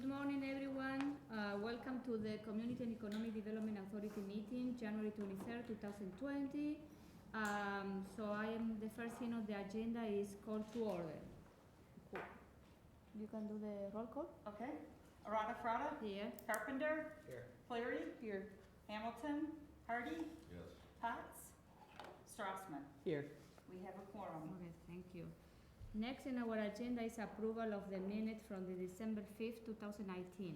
Good morning, everyone. Welcome to the Community and Economic Development Authority meeting, January 23rd, 2020. So the first thing on the agenda is call to order. Cool. You can do the roll call? Okay. Arada Frada? Here. Carpenter? Here. Flaherty? Here. Hamilton? Hardy? Yes. Potts? Strassman? Here. We have a quorum. Okay, thank you. Next in our agenda is approval of the minutes from the December 5th, 2019.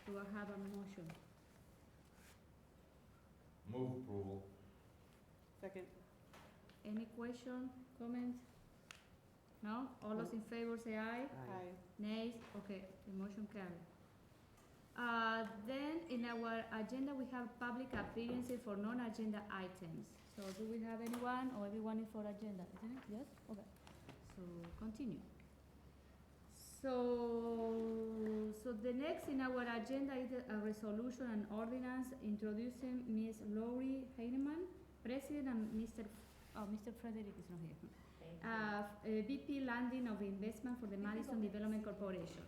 Do I have a motion? Move approval. Second. Any question, comment? No? All those in favor say aye. Aye. Nays? Okay, the motion carried. Then in our agenda, we have public appearances for non-agenda items. So do we have anyone or everyone is for agenda? Isn't it? Yes? Okay. So continue. So the next in our agenda is a resolution and ordinance introducing Ms. Lori Heinemann, President, and Mr. Frederick is not here. VP Landing of Investment for the Madison Development Corporation.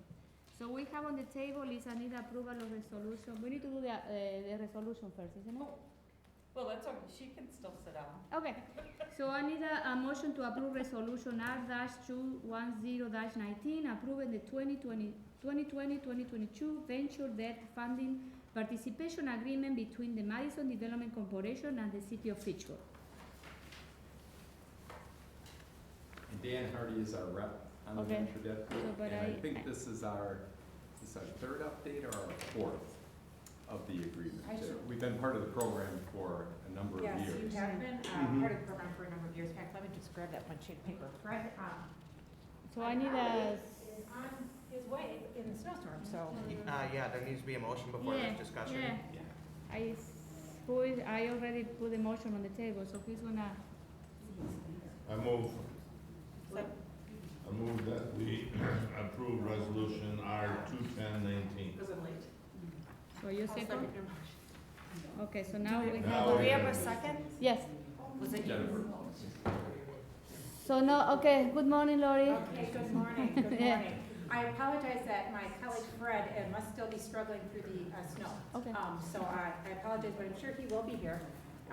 So we have on the table is I need approval of resolution. We need to do the resolution first, isn't it? Well, that's okay. She can still sit down. Okay. So I need a motion to approve resolution R-210-19 approving the 2020-2022 venture debt funding participation agreement between the Madison Development Corporation and the City of Fitchburg. And Dan Hardy is our rep on the Okay. venture debt. So, but And I think this is our third update or our fourth of the agreement. I should- We've been part of the program for a number of Yes, years. you have been Mhm. part of the program for a number of years. In fact, let me just grab that one sheet of paper. Fred So I need a, is on his way in the snowstorm, so. Yeah, there needs to be a motion before yeah, this discussion. yeah. I already put the motion on the table, so who's gonna, I move So- that we approve resolution R-210-19. Was it late? so you I'll second? second your motion. Okay, so now we Now have. Do we have a second? Yes. Was it Jennifer. you? So no, okay, good morning, Lori. Okay, good morning, good Yeah. morning. I apologize that my colleague Fred must still be struggling through the snow. Okay. So I apologize, but I'm sure he will be here.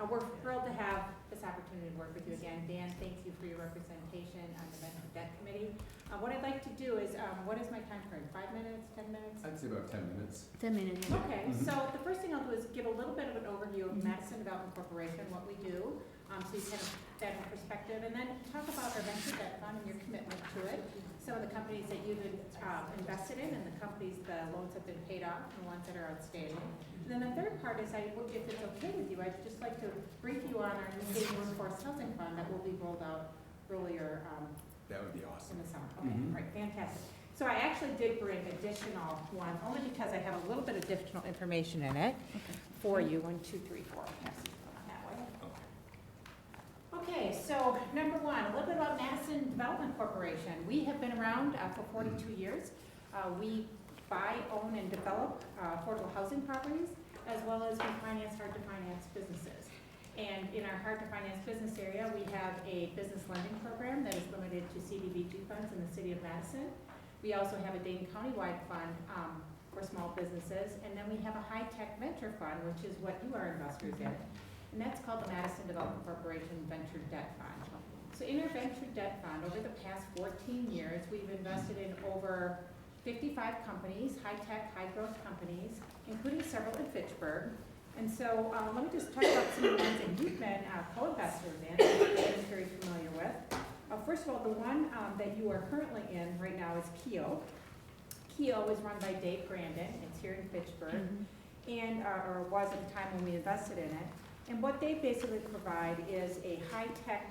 We're thrilled to have this opportunity to work with you again. Dan, thank you for your representation on the Venture Debt Committee. What I'd like to do is, what is my time frame? 5 minutes, 10 minutes? I'd say about 10 minutes. 10 minutes. Okay, Mhm. so the first thing I'll do is give a little bit of an overview of Madison Development Corporation, what we do, so you kind of get a perspective, and then talk about our venture debt fund and your commitment to it, some of the companies that you've invested in, and the companies the loans have been paid off, and the ones that are outstanding. And then the third part is, if it's okay with you, I'd just like to brief you on our new state workforce housing fund that will be rolled out earlier That would be in awesome. the summer. Okay, Mhm. right, fantastic. So I actually did bring additional ones, only because I have a little bit of additional information in it for you. 1, 2, 3, 4. Pass it on that way. Okay, so number one, a little bit about Madison Development Corporation. We have been around for 42 years. We buy, own, and develop affordable housing properties, as well as we finance hard-to-finance businesses. And in our hard-to-finance business area, we have a business lending program that is limited to CDBG funds in the city of Madison. We also have a Dane County-wide fund for small businesses, and then we have a high-tech venture fund, which is what you are investors in, and that's called the Madison Development Corporation Venture Debt Fund. So in our venture debt fund, over the past 14 years, we've invested in over 55 companies, high-tech, high-growth companies, including several in Fitchburg. And so let me just talk about some of the ones that you've been co-investors in, that I'm very familiar with. First of all, the one that you are currently in right now is Keo. Keo is run by Dave Grandin. It's here in Fitchburg, and or was at the time when we invested in it. And what they basically provide is a high-tech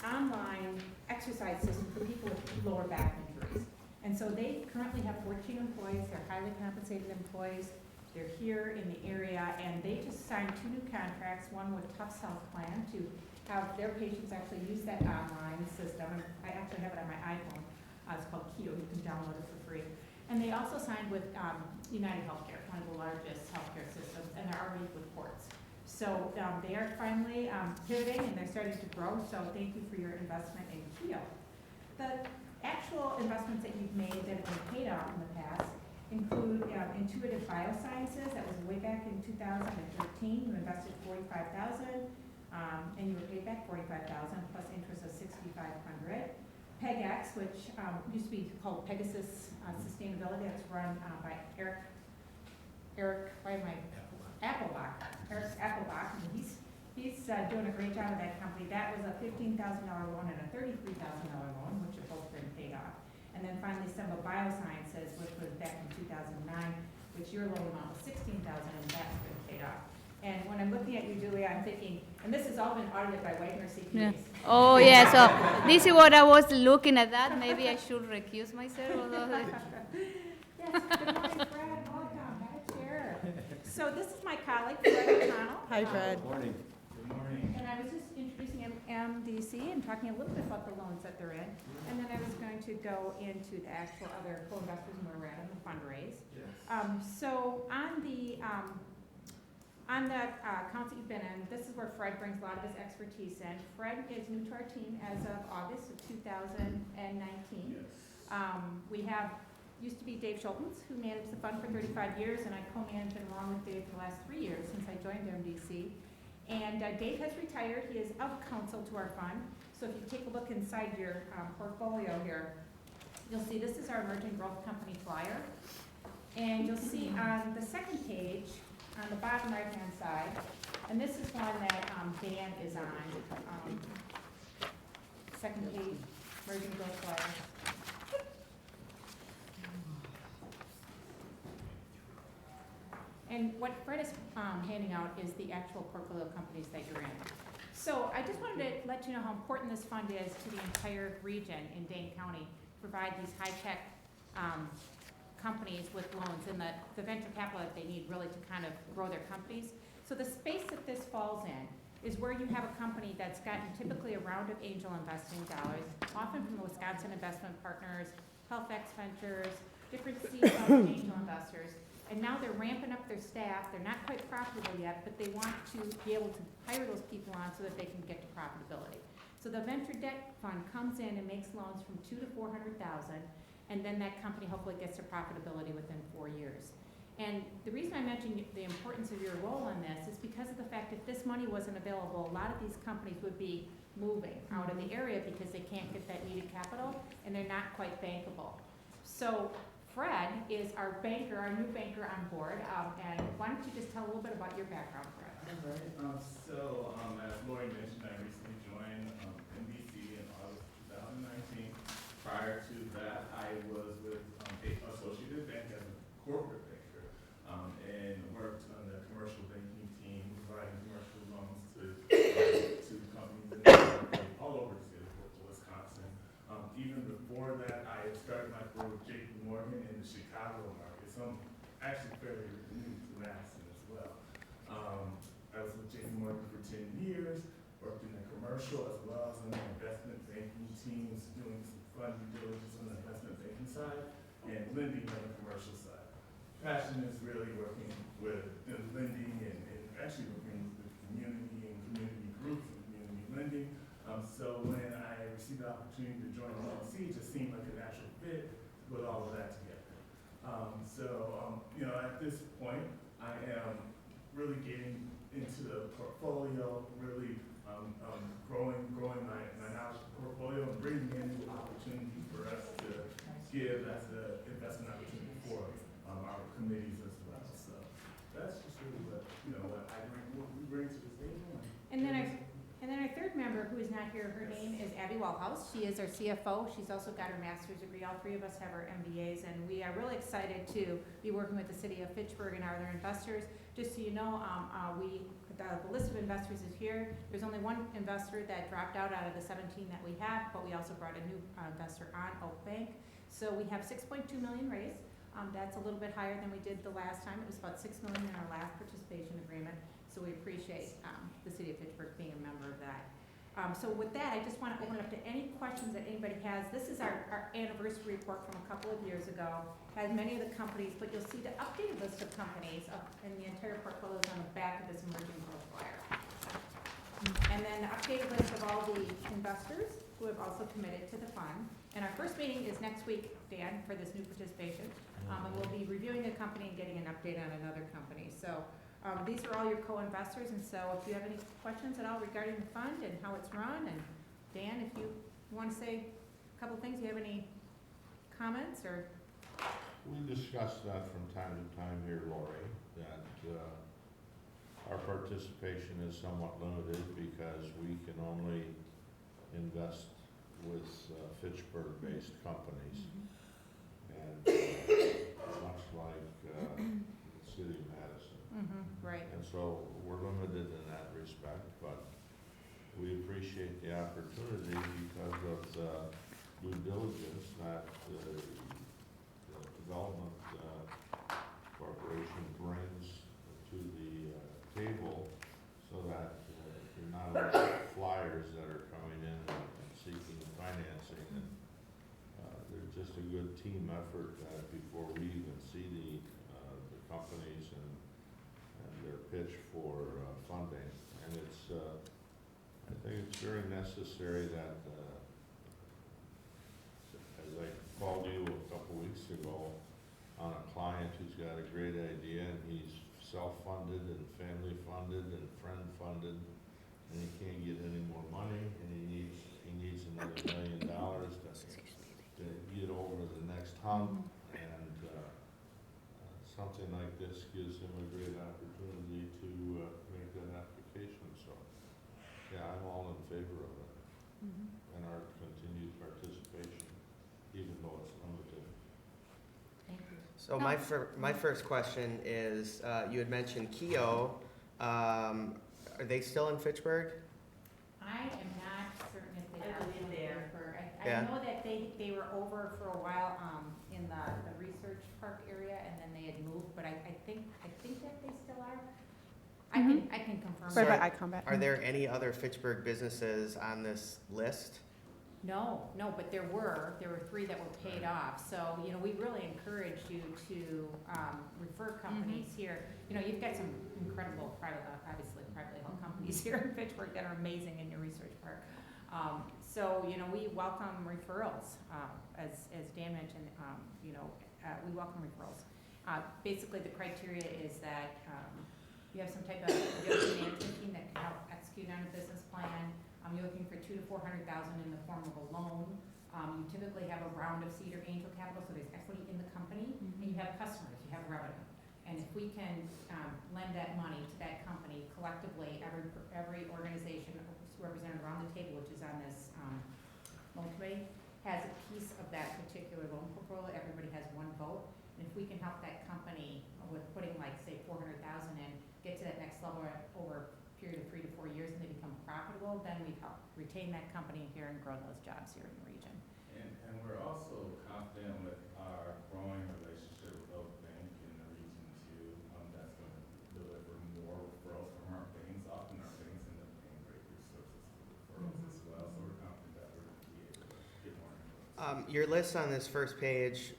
online exercise system for people with lower back injuries. And so they currently have 14 employees. They're highly compensated employees. They're here in the area, and they just signed 2 new contracts, one with Tufts Health Plan to have their patients actually use that online system. And I actually have it on my iPhone. It's called Keo. You can download it for free. And they also signed with United Healthcare, one of the largest healthcare systems, and they're already with Ports. So they are finally pivoting, and they're starting to grow. So thank you for your investment in Keo. The actual investments that you've made that have been paid off in the past include Intuitive Biosciences, that was way back in 2013. You invested $45,000, and you were paid back $45,000 plus interest of $6,500. PegX, which used to be called Pegasus Sustainability, that's run by Eric, Applebach. Eric Applebach, and he's doing a great job with that company. That was a $15,000 loan and a $33,000 loan, which have both been paid off. And then finally, Sema Biosciences, which was back in 2009, which your loan amount was $16,000, and that's been paid off. And when I'm looking at you, Julia, I'm thinking, and this has all been audited by Wagner CPAs. Yeah. Oh, yeah, so this is what I was looking at that. Maybe I should recuse myself. Although Yes, good morning, Fred, welcome, have a chair. So this is my colleague, Fred O'Connell. Hi, Fred. Morning. And I was just introducing MDC and talking a little bit about the loans that they're in. And then I was going to go into the actual other co-investors and where we're at in the fundraise. So on the accounts that you've been in, this is where Fred brings a lot of his expertise in. Fred is new to our team as of August of 2019. We have, used to be Dave Schultens, who managed the fund for 35 years, and I co-managed it along with Dave for the last 3 years since I joined MDC. And Dave has retired. He is of counsel to our fund. So if you take a look inside your portfolio here, you'll see this is our emerging growth company flyer. And you'll see on the second page, on the bottom right-hand side, and this is one that Dan is on. Second page, emerging growth flyer. And what Fred is handing out is the actual portfolio companies that you're in. So I just wanted to let you know how important this fund is to the entire region in Dane County to provide these high-tech companies with loans and the venture capital that they need really to kind of grow their companies. So the space that this falls in is where you have a company that's gotten typically a round of angel investing dollars, often from the Wisconsin Investment Partners, HealthX Ventures, different seed fund angel investors. And now they're ramping up their staff. They're not quite profitable yet, but they want to be able to hire those people on so that they can get to profitability. So the venture debt fund comes in and makes loans from $200,000 to $400,000, and then that company hopefully gets to profitability within 4 years. And the reason I mentioned the importance of your role in this is because of the fact that if this money wasn't available, a lot of these companies would be moving out of the area because they can't get that needed capital, and they're not quite bankable. So Fred is our banker, our new banker on board, and why don't you just tell a little bit about your background, Fred? All right, as Lori mentioned, I recently joined NBC in August 2019. Prior to that, I was with Associated Bank as a corporate banker, and worked on the commercial banking team, providing commercial loans to companies all over the state of Wisconsin. Even before that, I started my career with JP Morgan in the Chicago market, so I'm actually fairly new to Madison as well. I was with JP Morgan for 10 years, worked in the commercial as well as on the investment banking teams, doing some fund due diligence on the investment banking side and lending on the commercial side. Passion is really working with lending and actually working with community and community groups and community lending. So when I received the opportunity to join LLC, it just seemed like a natural fit to put all of that together. At this point, I am really getting into the portfolio, really growing my knowledge portfolio and bringing in new opportunities for us to give as an investment opportunity for our committees as well. So that's just really what we bring to the table. And then our third member, who is not here, her name is Abby Wellhouse. She is our CFO. She's also got her master's degree. All three of us have our MBAs, and we are really excited to be working with the city of Fitchburg and our other investors. Just so you know, the list of investors is here. There's only one investor that dropped out of the 17 that we have, but we also brought a new investor on, Oak Bank. So we have $6.2 million raised. That's a little bit higher than we did the last time. It was about $6 million in our last participation agreement. So we appreciate the city of Fitchburg being a member of that. So with that, I just want to open it up to any questions that anybody has. This is our anniversary report from a couple of years ago. Has many of the companies, but you'll see the updated list of companies in the entire portfolio is on the back of this emerging growth flyer. And then the updated list of all the investors who have also committed to the fund. And our first meeting is next week, Dan, for this new participation. And we'll be reviewing a company and getting an update on another company. So these are all your co-investors, and so if you have any questions at all regarding the fund and how it's run, and Dan, if you want to say a couple things, you have any comments or? We discussed that from time to time here, Lori, that our participation is somewhat limited because we can only invest with Fitchburg-based companies. And much like the city of Madison. Right. And so we're limited in that respect, but we appreciate the opportunity because of the due diligence that the Development Corporation brings to the table, so that you're not only flyers that are coming in and seeking financing, and there's just a good team effort that before we even see the companies and their pitch for funding. And it's, I think it's very necessary that, as I called you a couple weeks ago on a client who's got a great idea, and he's self-funded and family-funded and friend-funded, and he can't get any more money, and he needs another $1 million to get over the next hump. And something like this gives him a great opportunity to make that application. So, yeah, I'm all in favor of it and our continued participation, even though it's limited. Thank you. So my first question is, you had mentioned Keo. Are they still in Fitchburg? I am not certain if they I are believe still they are. Fitchburg. I Yeah. know that they were over for a while in the research park area, and then they had moved, but I think that they still are. I can confirm. Right that. by iCombat. Are there any other Fitchburg businesses on this list? No, but there were 3 that were paid off. So, we really encourage you to refer companies here. You've got some incredible obviously privately held companies here in Fitchburg that are amazing in your research park. So, we welcome referrals. As Dan mentioned, we welcome referrals. Basically, the criteria is that you have some type of management team that can help execute on a business plan. You're looking for $200,000 to $400,000 in the form of a loan. You typically have a round of seed or angel capital, so there's equity in the company, and you have customers, you have revenue. And if we can lend that money to that company collectively, every organization represented around the table, which is on this loan committee, has a piece of that particular loan portfolio. Everybody has one vote. And if we can help that company with putting, like, say, $400,000 in, get to that next level over period of 3 to 4 years, and they become profitable, then we help retain that company here and grow those jobs here in the region. And we're also confident with our growing relationship with Oak Bank in the region too. That's going to deliver more referrals from our banks. Often our banks end up paying great resources for referrals as well. So we're confident that we're going to be able to get more influence. Your list on this first page,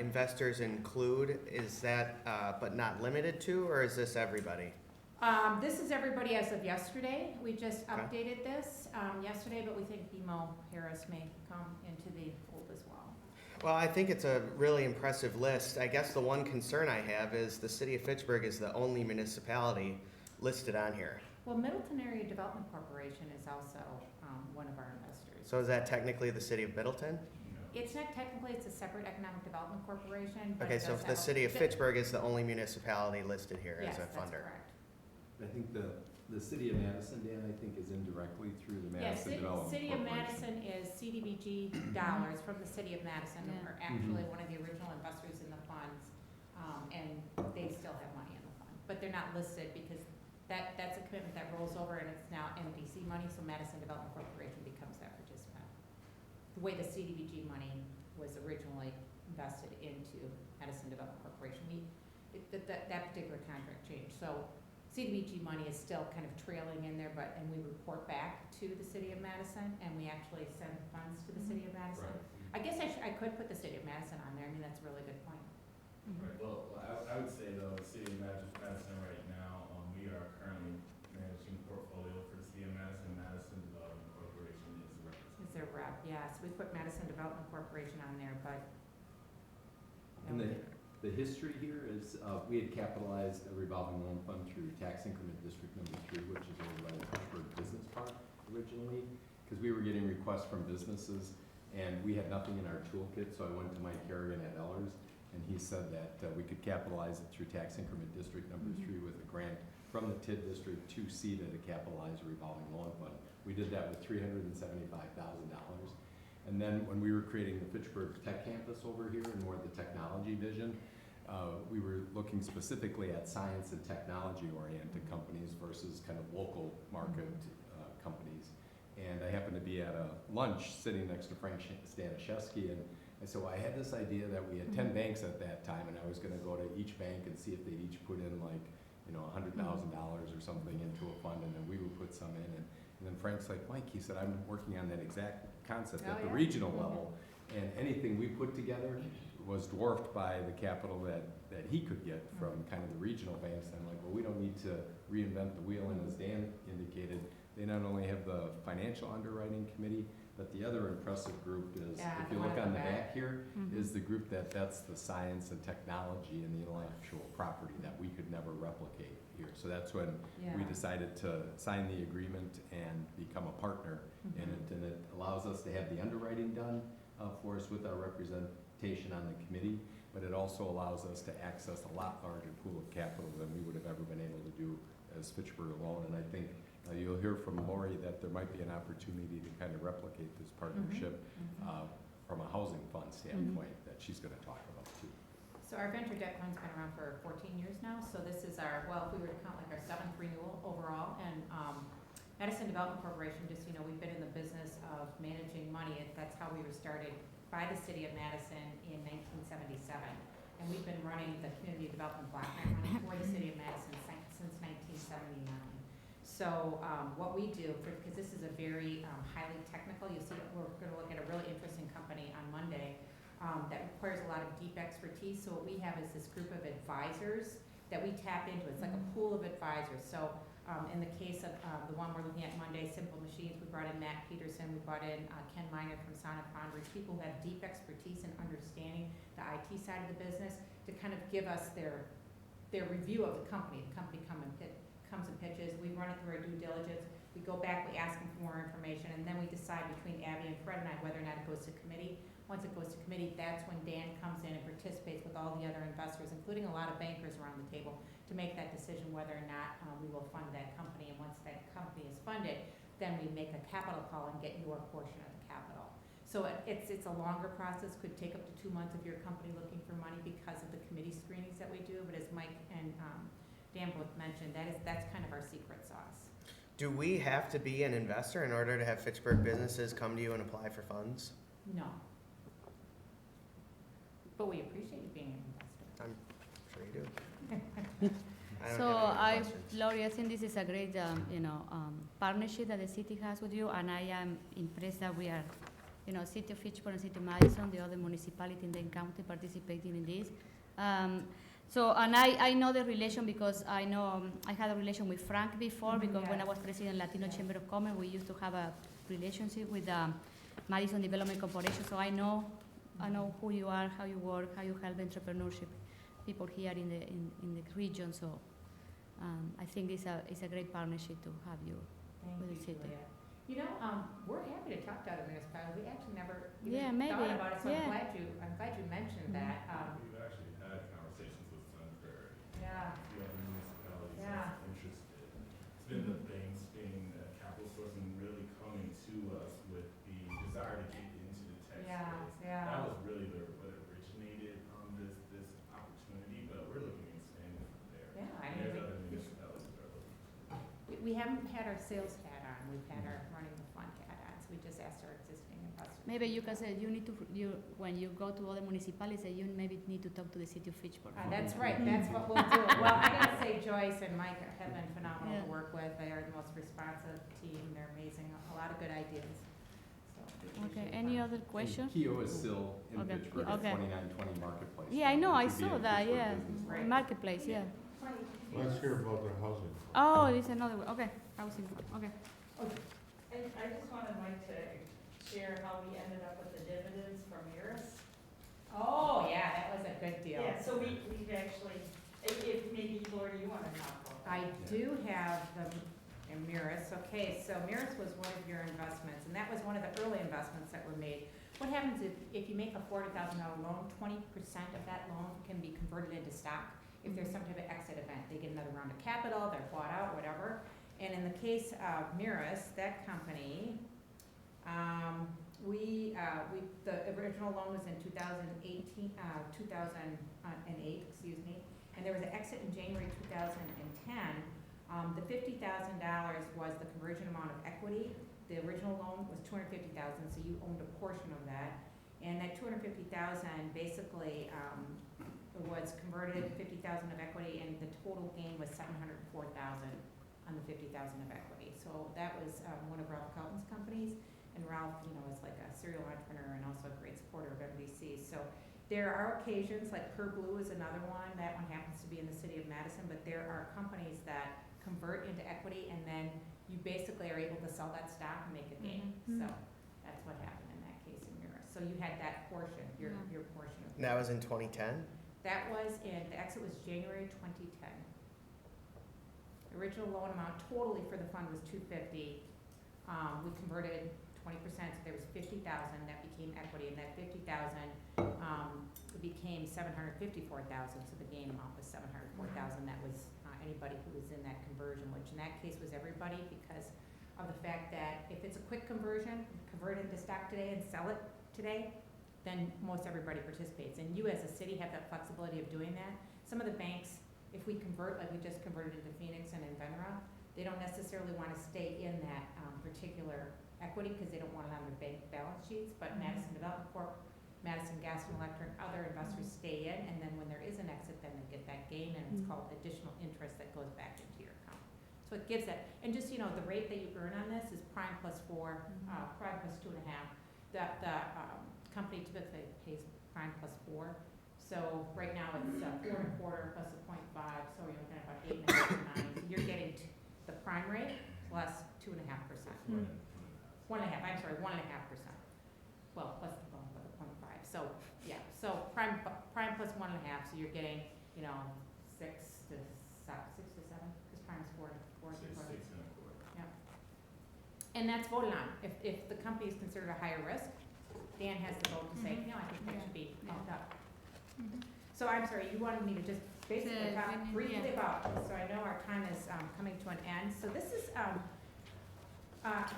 investors include, is that but not limited to, or is this everybody? This is everybody as of yesterday. We just Okay. updated this yesterday, but we think BMO Harris may come into the fold as well. Well, I think it's a really impressive list. I guess the one concern I have is the city of Fitchburg is the only municipality listed on here. Well, Middleton Area Development Corporation is also one of our investors. So is that technically the city of Middleton? It's not technically, it's a separate economic development corporation. But Okay, it so does if the have- city of Fitchburg is the only municipality listed here Yes, as a that's funder. correct. I think the city of Madison, Dan, I think is indirectly through the Yes, Madison Development City of Corporation. Madison is CDBG dollars from the City of Madison, Yeah. are actually one of the original investors in the funds, and they still have money in the fund. But they're not listed because that's a commitment that rolls over, and it's now MDC money, so Madison Development Corporation becomes that participant. The way the CDBG money was originally invested into Madison Development Corporation, that particular contract changed. So CDBG money is still kind of trailing in there, and we report back to the City of Madison, and we actually send funds to the City of Madison. I guess I could put the City of Madison on there. I mean, that's a really good point. Right, well, I would say though, the city of Madison right now, we are currently managing portfolio for the city of Madison. Madison Development Corporation is Is there rep? yeah, so we put Madison Development Corporation on there, but. And the history here is, we had capitalized a revolving loan fund through tax increment district number 3, which is over by the Fitchburg Business Park originally, because we were getting requests from businesses, and we had nothing in our toolkit, so I went to Mike Kerrigan at Ellers, and he said that we could capitalize it through tax increment district number 3 with a grant from the TID district to seed at a capitalized revolving loan fund. We did that with $375,000. And then when we were creating the Fitchburg Tech Campus over here and more the technology vision, we were looking specifically at science and technology-oriented companies versus kind of local market companies. And I happened to be at a lunch sitting next to Frank Staniszewski, and so I had this idea that we had 10 banks at that time, and I was gonna go to each bank and see if they'd each put in like, you know, $100,000 or something into a fund, and then we would put some in. And then Frank's like, Mike, he said, I'm working on that exact concept at the regional level, and anything we put together was dwarfed by the capital that he could get from kind of the regional banks. And I'm like, well, we don't need to reinvent the wheel, and as Dan indicated, they not only have the financial underwriting committee, but the other impressive group is, Yeah, if you look on the back here, is the group that's the science and technology and the intellectual property that we could never replicate here. So that's when we decided to sign the agreement and become a partner in it, and it allows us to have the underwriting done for us with our representation on the committee, but it also allows us to access a lot larger pool of capital than we would have ever been able to do as Fitchburg alone. And I think you'll hear from Lori that there might be an opportunity to kind of replicate this partnership from a housing fund standpoint that she's going to talk about too. So our venture debt fund's been around for 14 years now, so this is our, well, if we were to count like our 7th renewal overall, and Madison Development Corporation, just, you know, we've been in the business of managing money. That's how we were started by the city of Madison in 1977. And we've been running the community development block grant money for the city of Madison since 1979. So what we do, because this is a very highly technical, you'll see we're going to look at a really interesting company on Monday that requires a lot of deep expertise. So what we have is this group of advisors that we tap into. It's like a pool of advisors. So in the case of the one we're looking at Monday, Simple Machines, we brought in Matt Peterson, we brought in Ken Miner from Sonic Foundries, people who have deep expertise in understanding the IT side of the business to kind of give us their review of the company. The company comes and pitches, we run it through our due diligence, we go back, we ask them for more information, and then we decide between Abby and Fred and I whether or not it goes to committee. Once it goes to committee, that's when Dan comes in and participates with all the other investors, including a lot of bankers around the table, to make that decision whether or not we will fund that company. And once that company is funded, then we make a capital call and get your portion of the capital. So it's a longer process, could take up to 2 months of your company looking for money because of the committee screenings that we do. But as Mike and Dan both mentioned, that's kind of our secret sauce. Do we have to be an investor in order to have Fitchburg businesses come to you and apply for funds? No. But we appreciate you being an investor. I'm sure you do. I don't So have any questions. Lori, I think this is a great, partnership that the city has with you, and I am impressed that we are, City of Fitchburg and City of Madison, the other municipality in the county participating in this. And I know the relation because I know I had a relation with Frank before, because when I was president of Latino Chamber of Commerce, we used to have a relationship with Madison Development Corporation, so I know who you are, how you work, how you help entrepreneurship people here in the region. So I think it's a great partnership to have you with the city. Julia. We're happy to talk to other municipalities. We actually never Yeah, even maybe. thought about it, so Yeah. I'm glad you mentioned that. We've actually had conversations with Sunbury. Yeah. The other municipalities Yeah. that's interested. It's been the banks being capital source and really coming to us with the desire to get into the tech space. That was really what originated this opportunity, but we're looking at expanding from there. Yeah, There's other municipalities that are looking. we haven't had our sales hat on. We've had our running the fund hat on. So we just asked our existing investors. Maybe you can say when you go to other municipalities, you maybe need to talk to the city of Fitchburg. That's right. That's what we'll do. Well, I gotta say, Joyce and Mike have been phenomenal Yeah. to work with. They are the most responsive team. They're amazing. A lot of good ideas. So we Okay, appreciate any that. other question? And Keo is still in Okay, Fitchburg at okay. 2920 Marketplace. Yeah, I know, I Which would be saw a that, Fitchburg yeah. business. Right. Marketplace, yeah. Let's hear about the housing. Oh, this is another one, okay, housing, okay. And I just wanted Mike to share how we ended up with the dividends from Iris? Oh, yeah, that was a good deal. Yeah, so we've actually, if maybe Lori, you wanna talk about that? I do have the Miras. Okay, so Miras was one of your investments, and that was one of the early investments that were made. What happens if you make a $40,000 loan, 20% of that loan can be converted into stock. If there's some type of exit event, they get another round of capital, they're bought out, whatever. And in the case of Miras, that company, the original loan was in 2008, excuse me, and there was an exit in January 2010. The $50,000 was the conversion amount of equity. The original loan was $250,000, so you owned a portion of that. And that $250,000 basically was converted, 50,000 of equity, and the total gain was $704,000 on the 50,000 of equity. So that was one of Ralph Kelton's companies, and Ralph, you know, is like a serial entrepreneur and also a great supporter of MDC. So there are occasions, like Per Blue is another one. That one happens to be in the city of Madison, but there are companies that convert into equity, and then you basically are able to sell that stock and make a gain. Mhm. So that's what happened in that case in Miras. So you had that portion, your portion of And that was in 2010? that was the exit was January 2010. The original loan amount totally for the fund was $250. We converted 20%, so there was $50,000 that became equity, and that $50,000 became $754,000. So the gain amount was $704,000. That was anybody who was in that conversion, which in that case was everybody, because of the fact that if it's a quick conversion, convert it into stock today and sell it today, then most everybody participates. And you as a city have that flexibility of doing that. Some of the banks, if we convert, like we just converted into Phoenix and Invenra, they don't necessarily want to stay in that particular equity because they don't want it on their bank balance sheets, but Madison Development Corp, Madison Gas and Electric, other investors stay in, and then when there is an exit, then they get that gain, and it's called additional interest that goes back into your account. So it gives that, and just, you know, the rate that you earn on this is prime plus 4, prime plus 2.5. The company typically pays prime plus 4. So right now it's 4.25 plus a 0.5, so you're looking at about 8.5 to 9. So you're getting the prime rate plus 2.5%. 1.5, I'm sorry, 1.5%. Well, plus the bump of the 0.5. So yeah, so prime plus 1.5. So you're getting, you know, 6 to 7, because prime is 4 to 4. 6 and a quarter. Yeah. And that's voted on. If the company is considered a higher risk, Dan has the vote to say, no, I think that should be bumped up. So I'm sorry, you wanted me to just basically talk briefly about this, so I know our time is coming to an end. So this is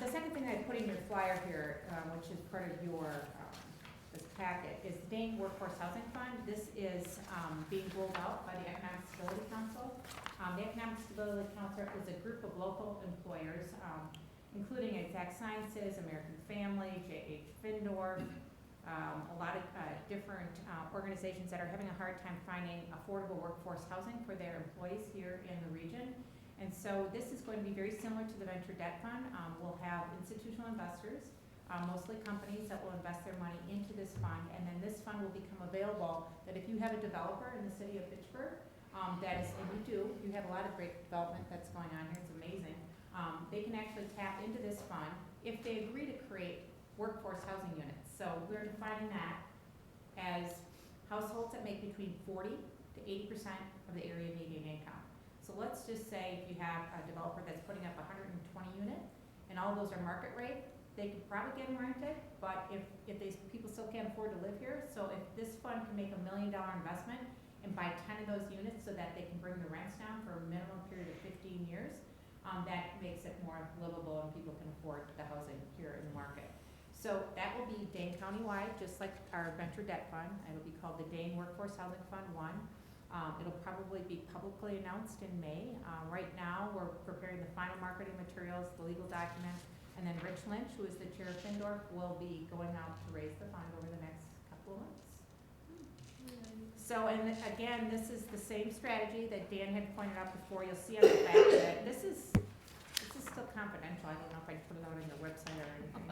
the second thing I put in your flyer here, which is part of your this packet, is the Dane Workforce Housing Fund. This is being rolled out by the Economic Stability Council. The Economic Stability Council is a group of local employers, including Exact Sciences, American Family, J.H. Findorf, a lot of different organizations that are having a hard time finding affordable workforce housing for their employees here in the region. And so this is going to be very similar to the venture debt fund. We'll have institutional investors, mostly companies that will invest their money into this fund, and then this fund will become available that if you have a developer in the city of Fitchburg, that is, and you have a lot of great development that's going on here, it's amazing. They can actually tap into this fund if they agree to create workforce housing units. So we're defining that as households that make between 40 to 80% of the area median income. So let's just say if you have a developer that's putting up 120 units and all those are market rate, they could probably get them rented, but if these people still can't afford to live here, so if this fund can make $1 million investment and buy 10 of those units so that they can bring the rents down for a minimum period of 15 years, that makes it more livable and people can afford the housing here in the market. So that will be Dane County-wide, just like our venture debt fund. It'll be called the Dane Workforce Housing Fund 1. It'll probably be publicly announced in May. Right now, we're preparing the final marketing materials, the legal documents, and then Rich Lynch, who is the chair of Findorf, will be going out to raise the fund over the next couple of months. So, and again, this is the same strategy that Dan had pointed out before. You'll see on the back that this is still confidential. I don't know if I can put it out on your website or anything.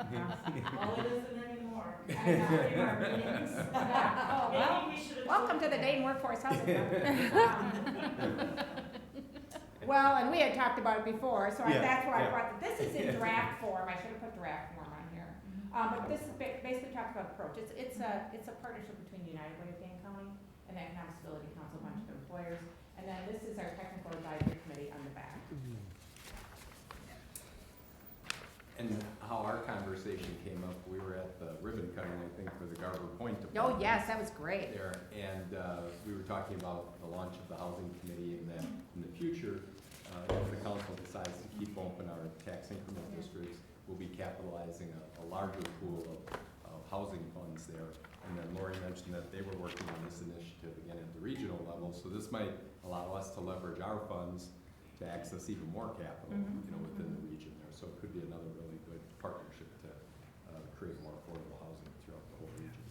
Well, it isn't anymore. I know. In our meetings. Yeah. Oh, well, Maybe we should have. welcome to the Dane Workforce Housing Fund. Well, and we had talked about it before, so Yeah, that's why I yeah. brought, this is in draft form. I should have put draft form on here. But this is basically talks about approach. It's a partnership between United Way of Dane County and the Economic Stability Council, a bunch of employers. And then this is our technical advisory committee on the back. And how our conversation came up, we were at the ribbon cutting, I think, for the Garber Point Oh, Department. yes, that was great. There, and we were talking about the launch of the housing committee, and that in the future, if the council decides to keep open our tax increment districts, we'll be capitalizing a larger pool of housing funds there. And then Lori mentioned that they were working on this initiative again at the regional level, so this might allow us to leverage our funds to access even more capital, within the region there. So it could be another really good partnership to create more affordable housing throughout the whole region.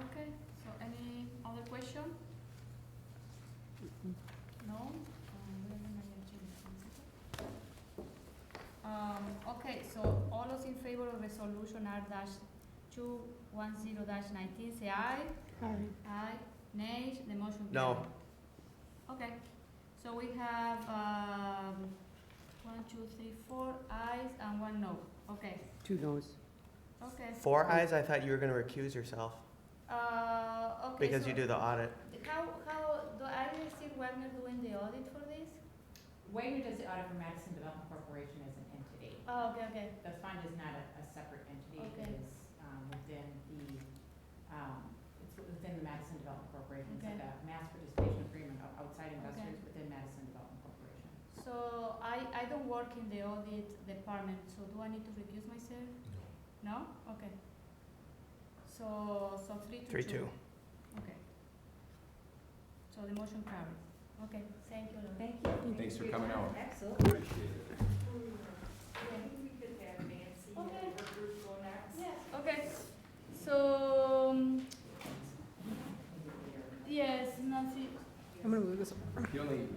Okay, so any other question? No? Okay, so all those in favor of resolution R-210-19, say aye. Aye. Aye. Nay, the motion No. carried. Okay, so we have, 1, 2, 3, 4 ayes and 1 no. Okay, 2 noes. okay. 4 eyes, I thought you were gonna recuse yourself Okay. because so you do the audit. How, do I see Wagner doing the audit for this? Wagner does the audit for Madison Development Corporation as an entity. Oh, okay, okay. The fund is not a separate entity. Okay. It is it's within the Madison Development Corporation. It's Okay. like a mass participation agreement of outside investors within Madison Development Corporation. So I don't work in the audit department, so do I need to recuse myself? No? Okay. So 3 to 2. 3-2. Okay. So the motion carries. Okay, thank you. Laura. Thank you. Thanks for coming out. Absolutely. Appreciate it. I think we could have Nancy and Okay. her group go next. Yes, okay. So, yes, Nancy. I'm gonna move this over. The only,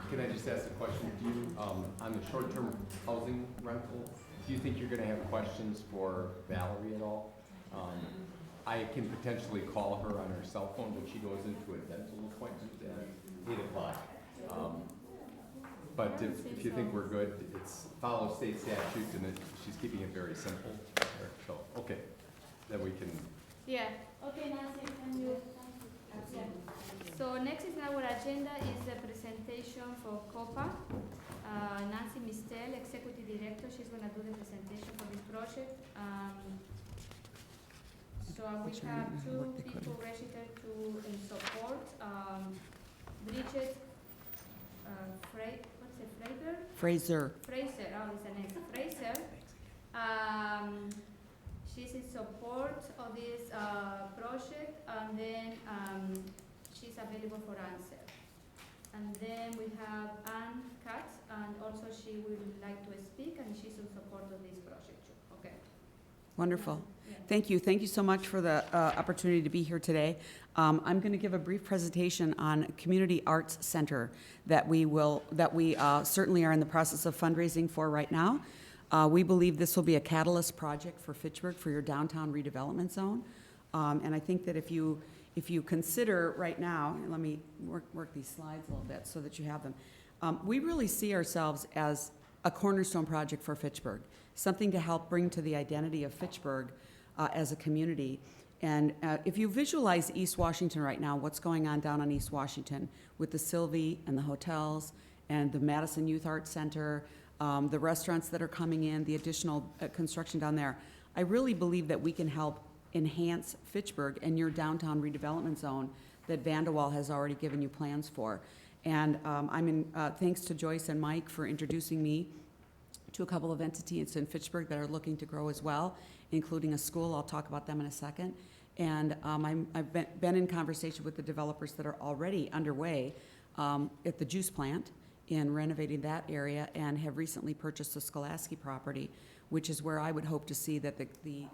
can I just ask a question? Do you, on the short-term housing rental, do you think you're gonna have questions for Valerie at all? I can potentially call her on her cell phone, but she goes into a dental appointment at 8 o'clock. But if you think we're good, it's follow state statute and she's keeping it very simple. So, okay, then we can, Yeah, okay, Nancy, can you? Yeah. So next is our agenda is the presentation for COPA. Nancy Mistel, Executive Director, she's gonna do the presentation for this project. So we have 2 people registered in support. Bridget, Fraser, oh, it's an ex, Fraser. She's in support of this project, and then she's available for answer. And then we have Ann Katz, and also she would like to speak, and she's in support of this project too. Okay. Wonderful. Yeah. Thank you. Thank you so much for the opportunity to be here today. I'm going to give a brief presentation on Community Arts Center that we certainly are in the process of fundraising for right now. We believe this will be a catalyst project for Fitchburg for your downtown redevelopment zone. And I think that if you consider right now, and let me work these slides a little bit so that you have them. We really see ourselves as a cornerstone project for Fitchburg, something to help bring to the identity of Fitchburg as a community. And if you visualize East Washington right now, what's going on down on East Washington with the Sylvie and the hotels and the Madison Youth Arts Center, the restaurants that are coming in, the additional construction down there, I really believe that we can help enhance Fitchburg and your downtown redevelopment zone that Vanderwall has already given you plans for. And thanks to Joyce and Mike for introducing me to a couple of entities in Fitchburg that are looking to grow as well, including a school. I'll talk about them in a second. And I've been in conversation with the developers that are already underway at the juice plant in renovating that area, and have recently purchased the Scholasky property, which is where I would hope to see that the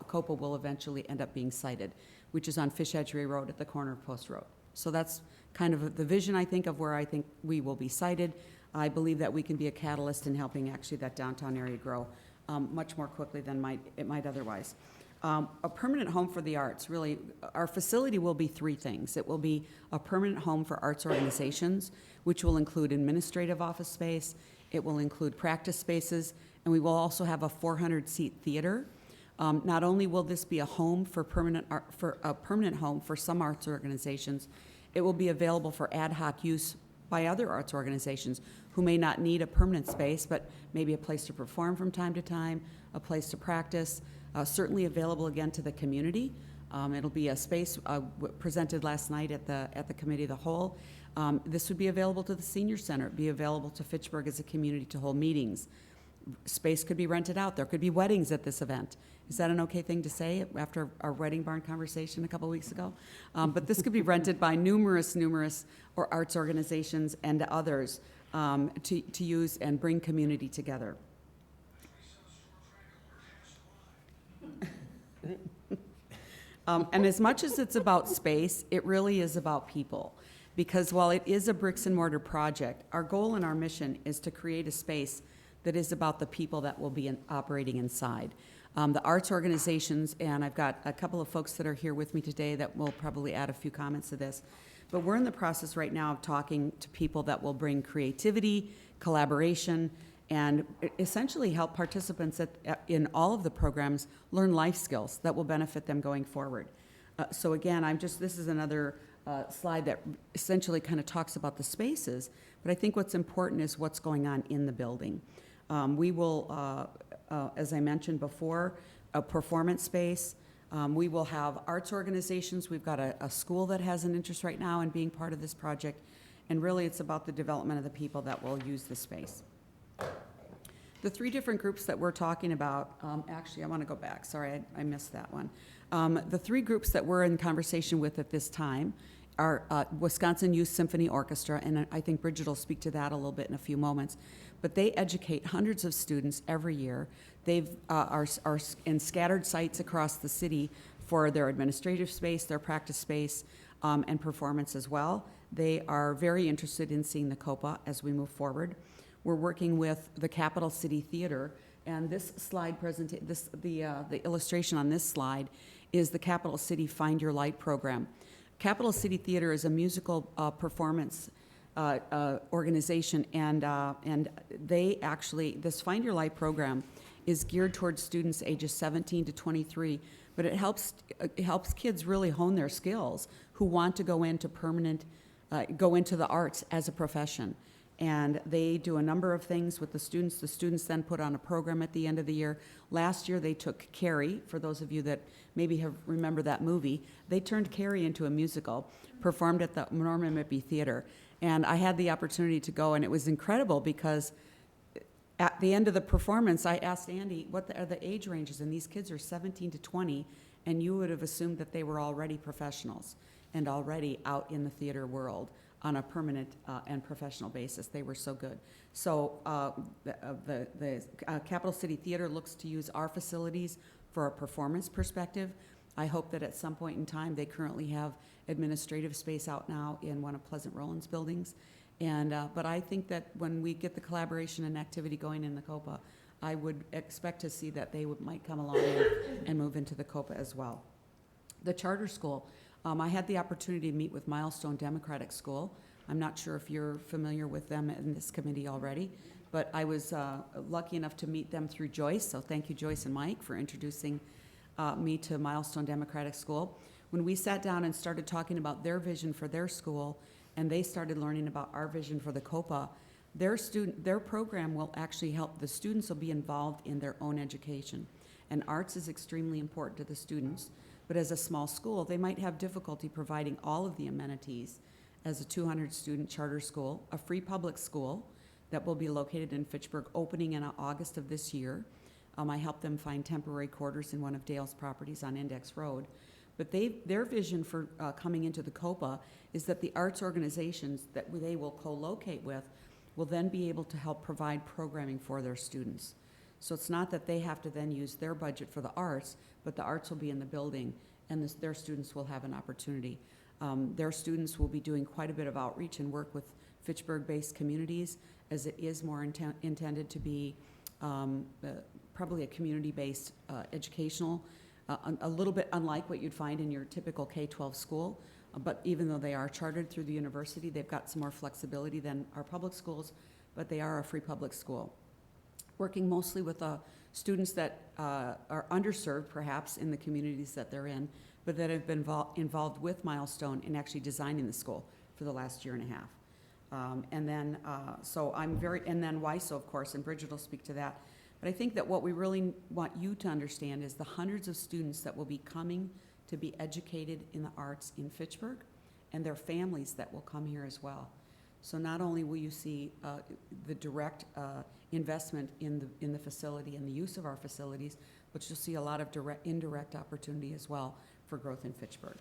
COPA will eventually end up being sited, which is on Fish Edgery Road at the corner of Post Road. So that's kind of the vision, I think, of where I think we will be sited. I believe that we can be a catalyst in helping actually that downtown area grow much more quickly than it might otherwise. A permanent home for the arts, really, our facility will be 3 things. It will be a permanent home for arts organizations, which will include administrative office space, it will include practice spaces, and we will also have a 400-seat theater Not only will this be a home for a permanent home for some arts organizations, it will be available for ad hoc use by other arts organizations who may not need a permanent space, but maybe a place to perform from time to time, a place to practice, certainly available again to the community. It'll be a space presented last night at the Committee of the Whole. This would be available to the Senior Center, it'd be available to Fitchburg as a community to hold meetings. Space could be rented out. There could be weddings at this event. Is that an okay thing to say after our wedding barn conversation a couple weeks ago? But this could be rented by numerous or arts organizations and others to use and bring community together. And as much as it's about space, it really is about people. Because while it is a bricks and mortar project, our goal and our mission is to create a space that is about the people that will be operating inside. The arts organizations, and I've got a couple of folks that are here with me today that will probably add a few comments to this, but we're in the process right now of talking to people that will bring creativity, collaboration, and essentially help participants in all of the programs learn life skills that will benefit them going forward. So again, this is another slide that essentially kind of talks about the spaces, but I think what's important is what's going on in the building. We will, as I mentioned before, a performance space. We will have arts organizations. We've got a school that has an interest right now in being part of this project, and really it's about the development of the people that will use the space. The three different groups that we're talking about, actually I want to go back, sorry, I missed that one. The three groups that we're in conversation with at this time are Wisconsin Youth Symphony Orchestra, and I think Bridget will speak to that a little bit in a few moments. But they educate hundreds of students every year. They are in scattered sites across the city for their administrative space, their practice space, and performance as well. They are very interested in seeing the COPA as we move forward. We're working with the Capital City Theater, and this slide the illustration on this slide is the Capital City Find Your Light program. Capital City Theater is a musical performance organization, and they actually, this Find Your Light program is geared towards students ages 17 to 23, but it helps kids really hone their skills who want to go into the arts as a profession. And they do a number of things with the students. The students then put on a program at the end of the year. Last year they took Carrie, for those of you that maybe remember that movie, they turned Carrie into a musical, performed at the Norman Mippy Theater. And I had the opportunity to go, and it was incredible because at the end of the performance, I asked Andy, what are the age ranges? And these kids are 17 to 20, and you would have assumed that they were already professionals and already out in the theater world on a permanent and professional basis. They were so good. So the Capital City Theater looks to use our facilities for a performance perspective. I hope that at some point in time, they currently have administrative space out now in one of Pleasant Roland's buildings. And but I think that when we get the collaboration and activity going in the COPA, I would expect to see that they might come along and move into the COPA as well. The charter school. I had the opportunity to meet with Milestone Democratic School. I'm not sure if you're familiar with them in this committee already, but I was lucky enough to meet them through Joyce, so thank you, Joyce and Mike, for introducing me to Milestone Democratic School. When we sat down and started talking about their vision for their school, and they started learning about our vision for the COPA, their program will actually help, the students will be involved in their own education. And arts is extremely important to the students. But as a small school, they might have difficulty providing all of the amenities as a 200-student charter school, a free public school that will be located in Fitchburg, opening in August of this year. I helped them find temporary quarters in one of Dale's properties on Index Road. But their vision for coming into the COPA is that the arts organizations that they will co-locate with will then be able to help provide programming for their students. So it's not that they have to then use their budget for the arts, but the arts will be in the building, and their students will have an opportunity. Their students will be doing quite a bit of outreach and work with Fitchburg-based communities, as it is more intended to be probably a community-based educational, a little bit unlike what you'd find in your typical K-12 school, but even though they are chartered through the university, they've got some more flexibility than our public schools, but they are a free public school. Working mostly with students that are underserved perhaps in the communities that they're in, but that have been involved with Milestone in actually designing the school for the last year and a half. And then WISO, of course, and Bridget will speak to that. But I think that what we really want you to understand is the hundreds of students that will be coming to be educated in the arts in Fitchburg, and their families that will come here as well. So not only will you see the direct investment in the facility and the use of our facilities, but you'll see a lot of indirect opportunity as well for growth in Fitchburg.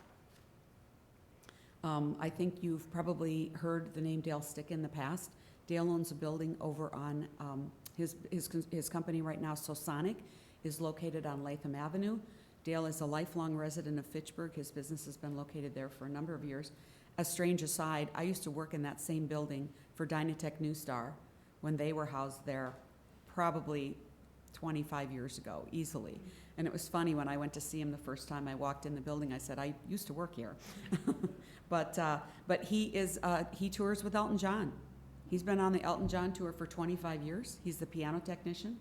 I think you've probably heard the name Dale Stick in the past. Dale owns a building over on his company right now, Sosonic, is located on Latham Avenue. Dale is a lifelong resident of Fitchburg. His business has been located there for a number of years. A strange aside, I used to work in that same building for Dynatech New Star when they were housed there probably 25 years ago, easily. And it was funny when I went to see him the first time I walked in the building, I said, I used to work here. But he tours with Elton John. He's been on the Elton John tour for 25 years. He's the piano technician.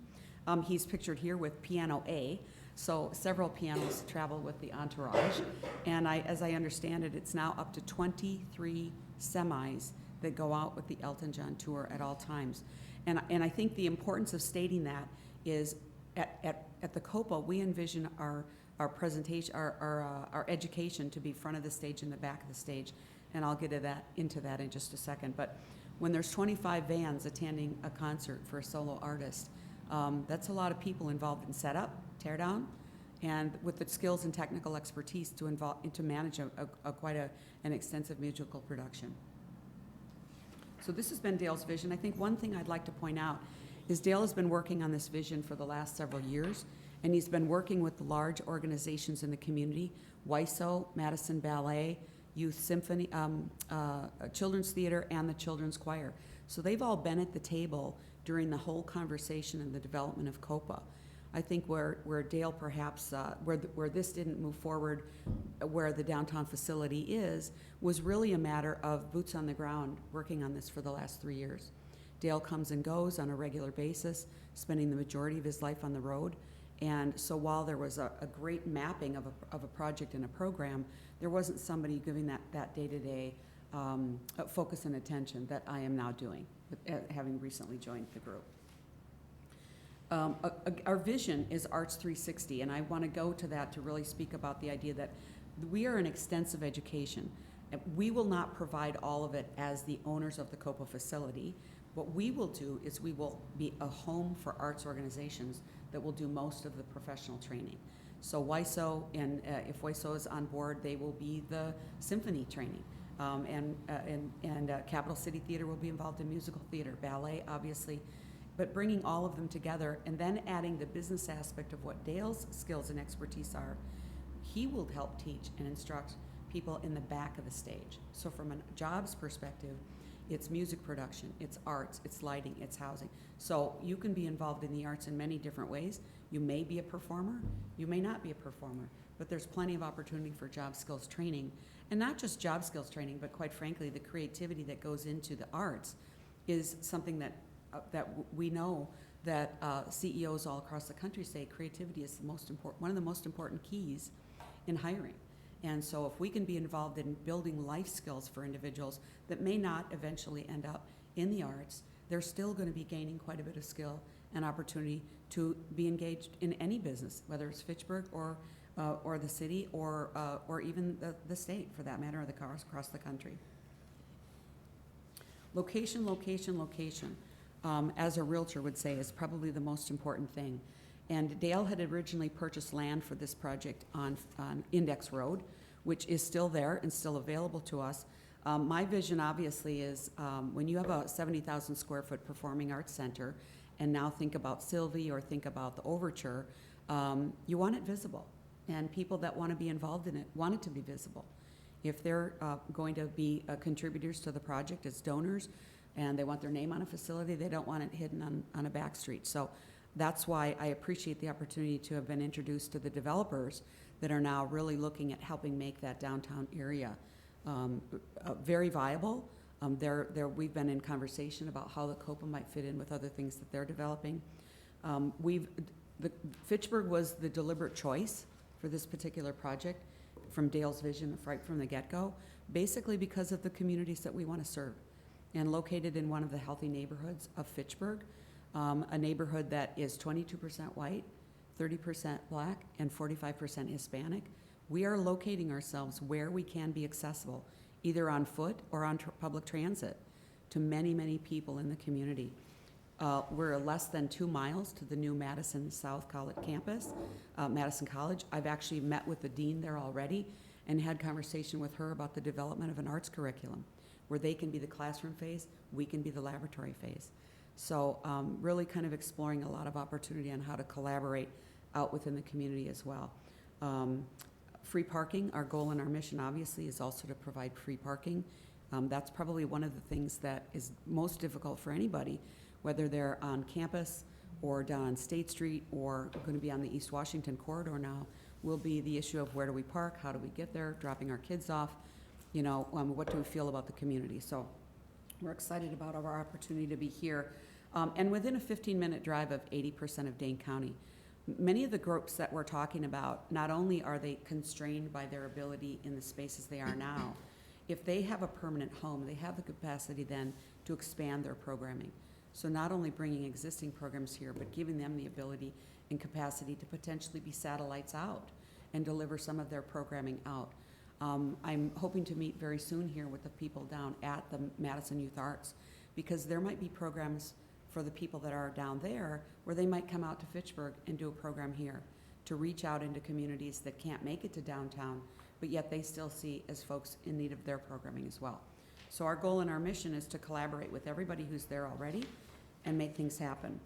He's pictured here with Piano A. So several pianos travel with the entourage. And as I understand it, it's now up to 23 semis that go out with the Elton John tour at all times. And I think the importance of stating that is at the COPA, we envision our presentation, our education to be front of the stage and the back of the stage. And I'll get into that in just a second. But when there's 25 vans attending a concert for a solo artist, that's a lot of people involved in setup, tear down, and with the skills and technical expertise to manage quite an extensive musical production. So this has been Dale's vision. I think one thing I'd like to point out is Dale has been working on this vision for the last several years, and he's been working with the large organizations in the community, WISO, Madison Ballet, Youth Symphony, Children's Theater, and the Children's Choir. So they've all been at the table during the whole conversation and the development of COPA. I think where Dale perhaps, where this didn't move forward, where the downtown facility is, was really a matter of boots on the ground working on this for the last 3 years. Dale comes and goes on a regular basis, spending the majority of his life on the road. And so while there was a great mapping of a project and a program, there wasn't somebody giving that day-to-day focus and attention that I am now doing, having recently joined the group. Our vision is Arts 360, and I want to go to that to really speak about the idea that we are an extensive education. We will not provide all of it as the owners of the COPA facility. What we will do is we will be a home for arts organizations that will do most of the professional training. So WISO, and if WISO is on board, they will be the symphony training. And Capital City Theater will be involved in musical theater, ballet, obviously, but bringing all of them together and then adding the business aspect of what Dale's skills and expertise are. He will help teach and instruct people in the back of the stage. So from a jobs perspective, it's music production, it's arts, it's lighting, it's housing. So you can be involved in the arts in many different ways. You may be a performer, you may not be a performer, but there's plenty of opportunity for job skills training. And not just job skills training, but quite frankly, the creativity that goes into the arts is something that we know that CEOs all across the country say creativity is the most important, one of the most important keys in hiring. And so if we can be involved in building life skills for individuals that may not eventually end up in the arts, they're still going to be gaining quite a bit of skill and opportunity to be engaged in any business, whether it's Fitchburg or the city or even the state, for that matter, or the cars across the country. Location, location, location, as a realtor would say, is probably the most important thing. And Dale had originally purchased land for this project on Index Road, which is still there and still available to us. My vision, obviously, is when you have a 70,000 square foot performing arts center, and now think about Sylvie or think about the Overture, you want it visible. And people that want to be involved in it want it to be visible. If they're going to be contributors to the project as donors, and they want their name on a facility, they don't want it hidden on a back street. So that's why I appreciate the opportunity to have been introduced to the developers that are now really looking at helping make that downtown area very viable. We've been in conversation about how the COPA might fit in with other things that they're developing. Fitchburg was the deliberate choice for this particular project from Dale's vision right from the get-go, basically because of the communities that we want to serve. And located in one of the healthy neighborhoods of Fitchburg, a neighborhood that is 22% white, 30% black, and 45% Hispanic. We are locating ourselves where we can be accessible, either on foot or on public transit, to many, many people in the community. We're less than 2 miles to the new Madison South College campus, Madison College. I've actually met with the dean there already and had conversation with her about the development of an arts curriculum where they can be the classroom phase, we can be the laboratory phase. So really kind of exploring a lot of opportunity on how to collaborate out within the community as well. Free parking, our goal and our mission obviously is also to provide free parking. That's probably one of the things that is most difficult for anybody, whether they're on campus or down on State Street or going to be on the East Washington corridor now, will be the issue of where do we park, how do we get there, dropping our kids off, you know, what do we feel about the community. So we're excited about our opportunity to be here. And within a 15-minute drive of 80% of Dane County. Many of the groups that we're talking about, not only are they constrained by their ability in the spaces they are now, if they have a permanent home, they have the capacity then to expand their programming. So not only bringing existing programs here, but giving them the ability and capacity to potentially be satellites out and deliver some of their programming out. I'm hoping to meet very soon here with the people down at the Madison Youth Arts, because there might be programs for the people that are down there where they might come out to Fitchburg and do a program here to reach out into communities that can't make it to downtown, but yet they still see as folks in need of their programming as well. So our goal and our mission is to collaborate with everybody who's there already and make things happen.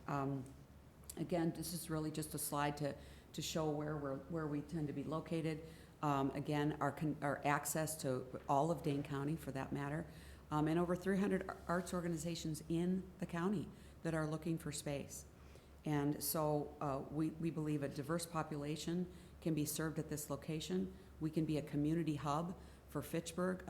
Again, this is really just a slide to show where we tend to be located. Again, our access to all of Dane County for that matter, and over 300 arts organizations in the county that are looking for space. And so we believe a diverse population can be served at this location. We can be a community hub for Fitchburg,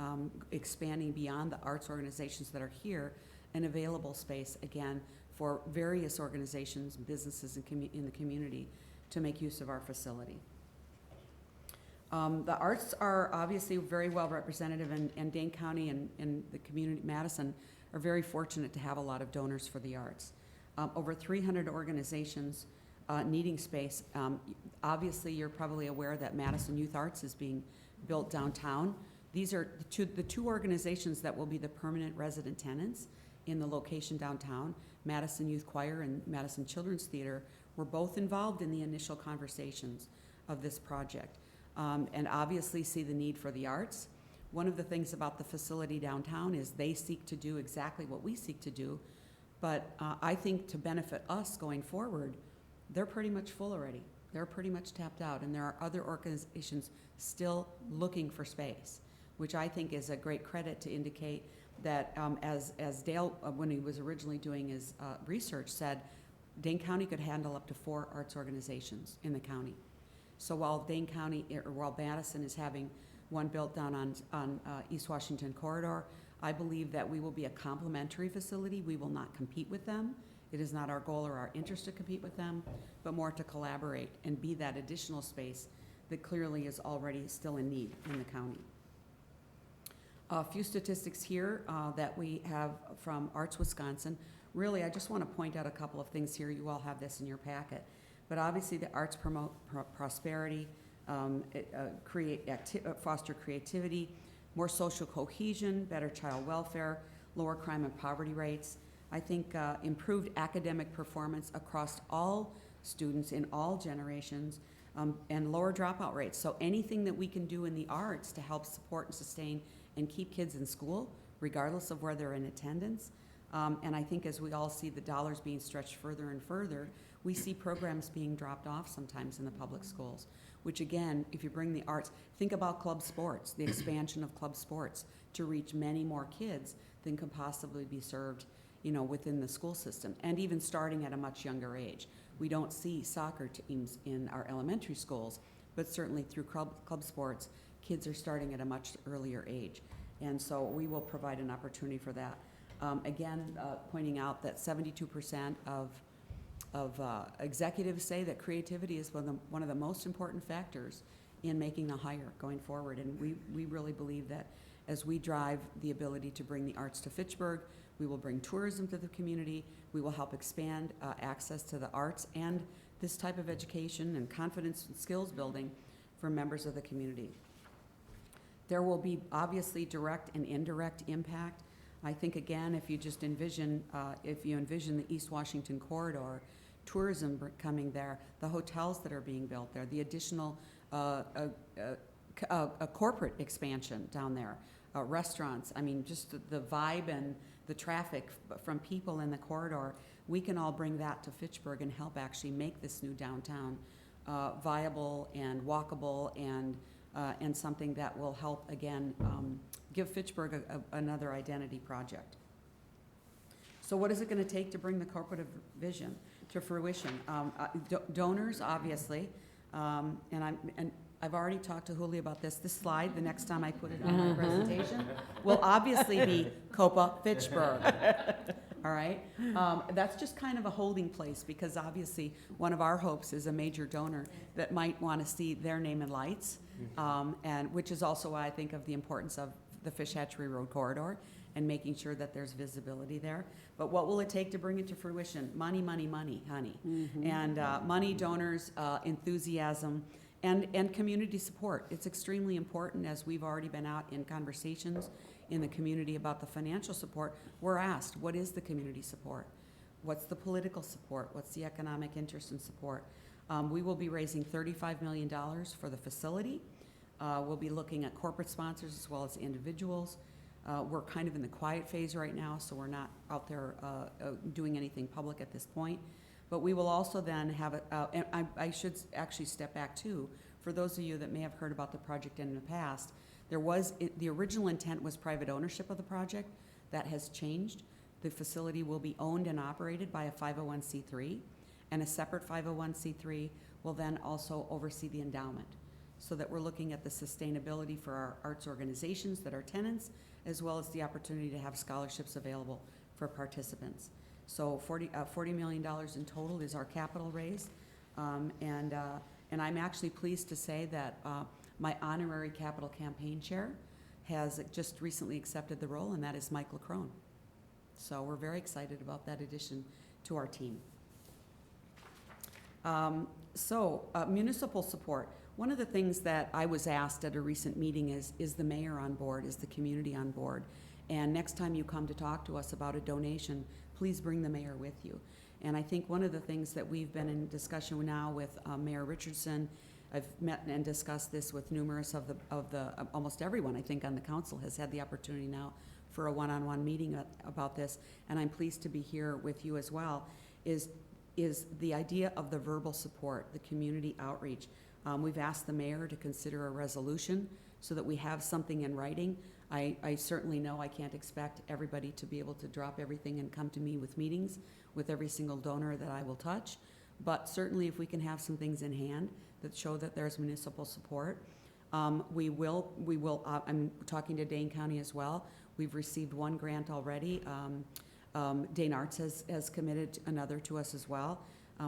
expanding beyond the arts organizations that are here, and available space, again, for various organizations, businesses in the community to make use of our facility. The arts are obviously very well representative, and Dane County and the community, Madison, are very fortunate to have a lot of donors for the arts. Over 300 organizations needing space. Obviously, you're probably aware that Madison Youth Arts is being built downtown. These are the two organizations that will be the permanent resident tenants in the location downtown. Madison Youth Choir and Madison Children's Theater were both involved in the initial conversations of this project, and obviously see the need for the arts. One of the things about the facility downtown is they seek to do exactly what we seek to do, but I think to benefit us going forward, they're pretty much full already. They're pretty much tapped out, and there are other organizations still looking for space, which I think is a great credit to indicate that as Dale, when he was originally doing his research, said Dane County could handle up to 4 arts organizations in the county. So while while Madison is having one built down on East Washington corridor, I believe that we will be a complementary facility. We will not compete with them. It is not our goal or our interest to compete with them, but more to collaborate and be that additional space that clearly is already still in need in the county. A few statistics here that we have from Arts Wisconsin. Really, I just want to point out a couple of things here. You all have this in your packet. But obviously the arts promote prosperity, foster creativity, more social cohesion, better child welfare, lower crime and poverty rates. I think improved academic performance across all students in all generations, and lower dropout rates. So anything that we can do in the arts to help support and sustain and keep kids in school, regardless of where they're in attendance. And I think as we all see the dollars being stretched further and further, we see programs being dropped off sometimes in the public schools, which again, if you bring the arts, think about club sports, the expansion of club sports to reach many more kids than can possibly be served, you know, within the school system, and even starting at a much younger age. We don't see soccer teams in our elementary schools, but certainly through club sports, kids are starting at a much earlier age. And so we will provide an opportunity for that. Again, pointing out that 72% of executives say that creativity is one of the most important factors in making a hire going forward. And we really believe that as we drive the ability to bring the arts to Fitchburg, we will bring tourism to the community, we will help expand access to the arts and this type of education and confidence and skills building for members of the community. There will be obviously direct and indirect impact. I think again, if you just envision, the East Washington corridor, tourism coming there, the hotels that are being built there, the additional corporate expansion down there, restaurants, I mean, just the vibe and the traffic from people in the corridor, we can all bring that to Fitchburg and help actually make this new downtown viable and walkable and something that will help, again, give Fitchburg another identity project. So what is it going to take to bring the corporate vision to fruition? Donors, obviously, and I've already talked to Julie about this. This slide, the next time I put it on my presentation, will obviously be Copa Fitchburg. All right? That's just kind of a holding place because obviously one of our hopes is a major donor that might want to see their name in lights, and which is also why I think of the importance of the Fish Hatchery Road corridor and making sure that there's visibility there. But what will it take to bring it to fruition? Money, money, money, honey. And money, donors, enthusiasm, and community support. It's extremely important, as we've already been out in conversations in the community about the financial support. We're asked, what is the community support? What's the political support? What's the economic interest and support? We will be raising $35 million for the facility. We'll be looking at corporate sponsors as well as individuals. We're kind of in the quiet phase right now, so we're not out there doing anything public at this point. But we will also then have, and I should actually step back too, for those of you that may have heard about the project in the past, the original intent was private ownership of the project. That has changed. The facility will be owned and operated by a 501c3, and a separate 501c3 will then also oversee the endowment, so that we're looking at the sustainability for our arts organizations that are tenants, as well as the opportunity to have scholarships available for participants. So $40 million in total is our capital raise. And I'm actually pleased to say that my honorary capital campaign chair has just recently accepted the role, and that is Mike LaCrone. So we're very excited about that addition to our team. Municipal support. One of the things that I was asked at a recent meeting is the mayor on board, is the community on board? And next time you come to talk to us about a donation, please bring the mayor with you. And I think one of the things that we've been in discussion now with Mayor Richardson, I've met and discussed this with numerous of almost everyone I think on the council has had the opportunity now for a one-on-one meeting about this, and I'm pleased to be here with you as well, is the idea of the verbal support, the community outreach. We've asked the mayor to consider a resolution so that we have something in writing. I certainly know I can't expect everybody to be able to drop everything and come to me with meetings with every single donor that I will touch, but certainly if we can have some things in hand that show that there's municipal support, we will. I'm talking to Dane County as well. We've received one grant already. Dane Arts has committed another to us as well.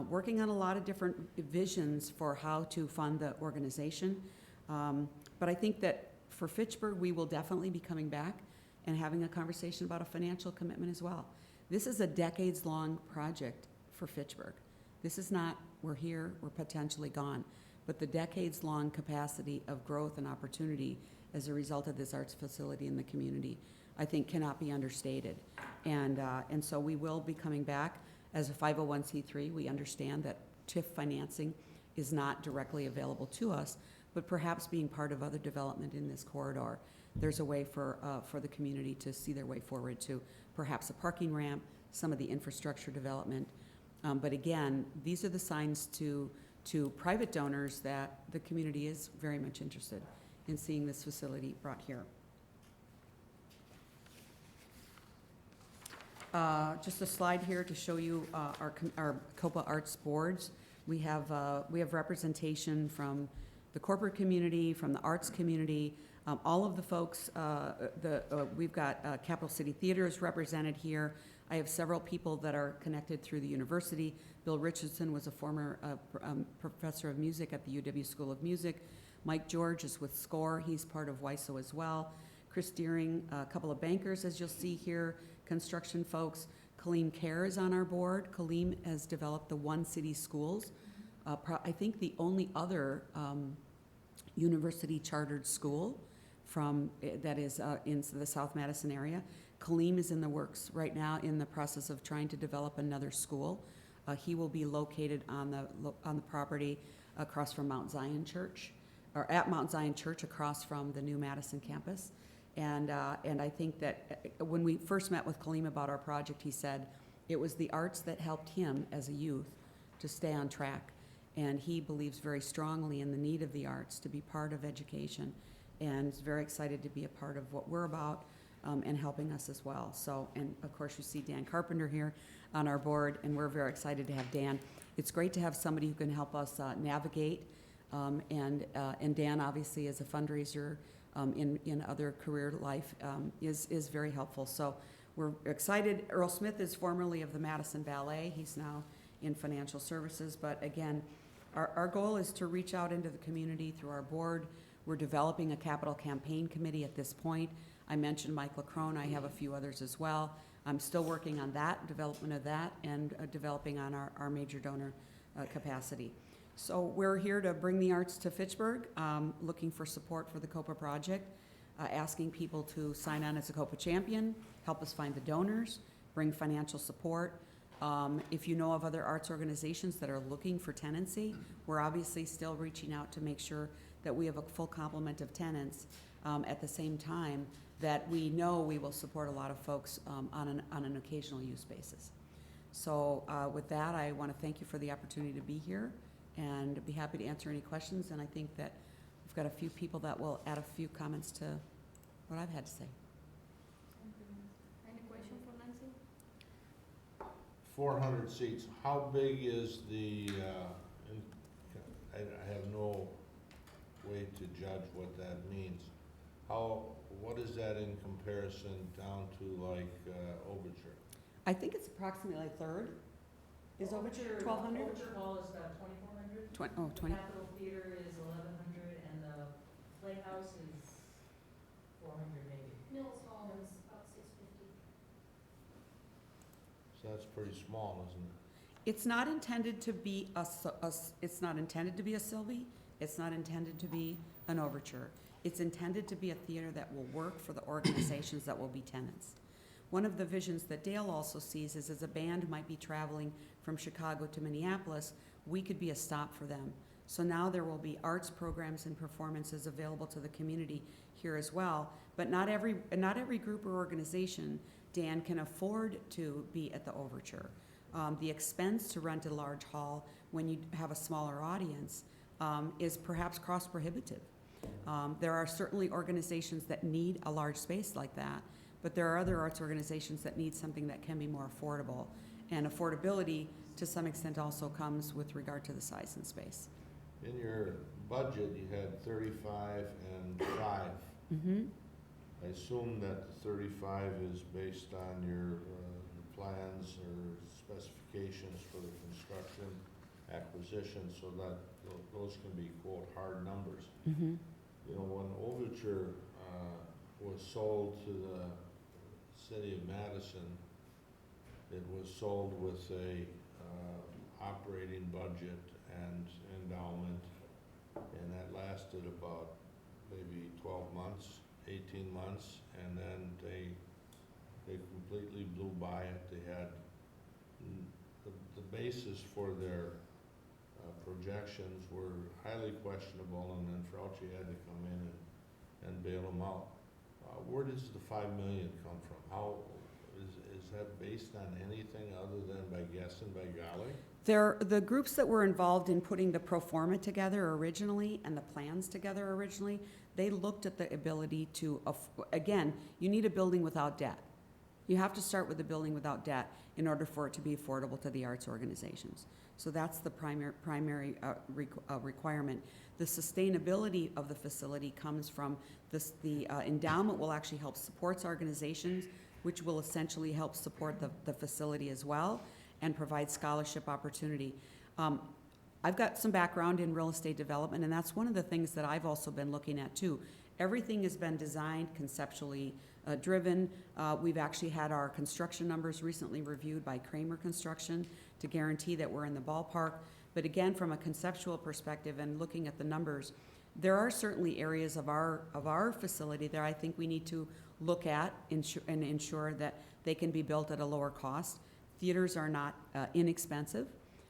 Working on a lot of different visions for how to fund the organization. But I think that for Fitchburg, we will definitely be coming back and having a conversation about a financial commitment as well. This is a decades-long project for Fitchburg. This is not, we're here, we're potentially gone, but the decades-long capacity of growth and opportunity as a result of this arts facility in the community, I think cannot be understated. And so we will be coming back as a 501c3. We understand that TIF financing is not directly available to us, but perhaps being part of other development in this corridor, there's a way for the community to see their way forward to perhaps a parking ramp, some of the infrastructure development. But again, these are the signs to private donors that the community is very much interested in seeing this facility brought here. Just a slide here to show you our COPA Arts boards. We have representation from the corporate community, from the arts community, all of the folks. We've got Capital City Theaters represented here. I have several people that are connected through the university. Bill Richardson was a former professor of music at the UW School of Music. Mike George is with SCORE. He's part of WISO as well. Chris Deering, a couple of bankers, as you'll see here, construction folks. Kaleem Kerr is on our board. Kaleem has developed the One City Schools. I think the only other university chartered school that is in the South Madison area. Kaleem is in the works right now in the process of trying to develop another school. He will be located on the property across from Mount Zion Church, or at Mount Zion Church across from the new Madison campus. And I think that when we first met with Kaleem about our project, he said it was the arts that helped him as a youth to stay on track. And he believes very strongly in the need of the arts to be part of education, and is very excited to be a part of what we're about and helping us as well. So, and of course you see Dan Carpenter here on our board, and we're very excited to have Dan. It's great to have somebody who can help us navigate, and Dan obviously as a fundraiser in other career life is very helpful. So we're excited. Earl Smith is formerly of the Madison Ballet. He's now in financial services, but again, our goal is to reach out into the community through our board. We're developing a capital campaign committee at this point. I mentioned Mike LaCrone. I have a few others as well. I'm still working on that, development of that, and developing on our major donor capacity. So we're here to bring the arts to Fitchburg, looking for support for the COPA project, asking people to sign on as a COPA champion, help us find the donors, bring financial support. If you know of other arts organizations that are looking for tenancy, we're obviously still reaching out to make sure that we have a full complement of tenants at the same time that we know we will support a lot of folks on an occasional use basis. So with that, I want to thank you for the opportunity to be here and be happy to answer any questions. And I think that we've got a few people that will add a few comments to what I've had to say. Any question for Nancy? 400 seats, how big is the, I have no way to judge what that means. What is that in comparison down to like Overture? I think it's approximately a third. Is Overture 1,200? Overture Hall is about 2,400. 20. Capitol Theater is 1,100, and the Playhouse is 400 maybe. Mills Hall is about 650. So that's pretty small, isn't it? It's not intended to be it's not intended to be a Sylvie. It's not intended to be an Overture. It's intended to be a theater that will work for the organizations that will be tenants. One of the visions that Dale also sees is as a band might be traveling from Chicago to Minneapolis, we could be a stop for them. So now there will be arts programs and performances available to the community here as well. But not every group or organization, Dan, can afford to be at the Overture. The expense to rent a large hall when you have a smaller audience is perhaps cost prohibitive. There are certainly organizations that need a large space like that, but there are other arts organizations that need something that can be more affordable. And affordability, to some extent, also comes with regard to the size and space. In your budget, you had 35 and 5. Mm-hmm. I assume that the 35 is based on your plans or specifications for the construction acquisition, so that those can be, quote, hard numbers. Mm-hmm. You know, when Overture was sold to the city of Madison, it was sold with a operating budget and endowment, and that lasted about maybe 12 months, 18 months, and then they completely blew by it. They had the basis for their projections were highly questionable, and then Frauchi had to come in and bail them out. Where does the $5 million come from? How is that based on anything other than by guessing, by golly? The groups that were involved in putting the pro forma together originally and the plans together originally, they looked at the ability to, again, you need a building without debt. You have to start with a building without debt in order for it to be affordable to the arts organizations. So that's the primary requirement. The sustainability of the facility comes from this, the endowment will actually help support organizations which will essentially help support the facility as well and provide scholarship opportunity. I've got some background in real estate development, and that's one of the things that I've also been looking at too. Everything has been designed, conceptually driven. We've actually had our construction numbers recently reviewed by Kramer Construction to guarantee that we're in the ballpark. But again, from a conceptual perspective and looking at the numbers, there are certainly areas of our facility that I think we need to look at and ensure that they can be built at a lower cost. Theaters are not inexpensive,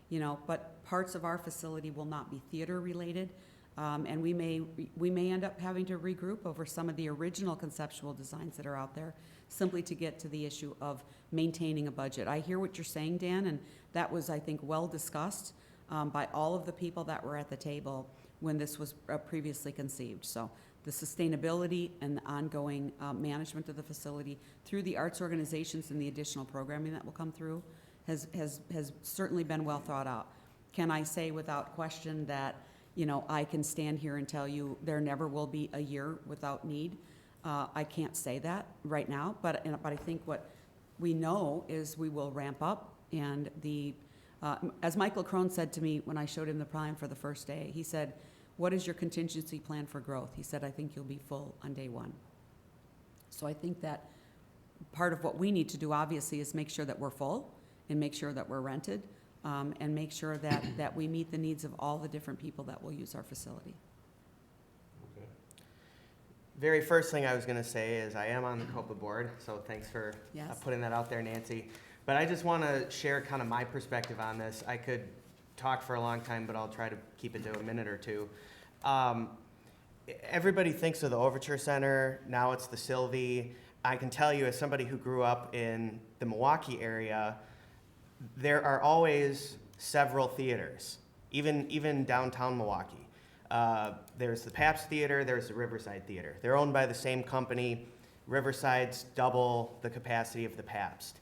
you know, but parts of our facility will not be theater related. And we may end up having to regroup over some of the original conceptual designs that are out there, simply to get to the issue of maintaining a budget. I hear what you're saying, Dan, and that was, I think, well discussed by all of the people that were at the table when this was previously conceived. So the sustainability and the ongoing management of the facility through the arts organizations and the additional programming that will come through has certainly been well thought out. Can I say without question that, you know, I can stand here and tell you there never will be a year without need? I can't say that right now, but I think what we know is we will ramp up. And as Michael Crone said to me when I showed him the plan for the first day, he said, "What is your contingency plan for growth?" He said, "I think you'll be full on day one." So I think that part of what we need to do, obviously, is make sure that we're full and make sure that we're rented. And make sure that we meet the needs of all the different people that will use our facility. Okay. Very first thing I was going to say is I am on the COPA board, so thanks for Yes. putting that out there, Nancy. But I just want to share kind of my perspective on this. I could talk for a long time, but I'll try to keep it to a minute or two. Everybody thinks of the Overture Center. Now it's the Sylvie. I can tell you, as somebody who grew up in the Milwaukee area, there are always several theaters, even downtown Milwaukee. There's the Pabst Theater, there's the Riverside Theater. They're owned by the same company. Riverside's double the capacity of the Pabst.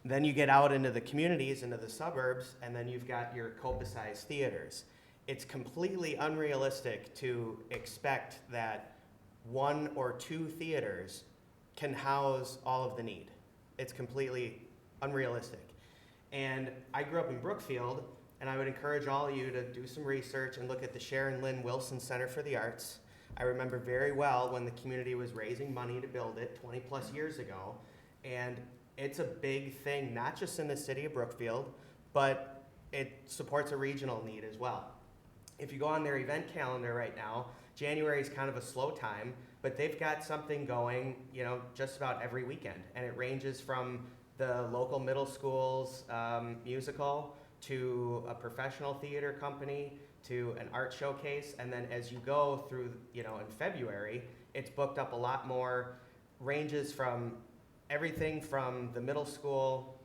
Then you get out into the communities, into the suburbs, and then you've got your COPA-sized theaters. It's completely unrealistic to expect that one or two theaters can house all of the need. It's completely unrealistic. And I grew up in Brookfield, and I would encourage all of you to do some research and look at the Sharon Lynn Wilson Center for the Arts. I remember very well when the community was raising money to build it 20 plus years ago. And it's a big thing, not just in the city of Brookfield, but it supports a regional need as well. If you go on their event calendar right now, January is kind of a slow time, but they've got something going, you know, just about every weekend. And it ranges from the local middle school's musical to a professional theater company to an art showcase. And then as you go through, you know, in February, it's booked up a lot more, ranges from everything from the middle school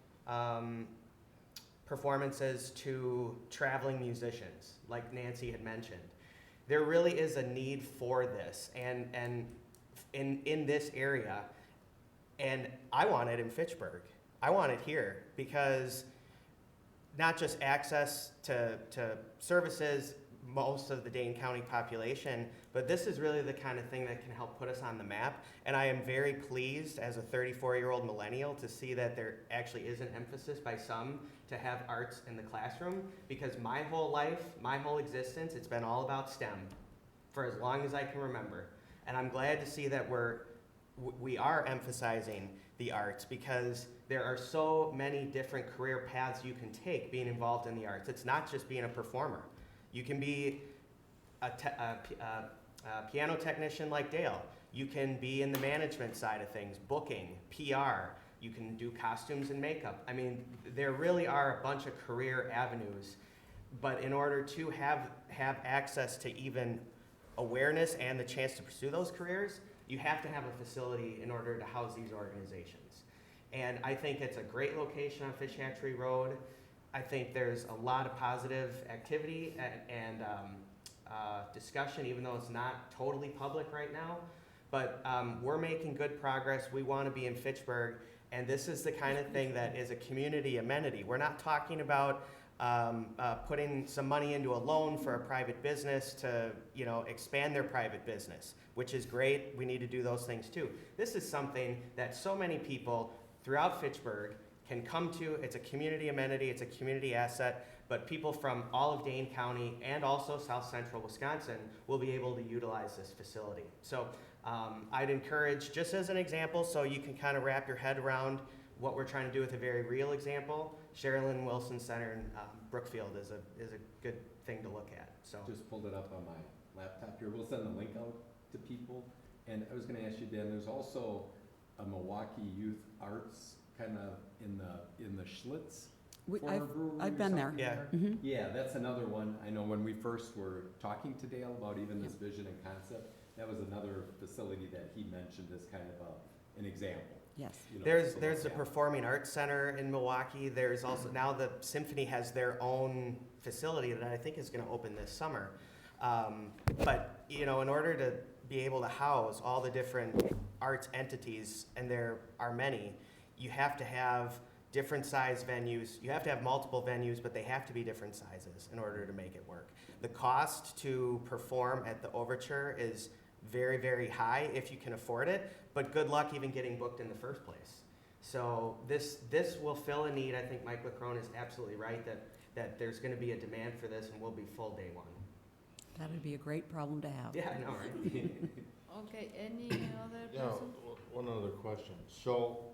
performances to traveling musicians, like Nancy had mentioned. There really is a need for this, and in this area, and I want it in Fitchburg. I want it here because not just access to services, most of the Dane County population, but this is really the kind of thing that can help put us on the map. And I am very pleased as a 34-year-old millennial to see that there actually is an emphasis by some to have arts in the classroom, because my whole life, my whole existence, it's been all about STEM for as long as I can remember. And I'm glad to see that we are emphasizing the arts, because there are so many different career paths you can take being involved in the arts. It's not just being a performer. You can be a piano technician like Dale. You can be in the management side of things, booking, PR. You can do costumes and makeup. I mean, there really are a bunch of career avenues, but in order to have access to even awareness and the chance to pursue those careers, you have to have a facility in order to house these organizations. And I think it's a great location on Fish Hatchery Road. I think there's a lot of positive activity and discussion, even though it's not totally public right now. But we're making good progress. We want to be in Fitchburg, and this is the kind of thing that is a community amenity. We're not talking about putting some money into a loan for a private business to, you know, expand their private business, which is great. We need to do those things too. This is something that so many people throughout Fitchburg can come to. It's a community amenity, it's a community asset, but people from all of Dane County and also South Central Wisconsin will be able to utilize this facility. So I'd encourage, just as an example, so you can kind of wrap your head around what we're trying to do with a very real example, Sherilyn Wilson Center in Brookfield is a good thing to look at. So Just pulled it up on my laptop here. We'll send the link out to people. And I was gonna ask you, Dan, there's also a Milwaukee Youth Arts kind of in the Schlitz former brewery I've or been there. something Yeah. Mhm. Yeah, that's another one. I know when we first were talking to Dale about even this vision and concept, that was another facility that he mentioned as kind of an example. Yes. You know, there's to the look at. Performing Arts Center in Milwaukee. There's also now the Symphony has their own facility that I think is going to open this summer. But you know, in order to be able to house all the different arts entities, and there are many, you have to have different size venues. You have to have multiple venues, but they have to be different sizes in order to make it work. The cost to perform at the Overture is very, very high if you can afford it, but good luck even getting booked in the first place. So this will fill a need. I think Mike LaCrone is absolutely right that there's going to be a demand for this, and we'll be full day one. That'd be a great problem to have. Yeah, I know, right? Okay, any other Yeah, person? one other question. So,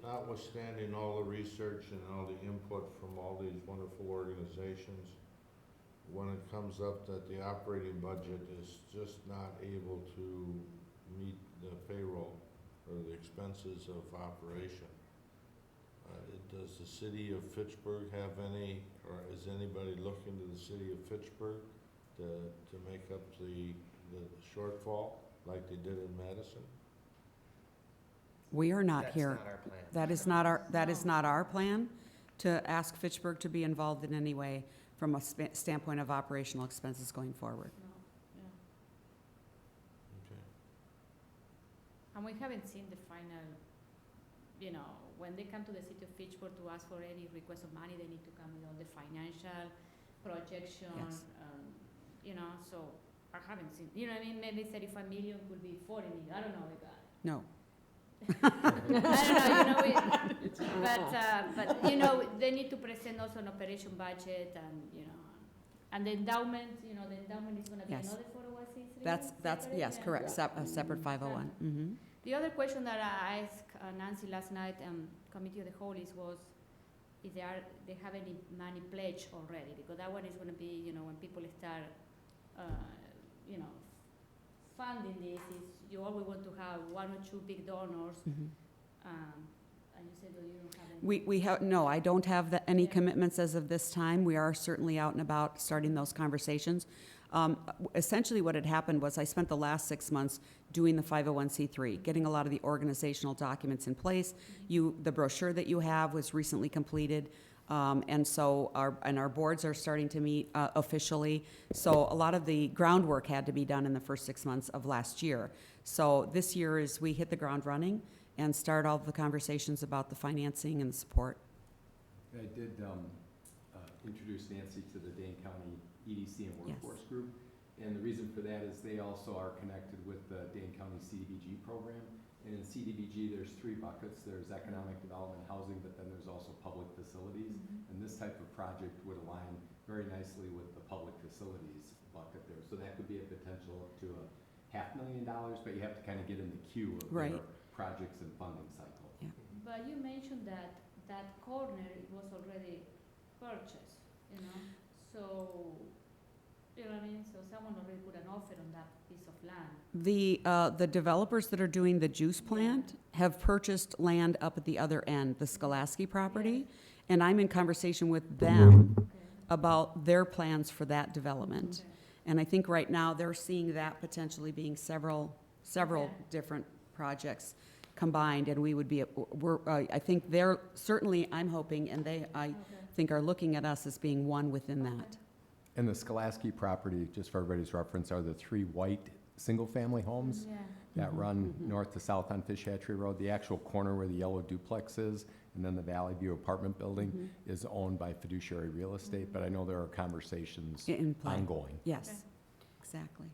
notwithstanding all the research and all the input from all these wonderful organizations, when it comes up that the operating budget is just not able to meet the payroll or the expenses of operation, does the city of Fitchburg have any, or is anybody looking to the city of Fitchburg to make up the shortfall like they did in Madison? We are not That's here. not our plan. That is not our plan to ask Fitchburg to be involved in any way from a standpoint of operational expenses going forward. No, yeah. Okay. And we haven't seen the final, you know, when they come to the city of Fitchburg to ask for any request of money, they need to come with all the financial projection, Yes. you know, so I haven't seen, you know what I mean? Maybe 35 million could be 40 million, I don't know about it. No. I don't know, you know, but, you know, they need to present also an operation budget and, you know, and the endowment, you know, the endowment is gonna be Yes. another 401c3? That's, separate? yes, Yeah. correct, a separate 501. Mhm. The other question that I asked Nancy last night, Committee of the Whole, was if they have any money pledged already, because that one is gonna be, you know, when people start, you know, funding this, is you always want to have one or two big donors, Mhm. and you said that you don't have any. We have, no, I don't have any Yeah. commitments as of this time. We are certainly out and about starting those conversations. Essentially what had happened was I spent the last 6 months doing the 501c3, getting a lot of the organizational documents in place. The brochure that you have was recently completed. And so our boards are starting to meet officially. So a lot of the groundwork had to be done in the first 6 months of last year. So this year is we hit the ground running and start all the conversations about the financing and the support. I did introduce Nancy to the Dane County EDC and Yes. Workforce Group. And the reason for that is they also are connected with the Dane County CDBG program. And in CDBG, there's 3 buckets. There's economic development, housing, but then there's also public facilities. And this type of project would align very nicely with the public facilities bucket there. So that could be a potential up to $500,000, but you have to kind of get in the queue of their Right. projects and funding cycle. But you mentioned that corner was already purchased, you know, so, you know what I mean? So someone already put an offer on that piece of land. The developers that are doing the juice plant have purchased land up at the other end, the Skolaski property, and I'm in conversation with them Okay. about their plans for that development. Okay. And I think right now, they're seeing that potentially being several Okay. different projects combined, and we would be, I think they're, certainly, I'm hoping, and I Okay. think are looking at us as being one within that. And the Skolaski property, just for everybody's reference, are the 3 white single-family homes Yeah. that Mhm, run mhm. north to south on Fish Hatchery Road. The actual corner where the yellow duplex is And then the Valley View apartment building Mhm. is owned by Fiduciary Real Estate, but I know there are conversations In play. ongoing. Yes, Okay. exactly.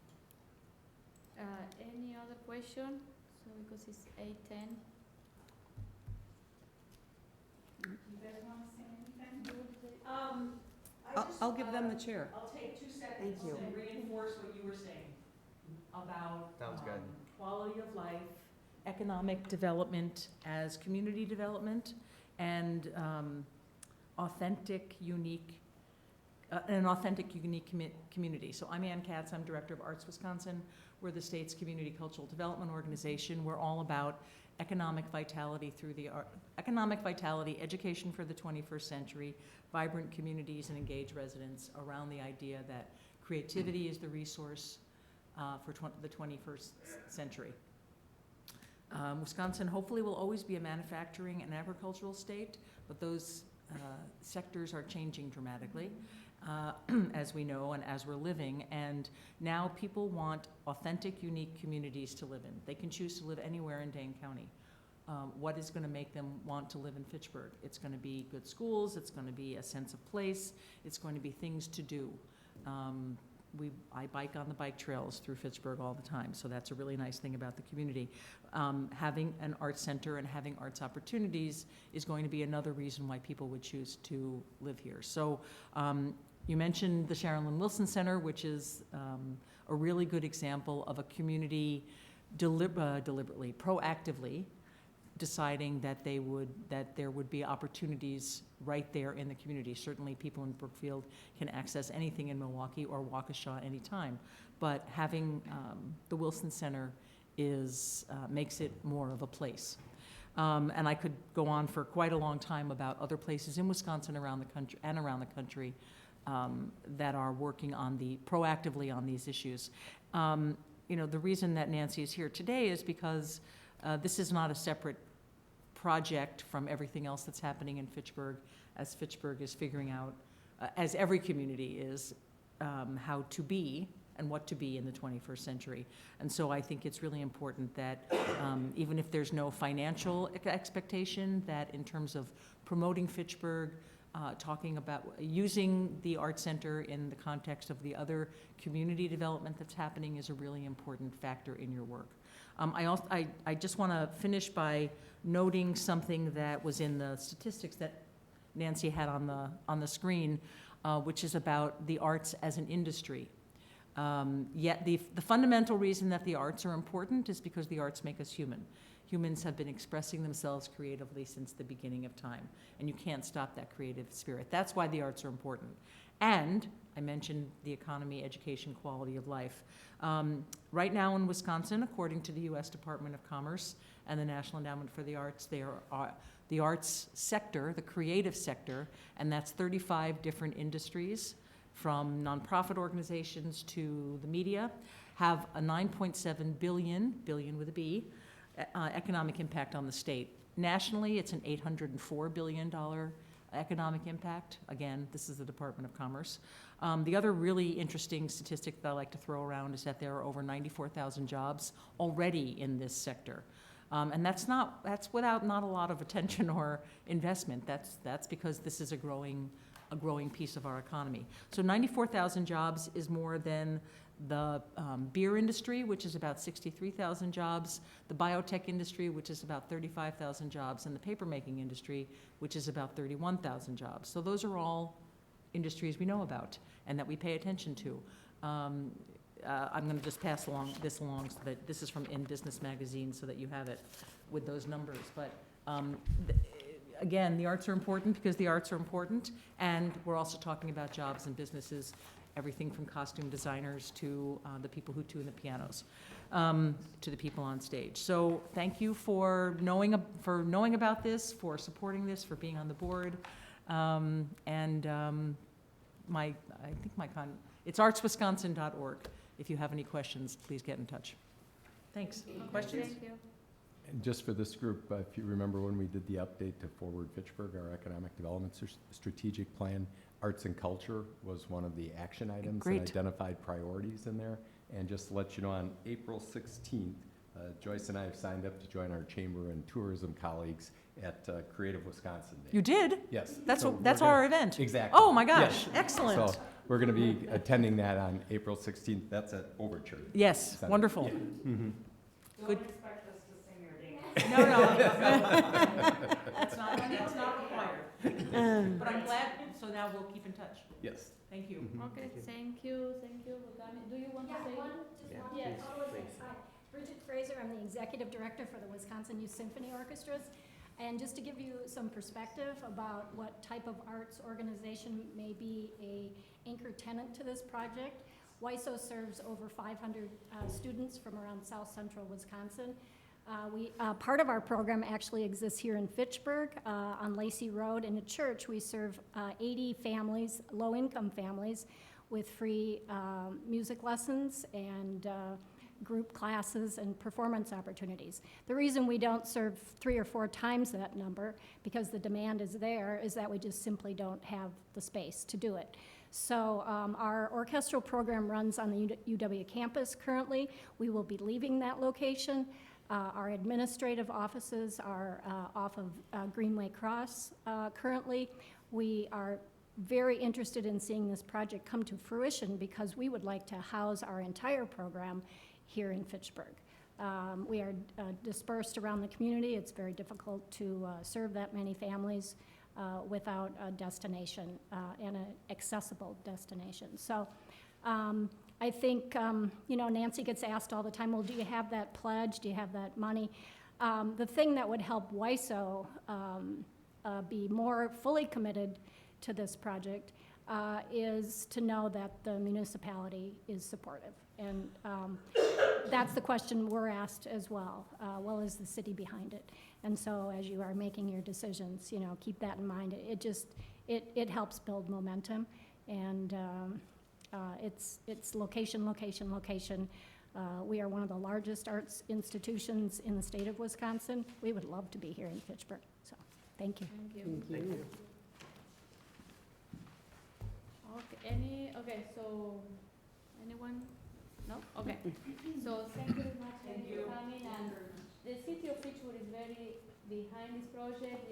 Any other question? So because it's 8:10. You guys want to say anything? I'll give them the chair. I'll take 2 seconds Thank you. and reinforce what you were saying about Sounds good. quality of life, economic development as community development, and authentic, unique, an authentic, unique community. So I'm Ann Katz, I'm Director of Arts Wisconsin. We're the state's community cultural development organization. We're all about economic vitality through the art, economic vitality, education for the 21st century, vibrant communities and engaged residents around the idea that creativity is the resource for the 21st century. Wisconsin hopefully will always be a manufacturing and agricultural state, but those sectors are changing dramatically, as we know and as we're living. And now people want authentic, unique communities to live in. They can choose to live anywhere in Dane County. What is going to make them want to live in Fitchburg? It's going to be good schools. It's going to be a sense of place. It's going to be things to do. I bike on the bike trails through Fitchburg all the time, so that's a really nice thing about the community. Having an arts center and having arts opportunities is going to be another reason why people would choose to live here. So you mentioned the Sharon Lynn Wilson Center, which is a really good example of a community deliberately, proactively deciding that there would be opportunities right there in the community. Certainly people in Brookfield can access anything in Milwaukee or Waukesha anytime, but having the Wilson Center makes it more of a place. And I could go on for quite a long time about other places in Wisconsin around the country that are working proactively on these issues. The reason that Nancy is here today is because this is not a separate project from everything else that's happening in Fitchburg, as Fitchburg is figuring out, as every community is, how to be and what to be in the 21st century. And so I think it's really important that even if there's no financial expectation, that in terms of promoting Fitchburg, talking about using the Art Center in the context of the other community development that's happening is a really important factor in your work. I just want to finish by noting something that was in the statistics that Nancy had on the screen, which is about the arts as an industry. Yet the fundamental reason that the arts are important is because the arts make us human. Humans have been expressing themselves creatively since the beginning of time, and you can't stop that creative spirit. That's why the arts are important. And I mentioned the economy, education, quality of life. Right now in Wisconsin, according to the U.S. Department of Commerce and the National Endowment for the Arts, the arts sector, the creative sector, and that's 35 different industries, from nonprofit organizations to the media, have a $9.7 billion with a B, economic impact on the state. Nationally, it's an $804 billion economic impact. Again, this is the Department of Commerce. The other really interesting statistic that I like to throw around is that there are over 94,000 jobs already in this sector. And that's without not a lot of attention or investment. That's because this is a growing piece of our economy. So 94,000 jobs is more than the beer industry, which is about 63,000 jobs, the biotech industry, which is about 35,000 jobs, and the papermaking industry, which is about 31,000 jobs. So those are all industries we know about and that we pay attention to. I'm going to just pass this along so that this is from In Business Magazine so that you have it with those numbers. But again, the arts are important because the arts are important, and we're also talking about jobs and businesses, everything from costume designers to the people who tune the pianos, to the people on stage. So thank you for knowing about this, for supporting this, for being on the board. It's artswisconsin.org. If you have any questions, please get in touch. Thanks. Questions? Thank you. And just for this group, if you remember when we did the update to Forward Fitchburg, our economic development strategic plan, arts and culture was one of the action items and identified priorities in there. And just to let you know, on April 16th, Joyce and I have signed up to join our chamber and tourism colleagues at Creative Wisconsin Day. You did? Yes. That's So what, that's we're gonna- our event. Exactly. Oh, my gosh, Yes. excellent. So we're going to be attending that on April 16th. That's at Overture. Yes, Center. wonderful. Yeah. Mhm. Good. expect us to sing your dance. No, no. That's not required. But I'm glad, so now we'll keep in touch. Yes. Thank you. Mhm. Okay, thank you for coming. Do you want to Yeah, say? Yeah, one, Yes, please. Hi, Bridget Fraser, I'm the executive director for the Wisconsin Youth Symphony Orchestras. And just to give you some perspective about what type of arts organization may be a anchor tenant to this project, WISO serves over 500 students from around south central Wisconsin. Part of our program actually exists here in Fitchburg on Lacey Road. In a church, we serve 80 families, low-income families, with free music lessons and group classes and performance opportunities. The reason we don't serve 3 or 4 times that number, because the demand is there, is that we just simply don't have the space to do it. So our orchestral program runs on the UW campus currently. We will be leaving that location. Our administrative offices are off of Greenway Cross currently. We are very interested in seeing this project come to fruition because we would like to house our entire program here in Fitchburg. We are dispersed around the community. It's very difficult to serve that many families without a destination and an accessible destination. So I think, Nancy gets asked all the time, well, do you have that pledge? Do you have that money? The thing that would help WISO be more fully committed to this project is to know that the municipality is supportive. And that's the question we're asked as well. Well, is the city behind it? And so as you are making your decisions, keep that in mind. It helps build momentum. And it's location, location, location. We are one of the largest arts institutions in the state of Wisconsin. We would love to be here in Fitchburg. So, thank you. Thank you. Okay, so, anyone? No? Okay. So, thank you very much for coming, and the city of Fitchburg is very behind this project,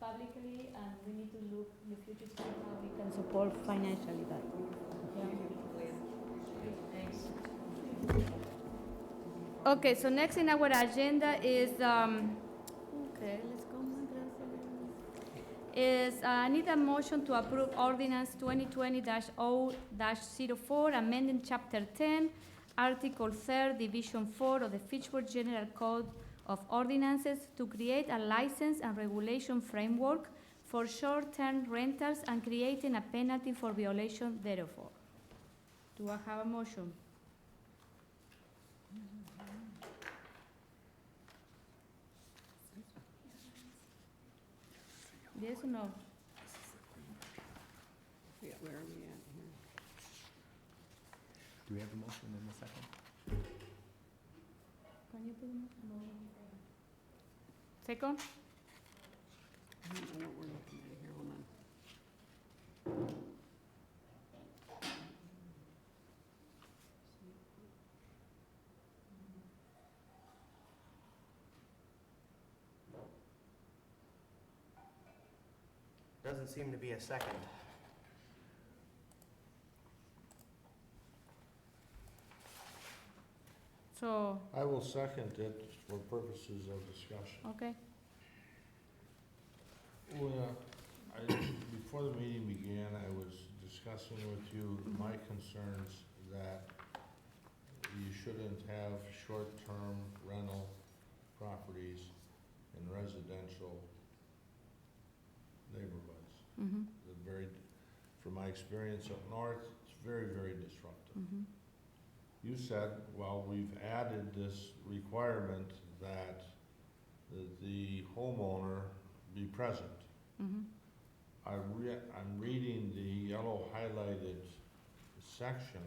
publicly, and we need to look in the future to see how we can support financially that. Thanks. Okay, so next in our agenda is, okay, let's go. I need a motion to approve ordinance 2020-0-04, amending chapter 10, article 3, division 4 of the Fitchburg General Code of Ordinances to create a license and regulation framework for short-term rentals and creating a penalty for violation thereof. Do I have a motion? Yes or no? Yeah, where are we at here? Do we have a motion in a second? Can you put no? Second? I don't know what we're looking at here, hold on. Doesn't seem to be a second. So, I will second it for purposes of discussion. okay. Well, before the meeting began, I was discussing with you my concerns that you shouldn't have short-term rental properties in residential neighborhoods. Mm-hmm, From my experience up north, it's very, very disruptive. mm-hmm, You said, well, we've added this requirement that the homeowner be present. mm-hmm. I'm reading the yellow highlighted section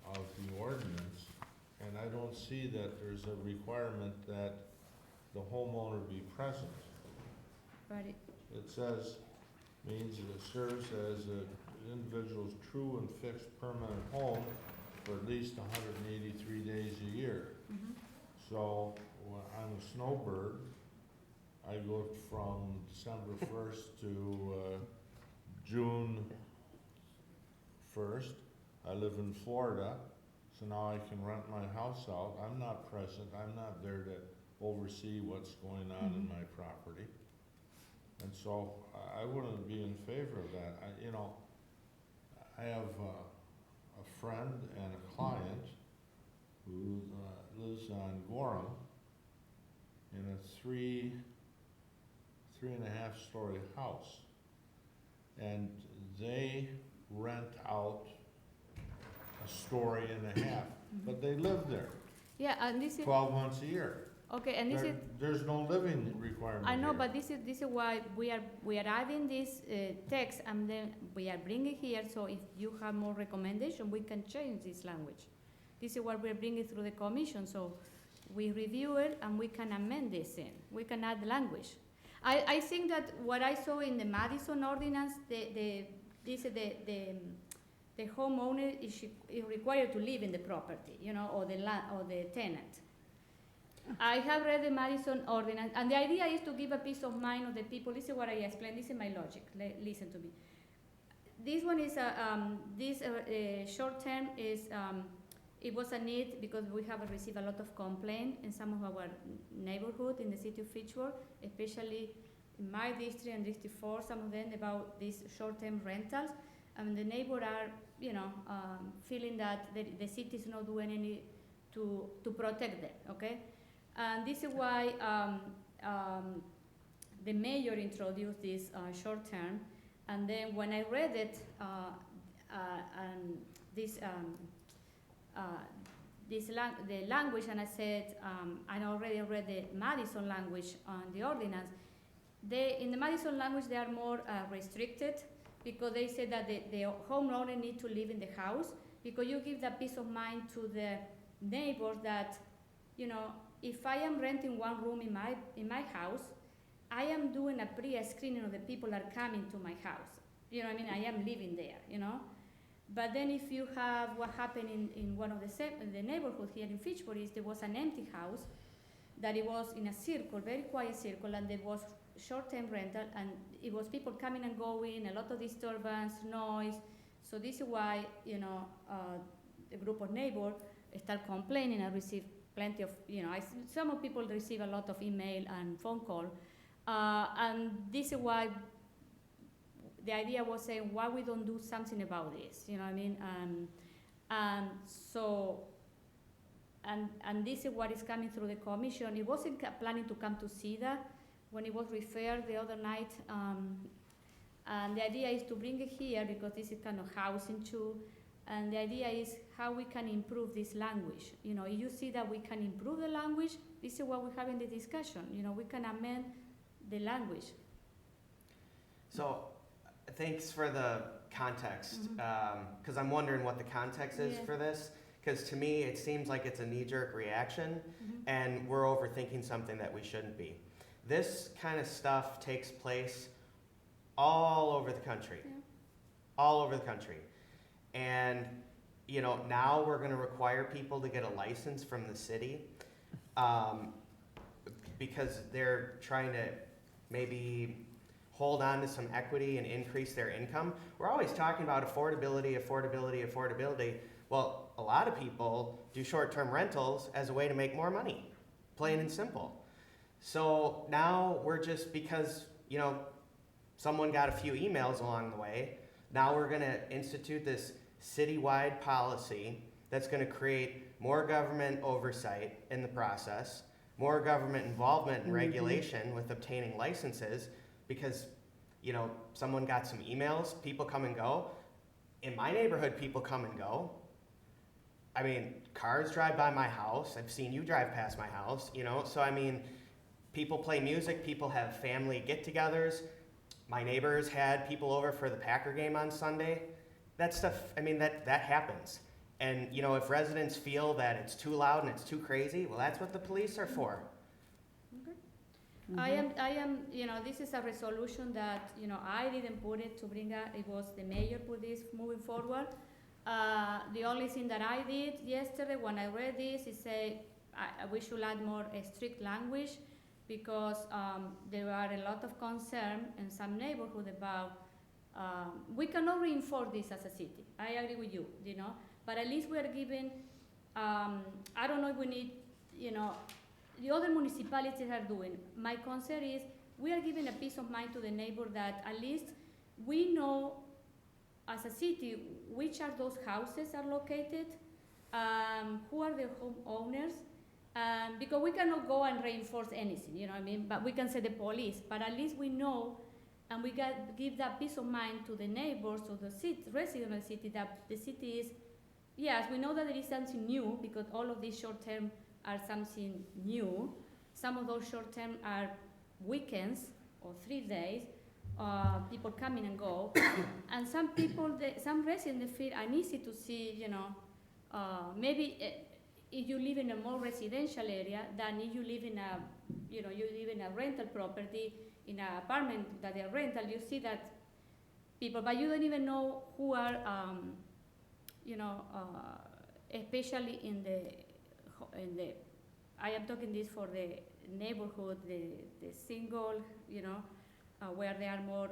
of the ordinance, and I don't see that there's a requirement that the homeowner be present. But It says, means that it serves as an individual's true and fixed permanent home for at least 183 days a year. mm-hmm, So, I'm a snowbird, I go from December 1st to June 1st. I live in Florida, so now I can rent my house out. I'm not present, I'm not there to oversee what's going on in my property. And so I wouldn't be in favor of that. I have a friend and a client who lives on Gorham in a three and a half story house. And they rent out a story and a half, but they live there Yeah, and this is, 12 months a year. okay, and this is, There's no living requirement I know, here. but this is why we are adding this text, and then we are bringing here, so if you have more recommendation, we can change this language. This is what we're bringing through the commission, so we review it and we can amend this in. We can add language. I think that what I saw in the Madison ordinance, the homeowner is required to live in the property, or the tenant. I have read the Madison ordinance, and the idea is to give a peace of mind of the people. This is what I explained. This is my logic. Listen to me. This one is short term is it was a need because we have received a lot of complaint in some of our neighborhood in the city of Fitchburg, especially in my district and District 4. Some of them about these short term rentals, and the neighbors are feeling that the city is not doing any to protect them. Okay. And this is why the mayor introduced this short term, and then when I read it, the language, and I said, I already read the Madison language on the ordinance. In the Madison language, they are more restricted because they say that the homeowner need to live in the house, because you give that peace of mind to the neighbors that, if I am renting one room in my house, I am doing a pre-screening of the people that are coming to my house. You know what I mean? I am living there, But then if you have what happened in one of the neighborhood here in Fitchburg is there was an empty house that it was in a circle, very quiet circle, and there was short-term rental, and it was people coming and going, a lot of disturbance, noise. So this is why, a group of neighbors start complaining. I received plenty of, some of people receive a lot of email and phone call, and this is why the idea was saying why we don't do something about this, you know what I mean? And this is what is coming through the commission. It wasn't planning to come to CEDA when it was referred the other night, and the idea is to bring it here because this is kind of housing too. And the idea is how we can improve this language. If you see that we can improve the language, this is what we have in the discussion. We can amend the language. So, thanks for the context, because I'm wondering what the context is for this, because to me it seems like it's a knee-jerk reaction, and we're overthinking something that we shouldn't be. This kind of stuff takes place all over the country, all over the country. And, now we're going to require people to get a license from the city because they're trying to maybe hold on to some equity and increase their income. We're always talking about affordability, affordability, affordability. Well, a lot of people do short-term rentals as a way to make more money, plain and simple. So now we're just, because, someone got a few emails along the way, now we're going to institute this citywide policy that's going to create more government oversight in the process, more government involvement and regulation with obtaining licenses, because, someone got some emails, people come and go. In my neighborhood, people come and go. I mean, cars drive by my house. I've seen you drive past my house, So, people play music, people have family get-togethers. My neighbors had people over for the Packer game on Sunday. That stuff, that happens. And, if residents feel that it's too loud and it's too crazy, well, that's what the police are for. I am, this is a resolution that, I didn't put it to bring up. It was the mayor put this moving forward. The only thing that I did yesterday when I read this is say we should add more strict language, because there are a lot of concern in some neighborhood about, we cannot reinforce this as a city. I agree with you, you know, but at least we are giving, I don't know if we need, you know, the other municipalities are doing. My concern is we are giving a peace of mind to the neighbor that at least we know as a city which are those houses are located, who are the homeowners, because we cannot go and reinforce anything, you know what I mean? But we can say the police, but at least we know, and we give that peace of mind to the neighbors, to the residents of the city, that the city is, yes, we know that there is something new, because all of these short-term are something new. Some of those short-term are weekends or 3 days, people coming and go. And some people, some residents feel uneasy to see, you know, maybe if you live in a more residential area than if you live in a, you know, you live in a rental property, in an apartment that they are rental, you see that people, but you don't even know who are, you know, especially in the, I am talking this for the neighborhood, the single, you know, where they are more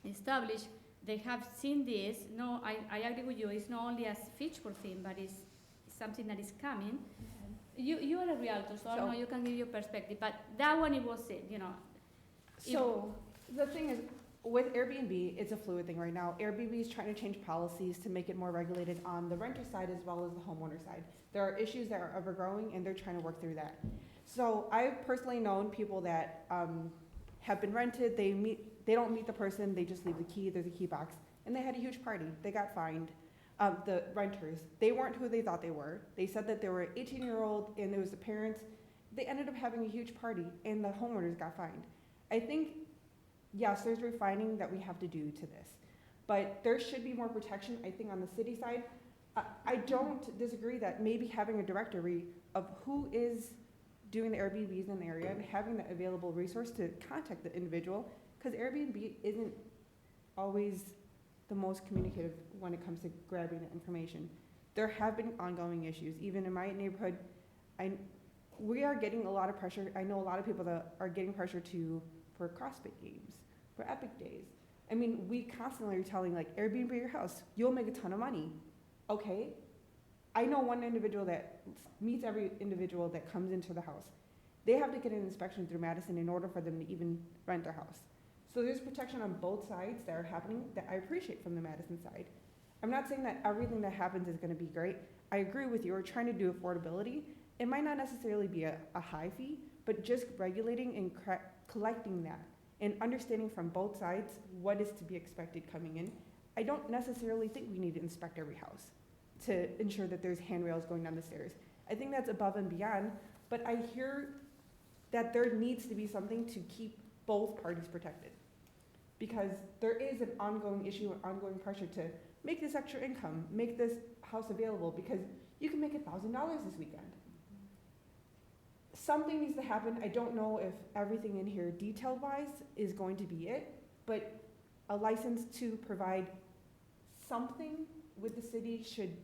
established. They have seen this. No, I agree with you. It's not only a Fitchburg thing, but it's something that is coming. You are a realtor, so I don't know, you can give your perspective. But that one, it was it, you know. So the thing is, with Airbnb, it's a fluid thing right now. Airbnb is trying to change policies to make it more regulated on the renter side as well as the homeowner side. There are issues that are ever growing, and they're trying to work through that. So I've personally known people that have been rented. They don't meet the person. They just leave the key. There's a key box, and they had a huge party. They got fined. The renters, they weren't who they thought they were. They said that they were an 18-year-old, and it was the parents. They ended up having a huge party, and the homeowners got fined. I think, yes, there's refining that we have to do to this, but there should be more protection, I think, on the city side. I don't disagree that maybe having a directory of who is doing the Airbnbs in the area and having that available resource to contact the individual, because Airbnb isn't always the most communicative when it comes to grabbing the information. There have been ongoing issues, even in my neighborhood. We are getting a lot of pressure. I know a lot of people that are getting pressure for CrossFit games, for Epic Days. I mean, we constantly are telling, like, Airbnb your house, you'll make a ton of money. Okay, I know one individual that meets every individual that comes into the house. They have to get an inspection through Madison in order for them to even rent their house. So there's protection on both sides that are happening that I appreciate from the Madison side. I'm not saying that everything that happens is going to be great. I agree with you. We're trying to do affordability. It might not necessarily be a high fee, but just regulating and collecting that and understanding from both sides what is to be expected coming in. I don't necessarily think we need to inspect every house to ensure that there's handrails going down the stairs. I think that's above and beyond, but I hear that there needs to be something to keep both parties protected, because there is an ongoing issue, an ongoing pressure to make this extra income, make this house available, because you can make $1,000 this weekend. Something needs to happen. I don't know if everything in here detail-wise is going to be it, but a license to provide something with the city should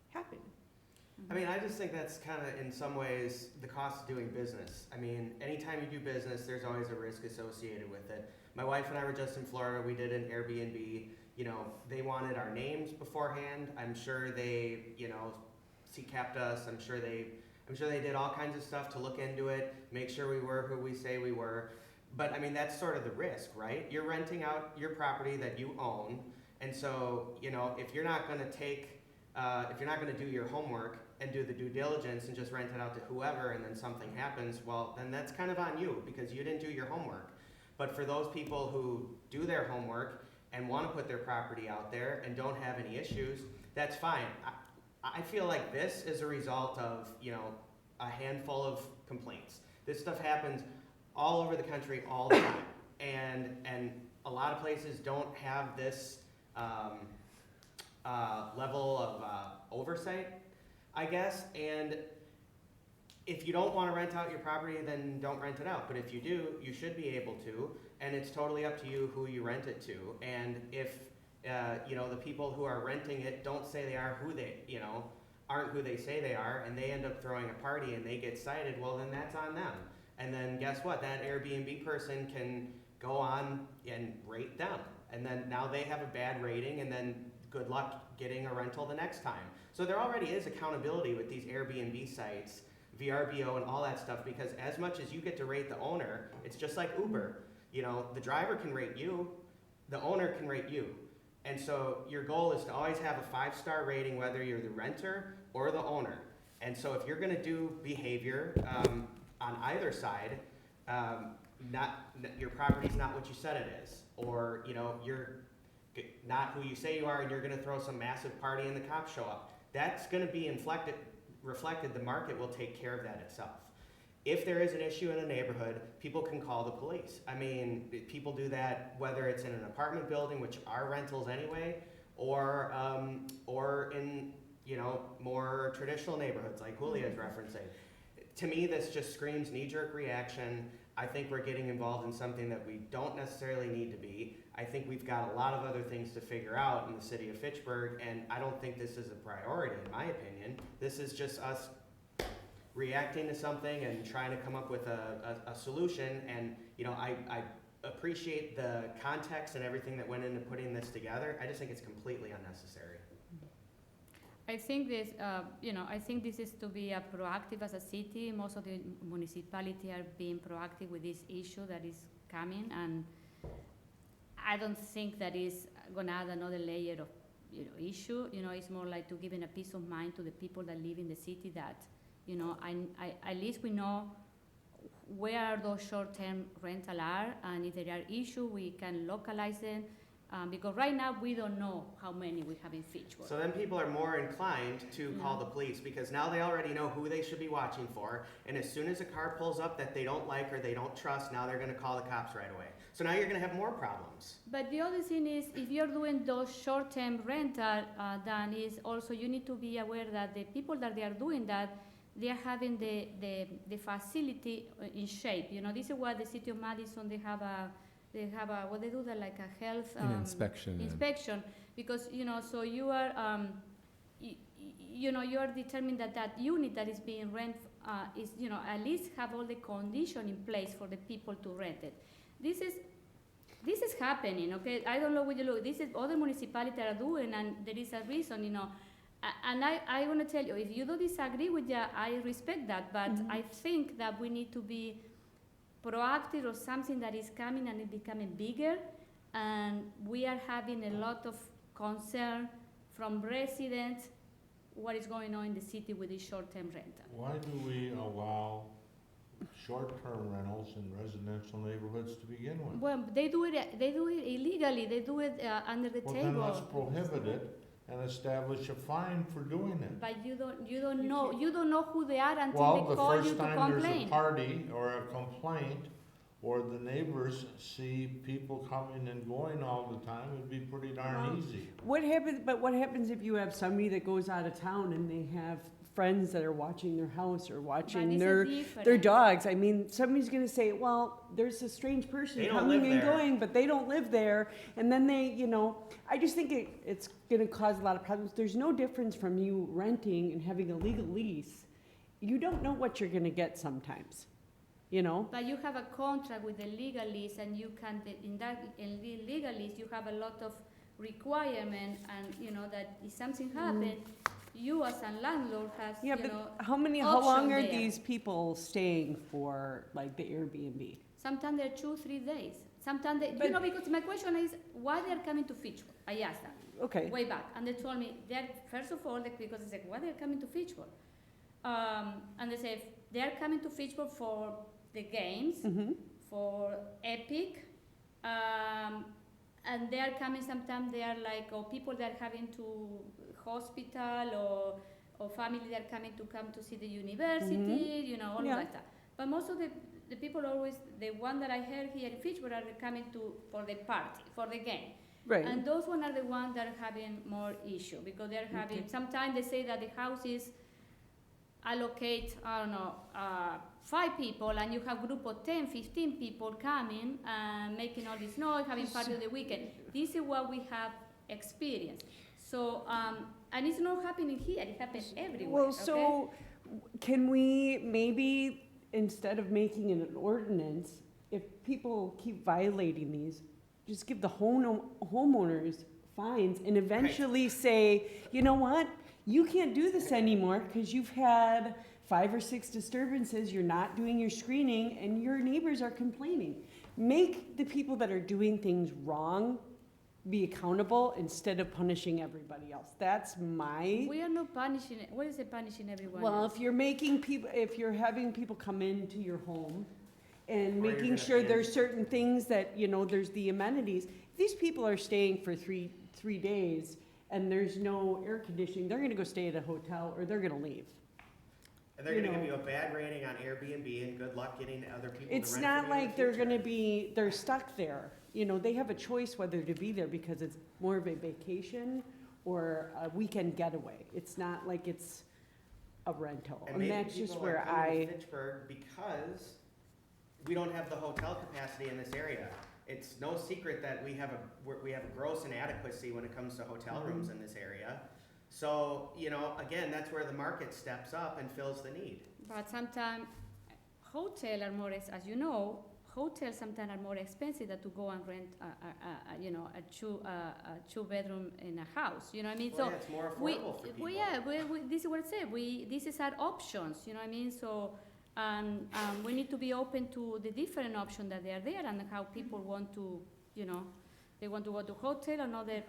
happen. I mean, I just think that's kind of, in some ways, the cost of doing business. I mean, anytime you do business, there's always a risk associated with it. My wife and I were just in Florida. We did an Airbnb. You know, they wanted our names beforehand. I'm sure they, you know, CCAP'd us. I'm sure they did all kinds of stuff to look into it, make sure we were who we say we were. But I mean, that's sort of the risk, right? You're renting out your property that you own. And so, you know, if you're not going to do your homework and do the due diligence and just rent it out to whoever and then something happens, well, then that's kind of on you because you didn't do your homework. But for those people who do their homework and want to put their property out there and don't have any issues, that's fine. I feel like this is a result of, you know, a handful of complaints. This stuff happens all over the country all the time. And a lot of places don't have this level of oversight, I guess. And if you don't want to rent out your property, then don't rent it out. But if you do, you should be able to. And it's totally up to you who you rent it to. And if you know, the people who are renting it don't say they are who they, you know, aren't who they say they are, and they end up throwing a party and they get cited, well, then that's on them. And then guess what? That Airbnb person can go on and rate them. And then now they have a bad rating, and then good luck getting a rental the next time. So there already is accountability with these Airbnb sites, VRBO and all that stuff, because as much as you get to rate the owner, it's just like Uber. You know, the driver can rate you, the owner can rate you. And so your goal is to always have a 5-star rating, whether you're the renter or the owner. And so if you're gonna do behavior on either side, your property's not what you said it is, or you know, you're not who you say you are, and you're gonna throw some massive party and the cops show up. That's gonna be reflected, the market will take care of that itself. If there is an issue in a neighborhood, people can call the police. I mean, people do that whether it's in an apartment building, which are rentals anyway, or in, you know, more traditional neighborhoods like Julia's referencing. To me, this just screams knee-jerk reaction. I think we're getting involved in something that we don't necessarily need to be. I think we've got a lot of other things to figure out in the city of Fitchburg, and I don't think this is a priority, in my opinion. This is just us reacting to something and trying to come up with a solution. And you know, I appreciate the context and everything that went into putting this together. I just think it's completely unnecessary. I think this, I think this is to be proactive as a city. Most of the municipality are being proactive with this issue that is coming, and I don't think that is gonna add another layer of, issue. It's more like to giving a peace of mind to the people that live in the city that, at least we know where those short-term rental are, and if there are issues, we can localize them. Because right now we don't know how many we have in Fitchburg. So then people are more inclined to call the police, because now they already know who they should be watching for, and as soon as a car pulls up that they don't like or they don't trust, now they're gonna call the cops right away. So now you're gonna have more problems. But the other thing is, if you're doing those short-term rental, then is also you need to be aware that the people that they are doing that, they are having the facility in shape. This is what the city of Madison, they have what they do, that like a health inspection. Because so you are you are determined that unit that is being rented is at least have all the condition in place for the people to rent it. This is happening, okay? I don't know what you look. This is other municipalities are doing, and there is a reason, And I want to tell you, if you don't disagree with that, I respect that, but I think that we need to be proactive of something that is coming and it's becoming bigger, and we are having a lot of concern from residents what is going on in the city with this short-term rental. Why do we allow short-term rentals in residential neighborhoods to begin with? Well, they do it illegally. They do it under the Well, table. then let's prohibit it and establish a fine for doing it. But you don't know who they are until they call you to Well, the first time there's a complain. party or a complaint, or the neighbors see people coming and going all the time, it'd be pretty darn easy. What happens if you have somebody that goes out of town and they have friends that are watching their house or watching But their this is their different. dogs? I mean, somebody's gonna say, well, there's a strange person They don't coming live and there. going, but they don't live there. And then they, I just think it's gonna cause a lot of problems. There's no difference from you renting and having a legal lease. You don't know what you're gonna get sometimes, But you have a contract with the legal lease, and you can, in the legal lease, you have a lot of requirement, and that if something happens, you as a landlord has, Yeah, but how option long are there. these people staying for, like, the Airbnb? sometimes they're 2-3 days. Sometimes they, But- because my question is, why they are coming to Fitchburg? I asked that Okay. way back, and they told me, first of all, because they said, why they're coming to Fitchburg? And they said, they're coming to Fitchburg for the games, Mm-hmm. for Epic, and they are coming sometimes, they are like, or people that are having to hospital, or family that are coming to see the university, all Yeah. of that stuff. But most of the people always, the one that I heard here in Fitchburg are coming for the party, for the game. Right. And those one are the ones that are having more issue, because they're having, sometimes they say that the houses allocate, 5 people, and you have group of 10, 15 people coming and making all this noise, having party of the weekend. This is what we have experienced. So, and it's not happening here, it happens everywhere. Well, so can we maybe instead of making it an ordinance, if people keep violating these, just give the homeowners fines and eventually say, you know what? You can't do this anymore because you've had 5 or 6 disturbances, you're not doing your screening, and your neighbors are complaining. Make the people that are doing things wrong be accountable instead of punishing everybody else. That's my. We are not punishing, what is it punishing everyone Well, else? if you're making people, if you're having people come into your home and Or you're making gonna sure ban- there's certain things that, you know, there's the amenities. If these people are staying for three days and there's no air conditioning, they're gonna go stay at a hotel or they're gonna leave. And they're You gonna give know. you a bad rating on Airbnb and good luck getting other people to rent It's from not you in the like they're future. gonna be, they're stuck there. You know, they have a choice whether to be there because it's more of a vacation or a weekend getaway. It's not like it's a rental. And And maybe that's just people are where coming to Fitchburg because we don't have the hotel capacity in this area. It's no secret that we have a gross inadequacy when it comes to hotel rooms in this area. So, you know, again, that's where the market steps up and fills the need. But sometimes hotels are more, as you know, hotels sometimes are more expensive than to go and rent you know, a two bedroom in a house. You know what I mean? Well, yeah, it's more affordable for people. This is what I said. This is our options. You know what I mean? So, we need to be open to the different options that they are there and how people want to, you know, they want to go to hotel or another,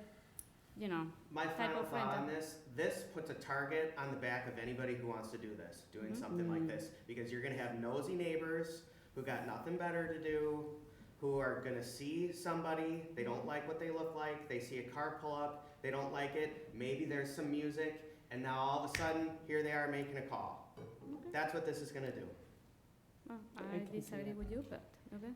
you know. My type final of thought on rental. this puts a target on the back of anybody who wants to do this, doing something like this. Because you're gonna have nosy neighbors who got nothing better to do, who are gonna see somebody, they don't like what they look like, they see a car pull up, they don't like it, maybe there's some music, and now all of a sudden, here they are making a call. That's what this is gonna do. Well, I I can see disagree that. with you, but, okay.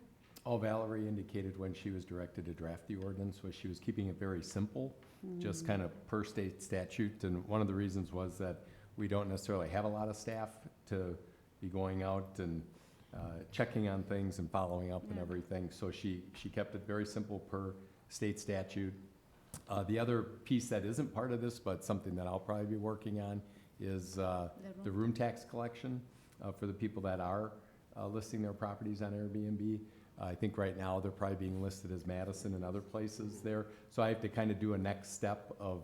All Valerie indicated when she was directed to draft the ordinance was she was keeping it very simple, just kind of per state statute. And one of the reasons was that we don't necessarily have a lot of staff to be going out and checking on things and following up and Yeah. everything. So she kept it very simple per state statute. The other piece that isn't part of this, but something that I'll probably be working on, is the room tax collection for the people that are listing their properties on Airbnb. I think right now they're probably being listed as Madison and other places there. So I have to kind of do a next step of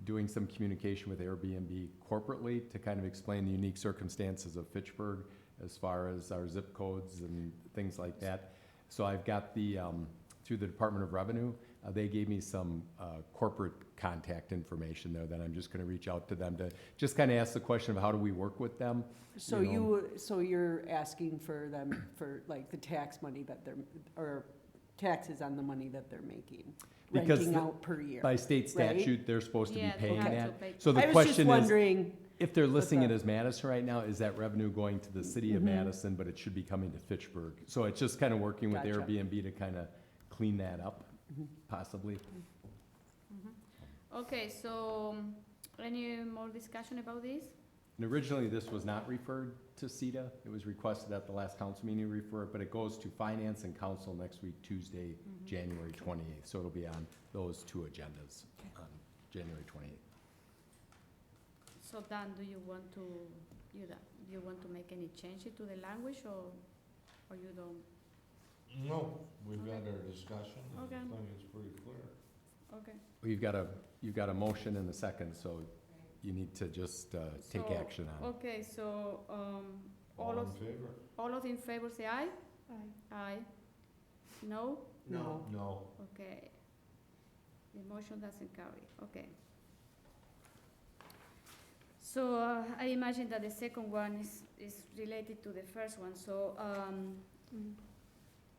doing some communication with Airbnb corporately to kind of explain the unique circumstances of Fitchburg as far as our zip codes and things like that. So I've got the, through the Department of Revenue, they gave me some corporate contact information there that I'm just gonna reach out to them to just kind of ask the question of how do we work with them? So you know. so you're asking for them for like the tax money that they're, or taxes on the money that they're making, Because renting the- out per year. By state right? statute, they're supposed to be Yeah, they paying have that. to pay. So the I was just question is, wondering, if they're listing it the- as Madison right now, is that revenue going to the city of Mhm. Madison, but it should be coming to Fitchburg? So it's just kind of working with Gotcha. Airbnb to kind of clean that up, Mhm. possibly. Okay, so, any more discussion about this? And originally, this was not referred to CETA. It was requested at the last council meeting to refer it, but it goes to finance and council next week, Tuesday, January 28th. So it'll be on those two agendas on January 28th. So Dan, do you want to make any changes to the language or you don't? No, we've had our discussion, and I Okay. think it's pretty clear. Okay. Well, you've got a motion and a second, so you need to just take So, action on it. Okay, so, All in favor? all of in favor say aye? Aye. No? No. No. Okay. The motion doesn't carry, okay. So, I imagine that the second one is related to the first one, so,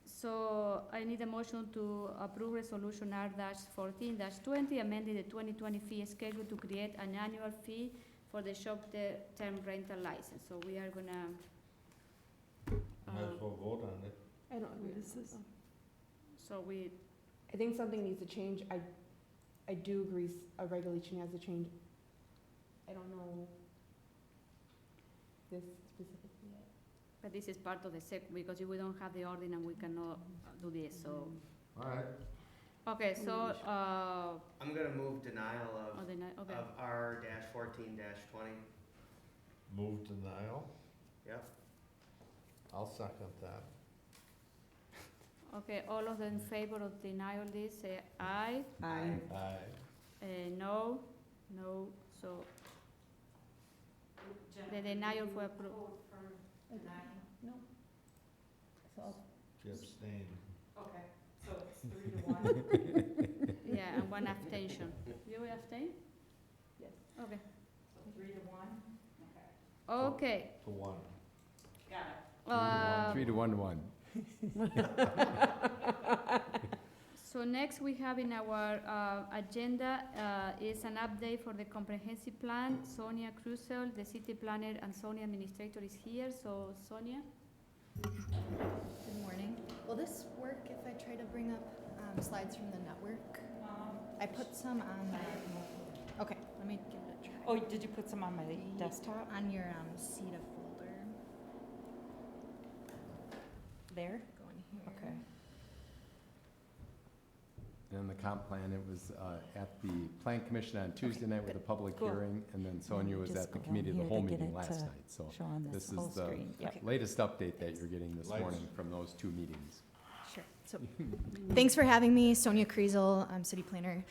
so I need a motion to approve resolution R-14-20, amending the 2020 fee schedule to create an annual fee for the short-term rental license. So we are gonna, Might as well vote on it. I don't agree. What is this? so we, I think something needs to change. I do agree a regulation has to change. I don't know this specifically. but this is part of the because if we don't have the ordinance, we cannot do this, so. All right. Okay, so, I'm gonna move denial okay. of R-14-20. Move denial. Yep. I'll second that. Okay, all of them in favor of denial this, say aye. Aye. Aye. No, no, so the denial fue approved. She abstained. Okay, so it's 3-1. Yeah, and one abstention. You will abstain? Yes. Okay. So 3-1, okay. Okay. To one. Got it. 3 to 1 to 1. So next we have in our agenda is an update for the comprehensive plan. Sonia Cruzel, the city planner, and Sonia administrator is here. So Sonia? Good morning. Will this work if I try to bring up slides from the network? I put some on the, okay, let me give it a try. Oh, did you put some on my desktop? On your CETA folder. There? Go in here. Okay. And the comp plan, it was at the Plan Commission on Tuesday night with a public Cool. hearing, and then Sonia was just at the go committee of the down whole here to get meeting it last to night. So Show on this this is whole the screen. Yep. latest update that you're getting this Lights. morning from those two meetings. Sure. So, thanks for having me, Sonia Kriesel, I'm city planner.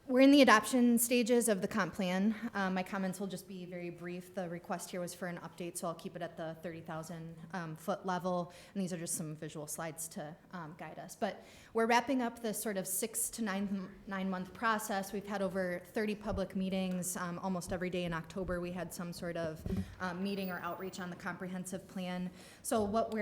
We're in the adoption stages of the comp plan. My comments will just be very brief. The request here was for an update, so I'll keep it at the 30,000 foot level. And these are just some visual slides to guide us. But we're wrapping up this sort of 6 to 9 month process. We've had over 30 public meetings. Almost every day in October, we had some sort of meeting or outreach on the comprehensive plan. So what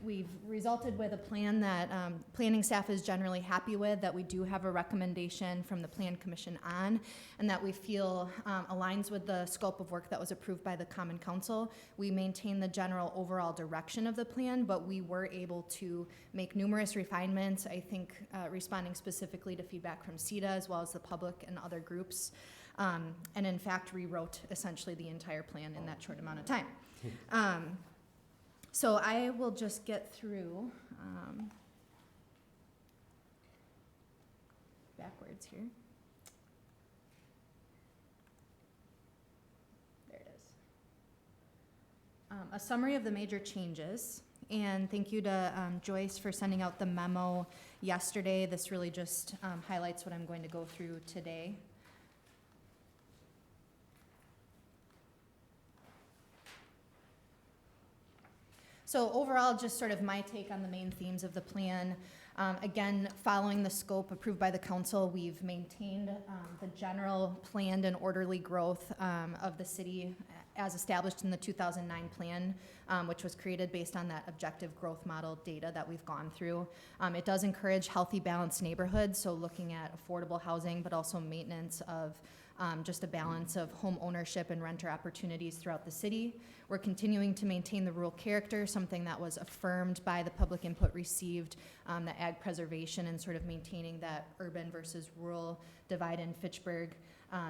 we've resulted with a plan that planning staff is generally happy with, that we do have a recommendation from the Plan Commission on, and that we feel aligns with the scope of work that was approved by the Common Council. We maintain the general overall direction of the plan, but we were able to make numerous refinements, I think responding specifically to feedback from CETA as well as the public and other groups, and in fact rewrote essentially the entire plan in that short amount of time. So I will just get through backwards here. There it is. A summary of the major changes. And thank you to Joyce for sending out the memo yesterday. This really just highlights what I'm going to go through today. So overall, just sort of my take on the main themes of the plan. Again, following the scope approved by the council, we've maintained the general planned and orderly growth of the city as established in the 2009 plan, which was created based on that objective growth model data that we've gone through. It does encourage healthy, balanced neighborhoods, so looking at affordable housing, but also maintenance of just a balance of home ownership and renter opportunities throughout the city. We're continuing to maintain the rural character, something that was affirmed by the public input received, the ag preservation and sort of maintaining that urban versus rural divide in Fitchburg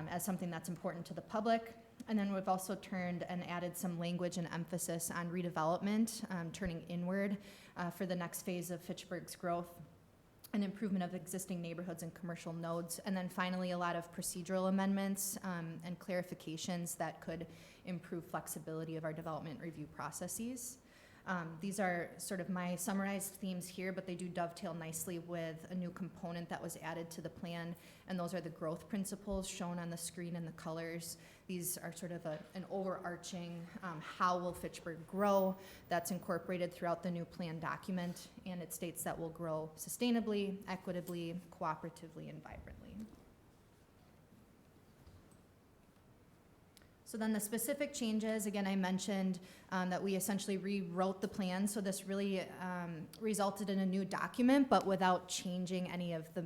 as something that's important to the public. And then we've also turned and added some language and emphasis on redevelopment, turning inward for the next phase of Fitchburg's growth, and improvement of existing neighborhoods and commercial nodes. And then finally, a lot of procedural amendments and clarifications that could improve flexibility of our development review processes. These are sort of my summarized themes here, but they do dovetail nicely with a new component that was added to the plan, and those are the growth principles shown on the screen in the colors. These are sort of an overarching how will Fitchburg grow that's incorporated throughout the new plan document, and it states that we'll grow sustainably, equitably, cooperatively, and vibrantly. So then the specific changes, again, I mentioned that we essentially rewrote the plan, so this really resulted in a new document, but without changing any of the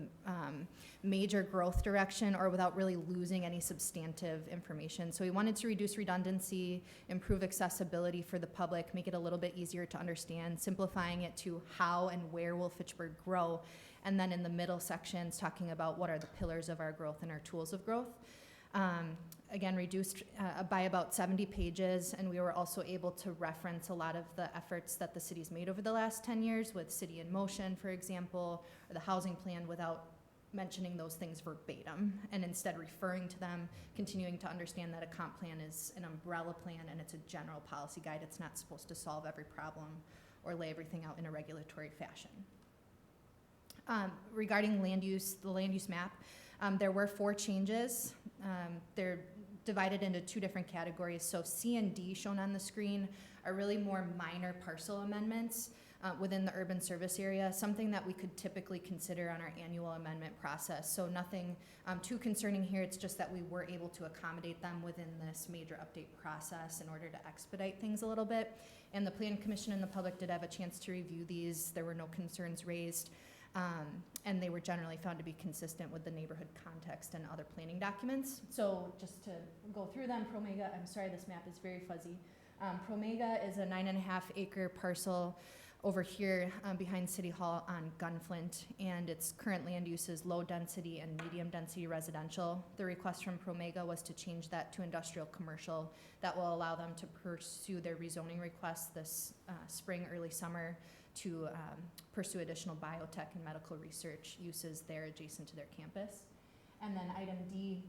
major growth direction or without really losing any substantive information. So we wanted to reduce redundancy, improve accessibility for the public, make it a little bit easier to understand, simplifying it to how and where will Fitchburg grow, and then in the middle sections talking about what are the pillars of our growth and our tools of growth. Again, reduced by about 70 pages, and we were also able to reference a lot of the efforts that the city's made over the last 10 years with City in Motion, for example, or the housing plan without mentioning those things verbatim, and instead referring to them, continuing to understand that a comp plan is an umbrella plan and it's a general policy guide. It's not supposed to solve every problem or lay everything out in a regulatory fashion. Regarding land use, the land use map, there were 4 changes. They're divided into 2 different categories. So C and D shown on the screen are really more minor parcel amendments within the urban service area, something that we could typically consider on our annual amendment process. So nothing too concerning here. It's just that we were able to accommodate them within this major update process in order to expedite things a little bit. And the Plan Commission and the public did have a chance to review these. There were no concerns raised. And they were generally found to be consistent with the neighborhood context and other planning documents. So just to go through them, Promega, I'm sorry, this map is very fuzzy. Promega is a 9.5 acre parcel over here behind City Hall on Gunflint, and its current land use is low density and medium density residential. The request from Promega was to change that to industrial commercial. That will allow them to pursue their rezoning requests this spring, early summer, to pursue additional biotech and medical research uses there adjacent to their campus. And then item D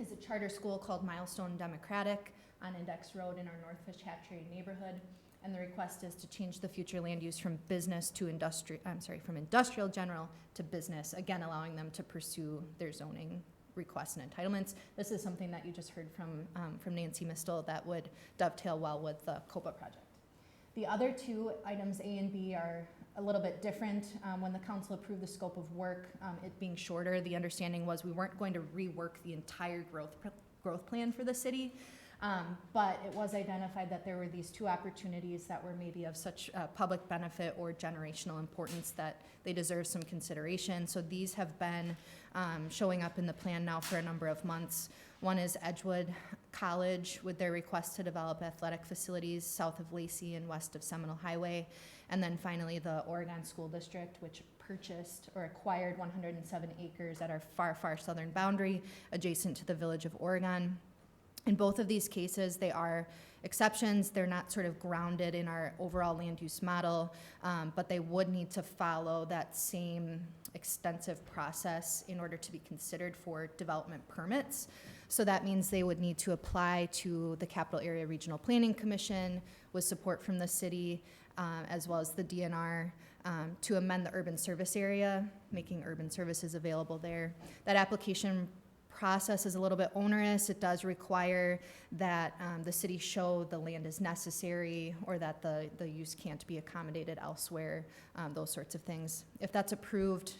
is a charter school called Milestone Democratic on Index Road in our North Fish-Hatchery neighborhood. And the request is to change the future land use from business to from industrial general to business, again allowing them to pursue their zoning requests and entitlements. This is something that you just heard from Nancy Mistel that would dovetail well with the COPA project. The other 2 items, A and B, are a little bit different. When the council approved the scope of work, it being shorter, the understanding was we weren't going to rework the entire growth plan for the city. But it was identified that there were these 2 opportunities that were maybe of such public benefit or generational importance that they deserve some consideration. So these have been showing up in the plan now for a number of months. One is Edgewood College with their request to develop athletic facilities south of Lacey and west of Seminole Highway. And then finally the Oregon School District, which purchased or acquired 107 acres at our far, far southern boundary adjacent to the village of Oregon. In both of these cases, they are exceptions. They're not sort of grounded in our overall land use model, but they would need to follow that same extensive process in order to be considered for development permits. So that means they would need to apply to the Capital Area Regional Planning Commission with support from the city, as well as the DNR, to amend the urban service area, making urban services available there. That application process is a little bit onerous. It does require that the city show the land is necessary or that the use can't be accommodated elsewhere, those sorts of things. If that's approved,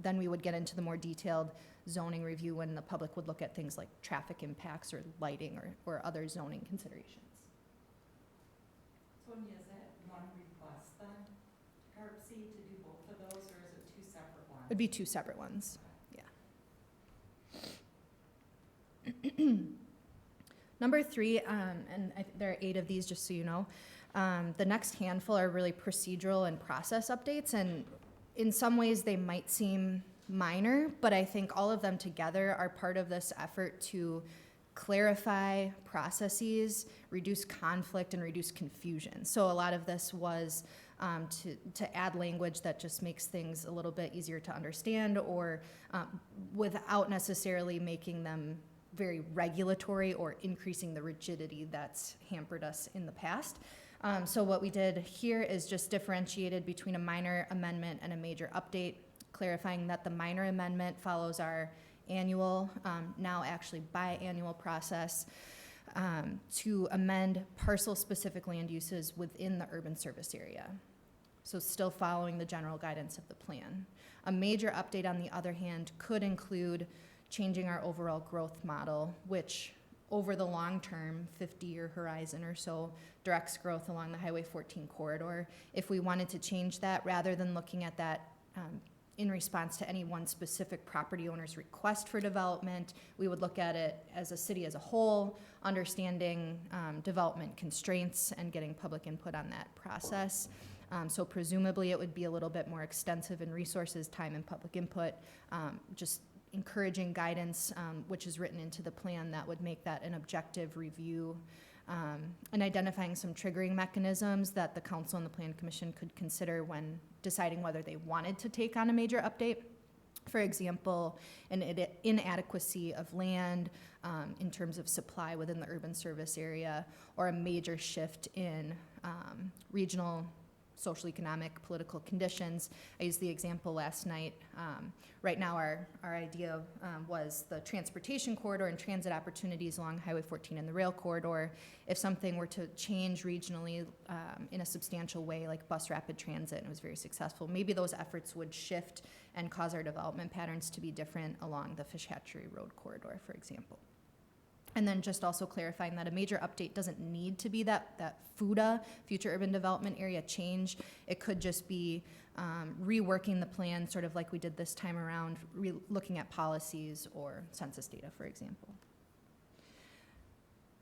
then we would get into the more detailed zoning review when the public would look at things like traffic impacts or lighting or other zoning considerations. Tonya, is that one request then, CARPC, to do both of those, or is it 2 separate ones? It'd be 2 separate ones. Number 3, and there are 8 of these, just so you know. The next handful are really procedural and process updates, and in some ways they might seem minor, but I think all of them together are part of this effort to clarify processes, reduce conflict, and reduce confusion. So a lot of this was to add language that just makes things a little bit easier to understand, or without necessarily making them very regulatory or increasing the rigidity that's hampered us in the past. So what we did here is just differentiated between a minor amendment and a major update, clarifying that the minor amendment follows our annual, now actually biannual process to amend parcel-specific land uses within the urban service area. So still following the general guidance of the plan. A major update, on the other hand, could include changing our overall growth model, which over the long term, 50-year horizon or so, directs growth along the Highway 14 corridor. If we wanted to change that, rather than looking at that in response to any one specific property owner's request for development, we would look at it as a city as a whole, understanding development constraints and getting public input on that process. So presumably it would be a little bit more extensive in resources, time, and public input, just encouraging guidance, which is written into the plan that would make that an objective review, and identifying some triggering mechanisms that the council and the plan commission could consider when deciding whether they wanted to take on a major update. For example, an inadequacy of land in terms of supply within the urban service area, or a major shift in regional social, economic, political conditions. I used the example last night. Right now, our idea was the transportation corridor and transit opportunities along Highway 14 and the rail corridor. If something were to change regionally in a substantial way, like bus rapid transit, and it was very successful, maybe those efforts would shift and cause our development patterns to be different along the Fish Hatchery Road corridor, for example. And then just also clarifying that a major update doesn't need to be that FUDA, Future Urban Development Area change. It could just be reworking the plan, sort of like we did this time around, looking at policies or census data, for example.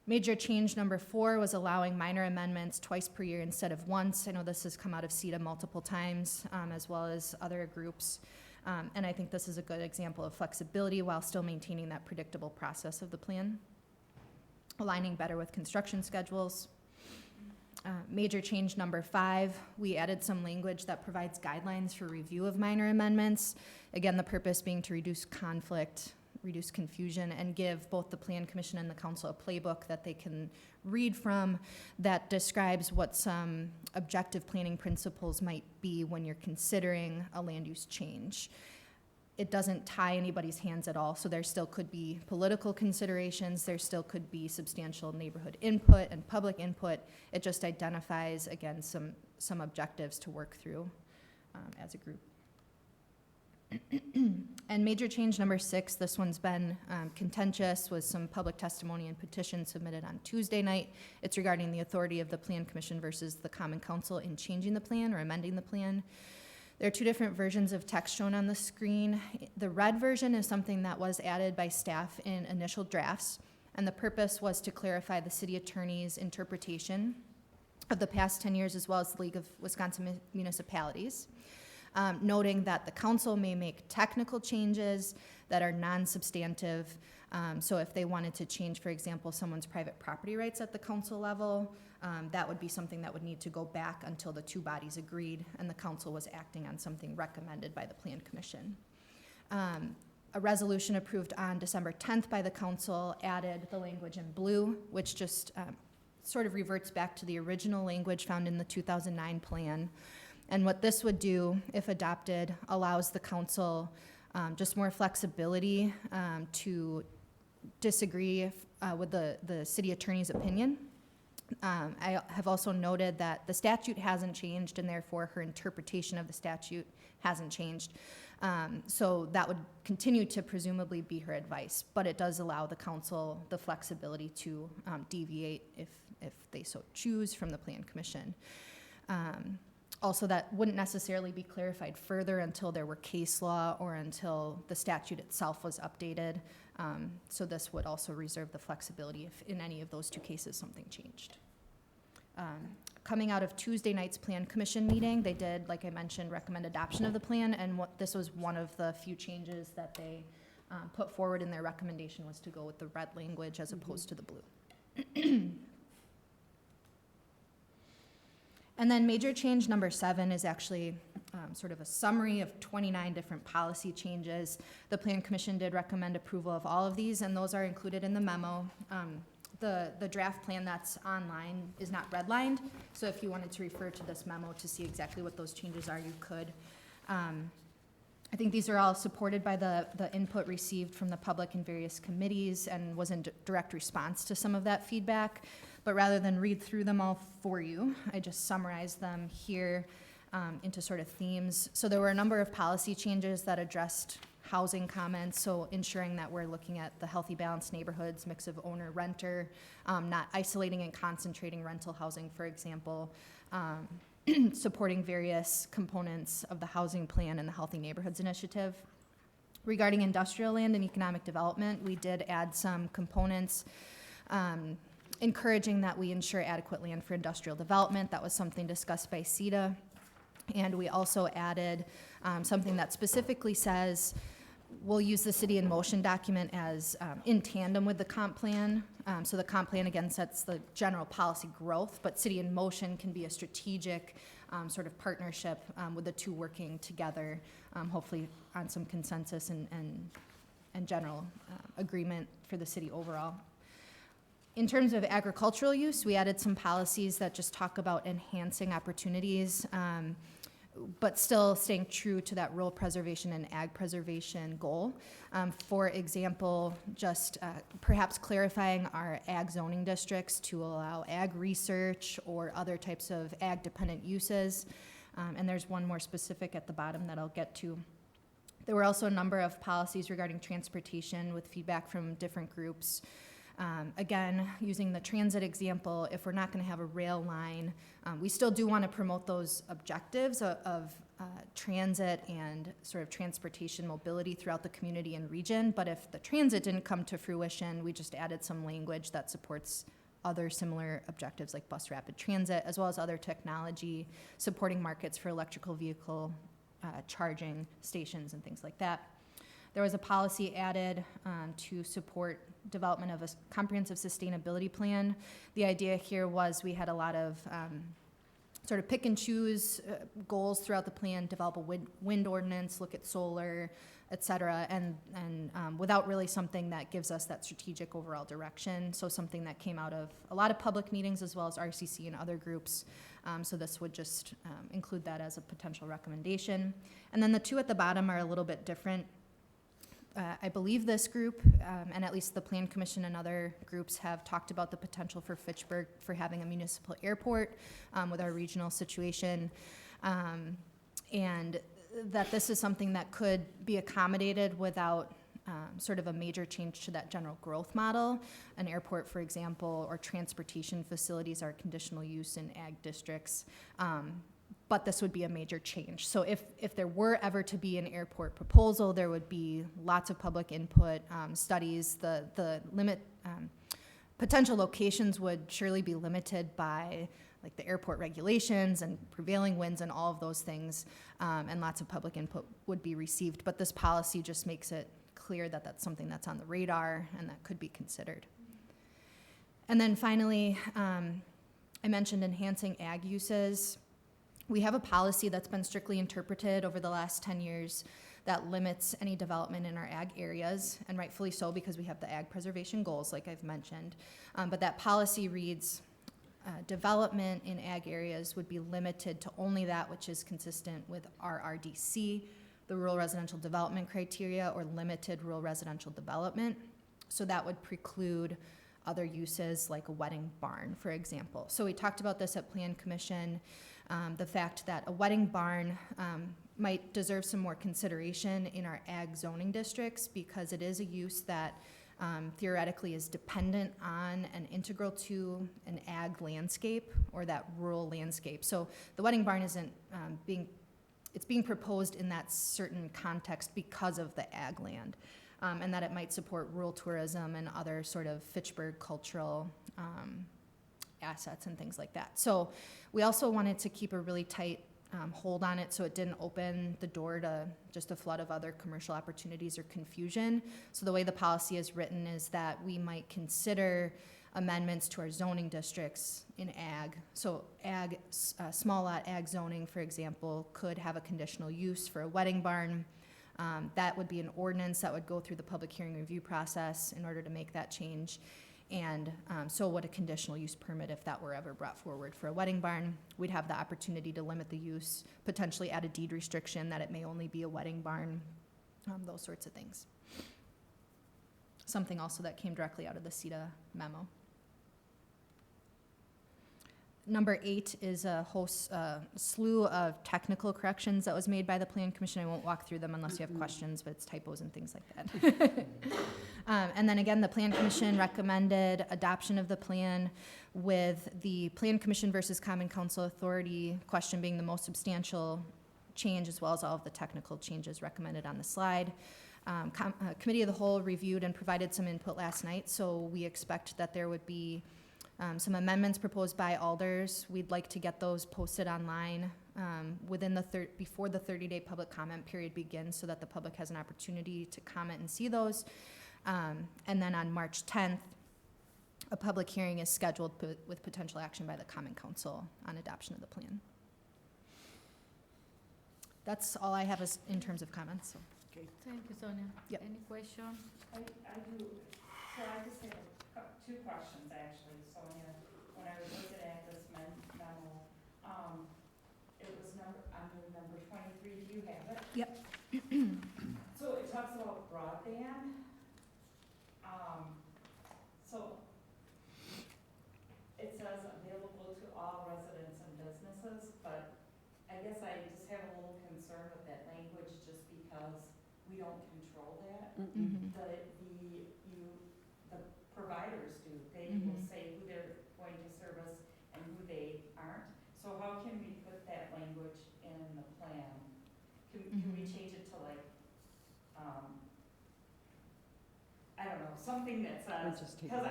Major change number 4 was allowing minor amendments twice per year instead of once. I know this has come out of CETA multiple times, as well as other groups. And I think this is a good example of flexibility while still maintaining that predictable process of the plan. Aligning better with construction schedules. Major change number 5, we added some language that provides guidelines for review of minor amendments. Again, the purpose being to reduce conflict, reduce confusion, and give both the Plan Commission and the Council a playbook that they can read from that describes what some objective planning principles might be when you're considering a land use change. It doesn't tie anybody's hands at all, so there still could be political considerations, there still could be substantial neighborhood input and public input. It just identifies, again, some objectives to work through as a group. And major change number 6, this one's been contentious, was some public testimony and petition submitted on Tuesday night. It's regarding the authority of the Plan Commission versus the Common Council in changing the plan or amending the plan. There are 2 different versions of text shown on the screen. The red version is something that was added by staff in initial drafts, and the purpose was to clarify the city attorney's interpretation of the past 10 years, as well as the League of Wisconsin Municipalities, noting that the council may make technical changes that are non-substantive. So if they wanted to change, for example, someone's private property rights at the council level, that would be something that would need to go back until the 2 bodies agreed and the council was acting on something recommended by the Plan Commission. A resolution approved on December 10th by the council added the language in blue, which just sort of reverts back to the original language found in the 2009 plan. And what this would do, if adopted, allows the council just more flexibility to disagree with the city attorney's opinion. I have also noted that the statute hasn't changed, and therefore her interpretation of the statute hasn't changed. So that would continue to presumably be her advice, but it does allow the council the flexibility to deviate if they so choose from the Plan Commission. Also, that wouldn't necessarily be clarified further until there were case law or until the statute itself was updated. So this would also reserve the flexibility if in any of those 2 cases something changed. Coming out of Tuesday night's Plan Commission meeting, they did, like I mentioned, recommend adoption of the plan, and this was one of the few changes that they put forward in their recommendation was to go with the red language as opposed to the blue. And then major change number 7 is actually sort of a summary of 29 different policy changes. The Plan Commission did recommend approval of all of these, and those are included in the memo. The draft plan that's online is not redlined, so if you wanted to refer to this memo to see exactly what those changes are, you could. I think these are all supported by the input received from the public in various committees and was in direct response to some of that feedback. But rather than read through them all for you, I just summarized them here into sort of themes. So there were a number of policy changes that addressed housing comments, so ensuring that we're looking at the healthy balanced neighborhoods, mix of owner-renter, not isolating and concentrating rental housing, for example, supporting various components of the housing plan and the Healthy Neighborhoods Initiative. Regarding industrial land and economic development, we did add some components encouraging that we ensure adequate land for industrial development. That was something discussed by CETA. And we also added something that specifically says we'll use the City in Motion document as in tandem with the comp plan So the comp plan, again, sets the general policy growth, but City in Motion can be a strategic sort of partnership with the two working together, hopefully on some consensus and general agreement for the city overall. In terms of agricultural use, we added some policies that just talk about enhancing opportunities, but still staying true to that rural preservation and ag preservation goal. For example, just perhaps clarifying our ag zoning districts to allow ag research or other types of ag-dependent uses. And there's one more specific at the bottom that I'll get to. There were also a number of policies regarding transportation with feedback from different groups. Again, using the transit example, if we're not going to have a rail line, we still do want to promote those objectives of transit and sort of transportation mobility throughout the community and region. But if the transit didn't come to fruition, we just added some language that supports other similar objectives like bus rapid transit, as well as other technology supporting markets for electrical vehicle charging stations and things like that. There was a policy added to support development of a comprehensive sustainability plan. The idea here was we had a lot of sort of pick and choose goals throughout the plan, develop a wind ordinance, look at solar, et cetera, and without really something that gives us that strategic overall direction. So something that came out of a lot of public meetings as well as RCC and other groups. So this would just include that as a potential recommendation. And then the two at the bottom are a little bit different. I believe this group, and at least the Plan Commission and other groups, have talked about the potential for Fitchburg for having a municipal airport with our regional situation, and that this is something that could be accommodated without sort of a major change to that general growth model. An airport, for example, or transportation facilities are conditional use in ag districts. But this would be a major change. So if there were ever to be an airport proposal, there would be lots of public input, studies. The potential locations would surely be limited by like the airport regulations and prevailing winds and all of those things, and lots of public input would be received. But this policy just makes it clear that that's something that's on the radar and that could be considered. And then finally, I mentioned enhancing ag uses. We have a policy that's been strictly interpreted over the last 10 years that limits any development in our ag areas, and rightfully so because we have the ag preservation goals, like I've mentioned. But that policy reads, development in ag areas would be limited to only that which is consistent with RRDC, the rural residential development criteria, or limited rural residential development. So that would preclude other uses like a wedding barn, for example. So we talked about this at Plan Commission. The fact that a wedding barn might deserve some more consideration in our ag zoning districts because it is a use that theoretically is dependent on and integral to an ag landscape or that rural landscape. So the wedding barn isn't it's being proposed in that certain context because of the ag land, and that it might support rural tourism and other sort of Fitchburg cultural assets and things like that. So we also wanted to keep a really tight hold on it so it didn't open the door to just a flood of other commercial opportunities or confusion. So the way the policy is written is that we might consider amendments to our zoning districts in ag. So ag, small lot ag zoning, for example, could have a conditional use for a wedding barn. That would be an ordinance that would go through the public hearing review process in order to make that change. And so would a conditional use permit if that were ever brought forward for a wedding barn. We'd have the opportunity to limit the use, potentially add a deed restriction that it may only be a wedding barn, those sorts of things. Something also that came directly out of the CETA memo. Number 8 is a whole slew of technical corrections that was made by the Plan Commission. I won't walk through them unless you have questions, but it's typos and things like that. And then again, the Plan Commission recommended adoption of the plan with the Plan Commission versus Common Council authority question being the most substantial change, as well as all of the technical changes recommended on the slide. Committee of the Whole reviewed and provided some input last night, so we expect that there would be some amendments proposed by alders. We'd like to get those posted online within before the 30-day public comment period begins so that the public has an opportunity to comment and see those. And then on March 10th, public hearing is scheduled with potential action by the Common Council on adoption of the plan. That's all I have in terms of comments, so. Thank you, Sonia. Yep. Any question? I do, so I just have two questions, actually, Sonia. When I was looking at this memo, it was under number 23, do you have it? Yep. So it talks about broadband. So it says available to all residents and businesses, but I guess I just have a little concern with that language just because we don't control that. Mhm. The providers do. They will say who they're going to service and who they aren't. So how can we put that language in the plan? Can we change it to like, I don't know, something that Or says, just take because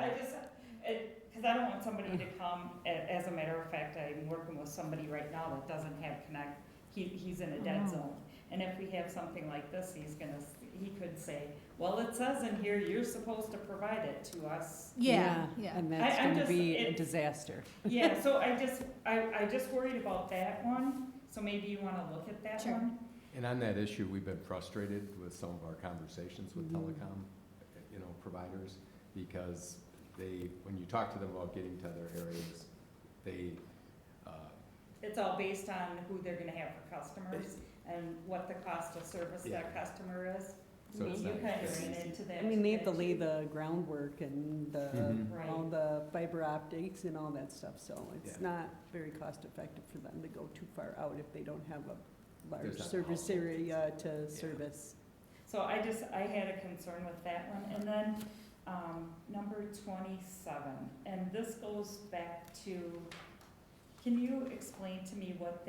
it because I don't want somebody to come, as a matter of fact, I'm working with somebody right now that doesn't have connect, he's in a dead zone. And if we have something like this, he could say, well, it says in here, you're supposed to provide it to us. Yeah. And that's I'm gonna just- be a it- disaster. Yeah, so I just worried about that one, so maybe you wanna look at that Sure. one? And on that issue, we've been frustrated with some of our conversations with Mhm. telecom, providers, because when you talk to them about getting to other areas, It's all based on who they're gonna have for customers and what the cost of service Yeah. that customer is. So it's You not kind of easy. ran into that. I mean, they have to that lay too. the groundwork and Mhm. all Right. the fiber optics and all that stuff, so it's Yeah. not very cost effective for them to go too far out if they don't have a large There's not service household. area to service. So I had a concern with that one. And then, number 27, and this goes back to, can you explain to me what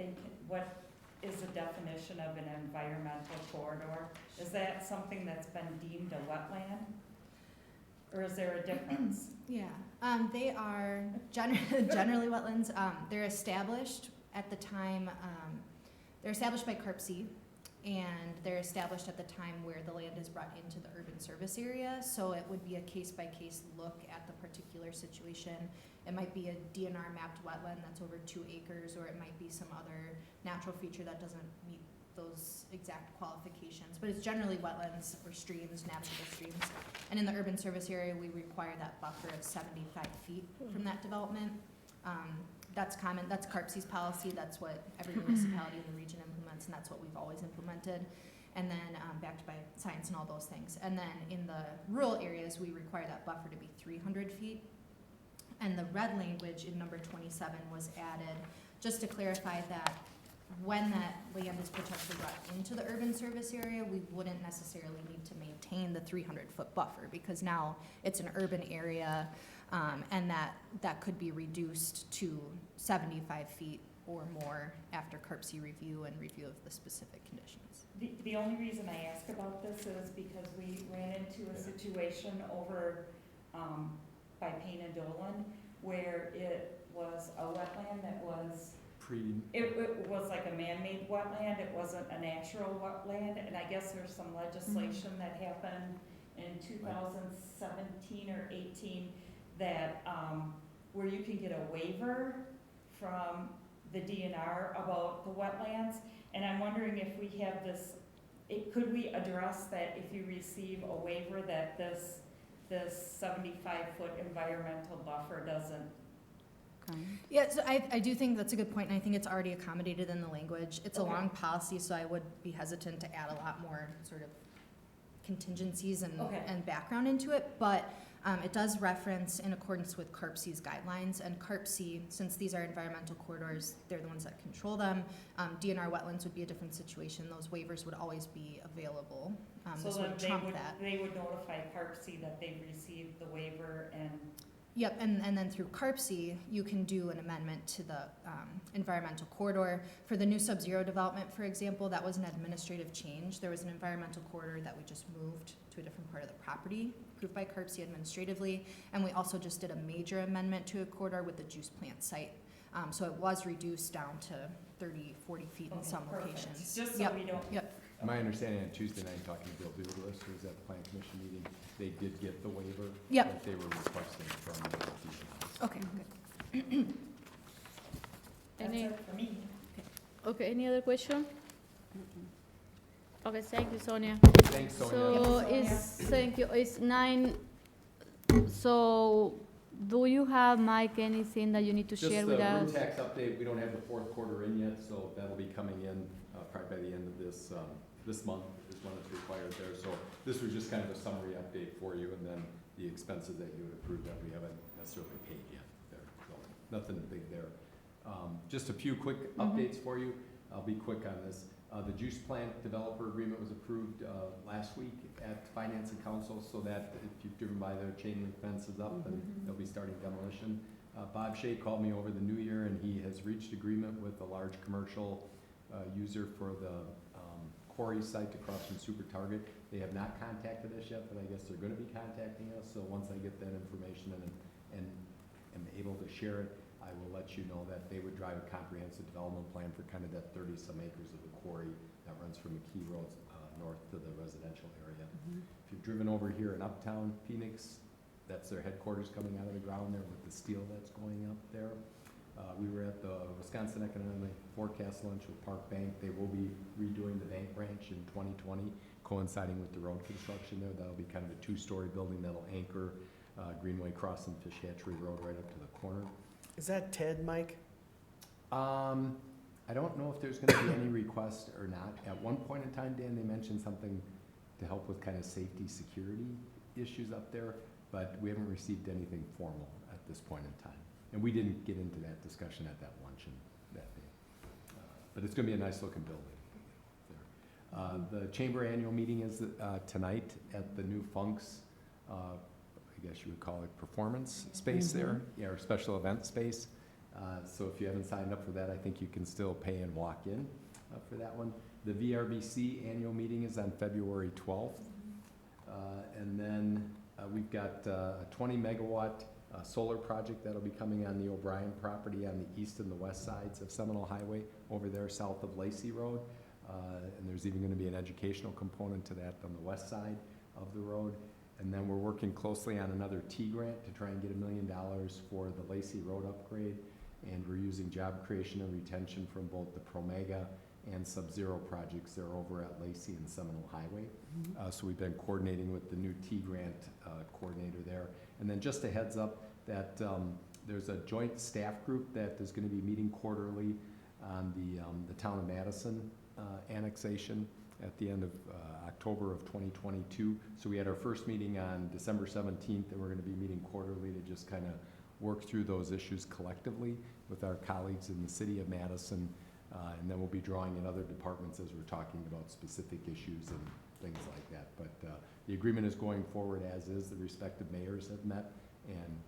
is the definition of an environmental corridor? Is that something that's been deemed a wetland? Or is there a difference? Yeah, they are generally wetlands. They're established at the time, they're established by CARPC, and they're established at the time where the land is brought into the urban service area. So it would be a case-by-case look at the particular situation. It might be a DNR mapped wetland that's over 2 acres, or it might be some other natural feature that doesn't meet those exact qualifications. But it's generally wetlands or streams, navigable streams. And in the urban service area, we require that buffer of 75 feet from that development. That's common, that's CARPC's policy, that's what every municipality in the region implements, and that's what we've always implemented. And then, backed by science and all those things. And then in the rural areas, we require that buffer to be 300 feet. And the red language in number 27 was added just to clarify that when that land is potentially brought into the urban service area, we wouldn't necessarily need to maintain the 300-foot buffer, because now it's an urban area, and that could be reduced to 75 feet or more after CARPC review and review of the specific conditions. The only reason I ask about this is because we ran into a situation over by Payne and Dolan where it was a wetland that was, it was like a man-made wetland, it wasn't a natural wetland, and I guess there's some legislation that happened in 2017 or 18 that, where you can get a waiver from the DNR about the wetlands, and I'm wondering if we have this, could we address that if you receive a waiver that this 75-foot environmental buffer doesn't? Yeah, so I do think that's a good point, and I think it's already accommodated in the language. It's a long policy, so I would be hesitant to add a lot more sort of contingencies and background into it, but it does reference in accordance with CARPC's guidelines, and CARPC, since these are environmental corridors, they're the ones that control them. DNR wetlands would be a different situation. Those waivers would always be available. So This then would trump that. they would notify CARPC that they've received the waiver and. Yep, and then through CARPC, you can do an amendment to the environmental corridor. For the new Sub-Zero development, for example, that was an administrative change. There was an environmental corridor that we just moved to a different part of the property, approved by CARPC administratively, and we also just did a major amendment to a corridor with the juice plant site. So it was reduced down to 30, 40 feet in some locations. Just so we don't. Yep. My understanding on Tuesday night, talking to Bill Douglas, who was at the Plan Commission meeting, they did get the waiver Yep. that they were requesting from the DNR. Okay, That's Any, it for me. okay, any other question? Okay, thank you, Sonia. Thanks, Sonia. So Thank you, it's, thank you, it's 9, so do you have, Mike, anything that you need to share with us? Just the room tax update, we don't have the fourth quarter in yet, so that'll be coming in probably by the end of this month is when it's required there. So this was just kind of a summary update for you, and then the expenses that you had approved that we haven't necessarily paid yet there. So nothing big there. Just a few quick updates for you. I'll be quick on this. The juice plant developer agreement was approved last week at Finance and Council, so that if you've driven by their chain link fence is up and they'll be starting demolition. Bob Shea called me over the new year, and he has reached agreement with a large commercial user for the quarry site across from Super Target. They have not contacted us yet, but I guess they're gonna be contacting us, so once I get that information and am able to share it, I will let you know that they would drive a comprehensive development plan for kind of that 30-some acres of the quarry that runs from McKee Road north to the residential area. If you've driven over here in Uptown Phoenix, that's their headquarters coming out of the ground there with the steel that's going up there. We were at the Wisconsin Economic Forecast lunch with Park Bank. They will be redoing the bank branch in 2020, coinciding with the road construction there. That'll be kind of a 2-story building that'll anchor Greenway Crossing Fish Hatchery Road right up to the corner. Is that TED, Mike? I don't know if there's gonna be any request or not. At one point in time, Dan, they mentioned something to help with kind of safety, security issues up there, but we haven't received anything formal at this point in time. And we didn't get into that discussion at that luncheon that day. But it's gonna be a nice looking building there. The chamber annual meeting is tonight at the new Funks, I guess you would call it performance space there, yeah, or special event space. So if you haven't signed up for that, I think you can still pay and walk in for that one. The VRBC annual meeting is on February 12th. And then we've got a 20 megawatt solar project that'll be coming on the O'Brien property on the east and the west sides of Seminole Highway over there south of Lacey Road. And there's even gonna be an educational component to that on the west side of the road. And then we're working closely on another T grant to try and get $1 million for the Lacey Road upgrade. And we're using job creation and retention from both the Promega and Sub-Zero projects. They're over at Lacey and Seminole Highway. So we've been coordinating with the new T grant coordinator there. And then just a heads up that there's a joint staff group that is gonna be meeting quarterly on the town of Madison annexation at the end of October of 2022. So we had our first meeting on December 17th, and we're gonna be meeting quarterly to just kind of work through those issues collectively with our colleagues in the city of Madison. And then we'll be drawing in other departments as we're talking about specific issues and things like that. But the agreement is going forward as is. The respective mayors have met and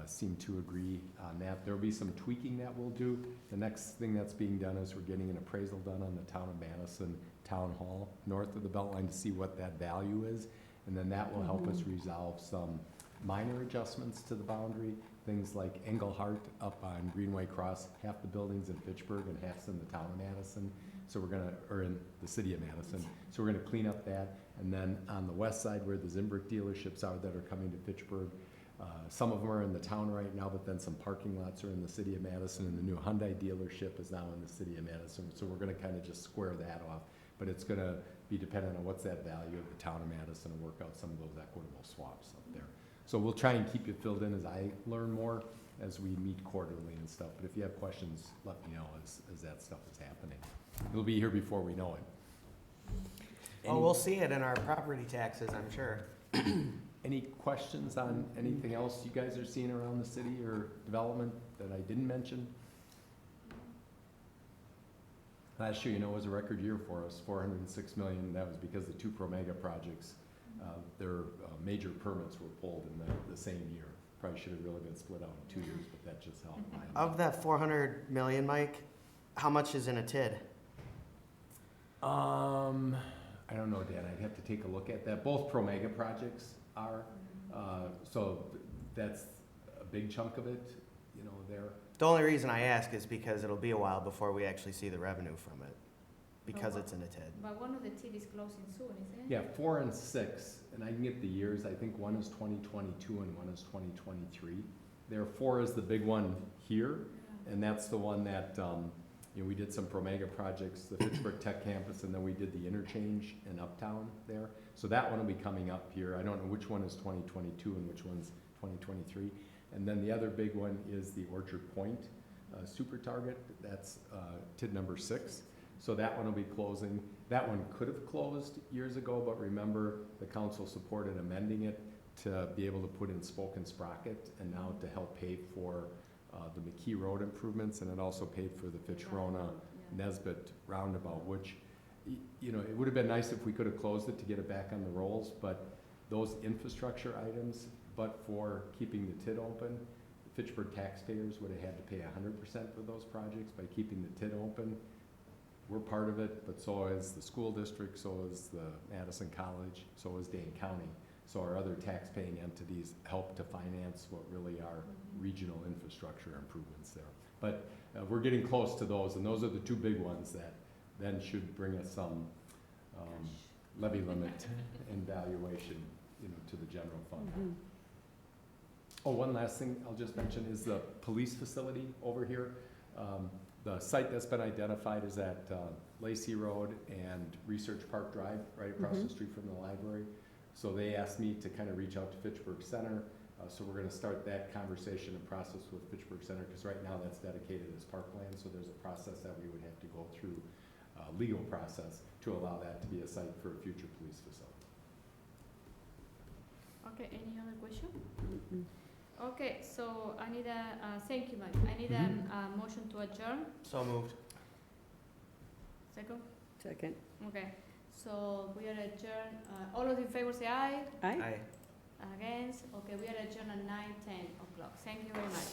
seem to agree on that. There'll be some tweaking that we'll do. The next thing that's being done is we're getting an appraisal done on the town of Madison Town Hall north of the Beltline to see what that value is. And then that will help us resolve some minor adjustments to the boundary. Things like Engelhart up on Greenway Cross, half the buildings in Fitchburg and half's in the town of Madison. So we're gonna, or in the city of Madison. So we're gonna clean up that. And then on the west side where the Zimbrick dealerships are that are coming to Fitchburg, some of them are in the town right now, but then some parking lots are in the city of Madison, and the new Hyundai dealership is now in the city of Madison. So we're gonna kind of just square that off. But it's gonna be dependent on what's that value of the town of Madison and work out some of those equitable swaps up there. So we'll try and keep you filled in as I learn more as we meet quarterly and stuff. But if you have questions, let me know as that stuff is happening. It'll be here before we know it. Oh, we'll see it in our property taxes, I'm sure. Any questions on anything else you guys are seeing around the city or development that I didn't mention? Last year, was a record year for us, 406 million. That was because the 2 Promega projects, their major permits were pulled in the same year. Probably should have really been split out in 2 years, but that just helped. Of that 400 million, Mike, how much is in a TID? I don't know, Dan. I'd have to take a look at that. Both Promega projects are, so that's a big chunk of it, there. The only reason I ask is because it'll be a while before we actually see the revenue from it, because it's in a TID. But one of the TID is closing soon, isn't it? Yeah, 4 and 6, and I can get the years. I think one is 2022 and one is 2023. There, 4 is the big one here, and that's the one that, you know, we did some Promega projects, the Fitchburg Tech Campus, and then we did the interchange in Uptown there. So that one will be coming up here. I don't know which one is 2022 and which one's 2023. And then the other big one is the Orchard Point Super Target. That's TID number 6. So that one will be closing. That one could have closed years ago, but remember, the council supported amending it to be able to put in Spoke and Sprocket, and now to help pay for the McKee Road improvements, and it also paid for the Fitch-Rona Nesbit roundabout, which, you know, it would have been nice if we could have closed it to get it back on the rolls, but those infrastructure items, but for keeping the TID open, Fitchburg taxpayers would have had to pay 100% for those projects. By keeping the TID open, we're part of it, but so is the school district, so is the Madison College, so is Dane County. So our other tax-paying entities help to finance what really are regional infrastructure improvements there. But we're getting close to those, and those are the 2 big ones that then should bring us some levy limit and valuation, you know, to the general fund. Oh, one last thing I'll just mention is the police facility over here. The site that's been identified is at Lacey Road and Research Park Drive, right across the street from the library. So they asked me to kind of reach out to Fitchburg Center. So we're going to start that conversation and process with Fitchburg Center, because right now that's dedicated as parkland. So there's a process that we would have to go through, legal process, to allow that to be a site for a future police facility. Okay, any other question? Okay, so I need a, thank you, Mike. I need a motion to adjourn. So moved. Second? Second. Okay, so we are adjourned. All of in favor say aye. Aye. Aye. Against? Okay, we are adjourned at 9:10 o'clock. Thank you very much.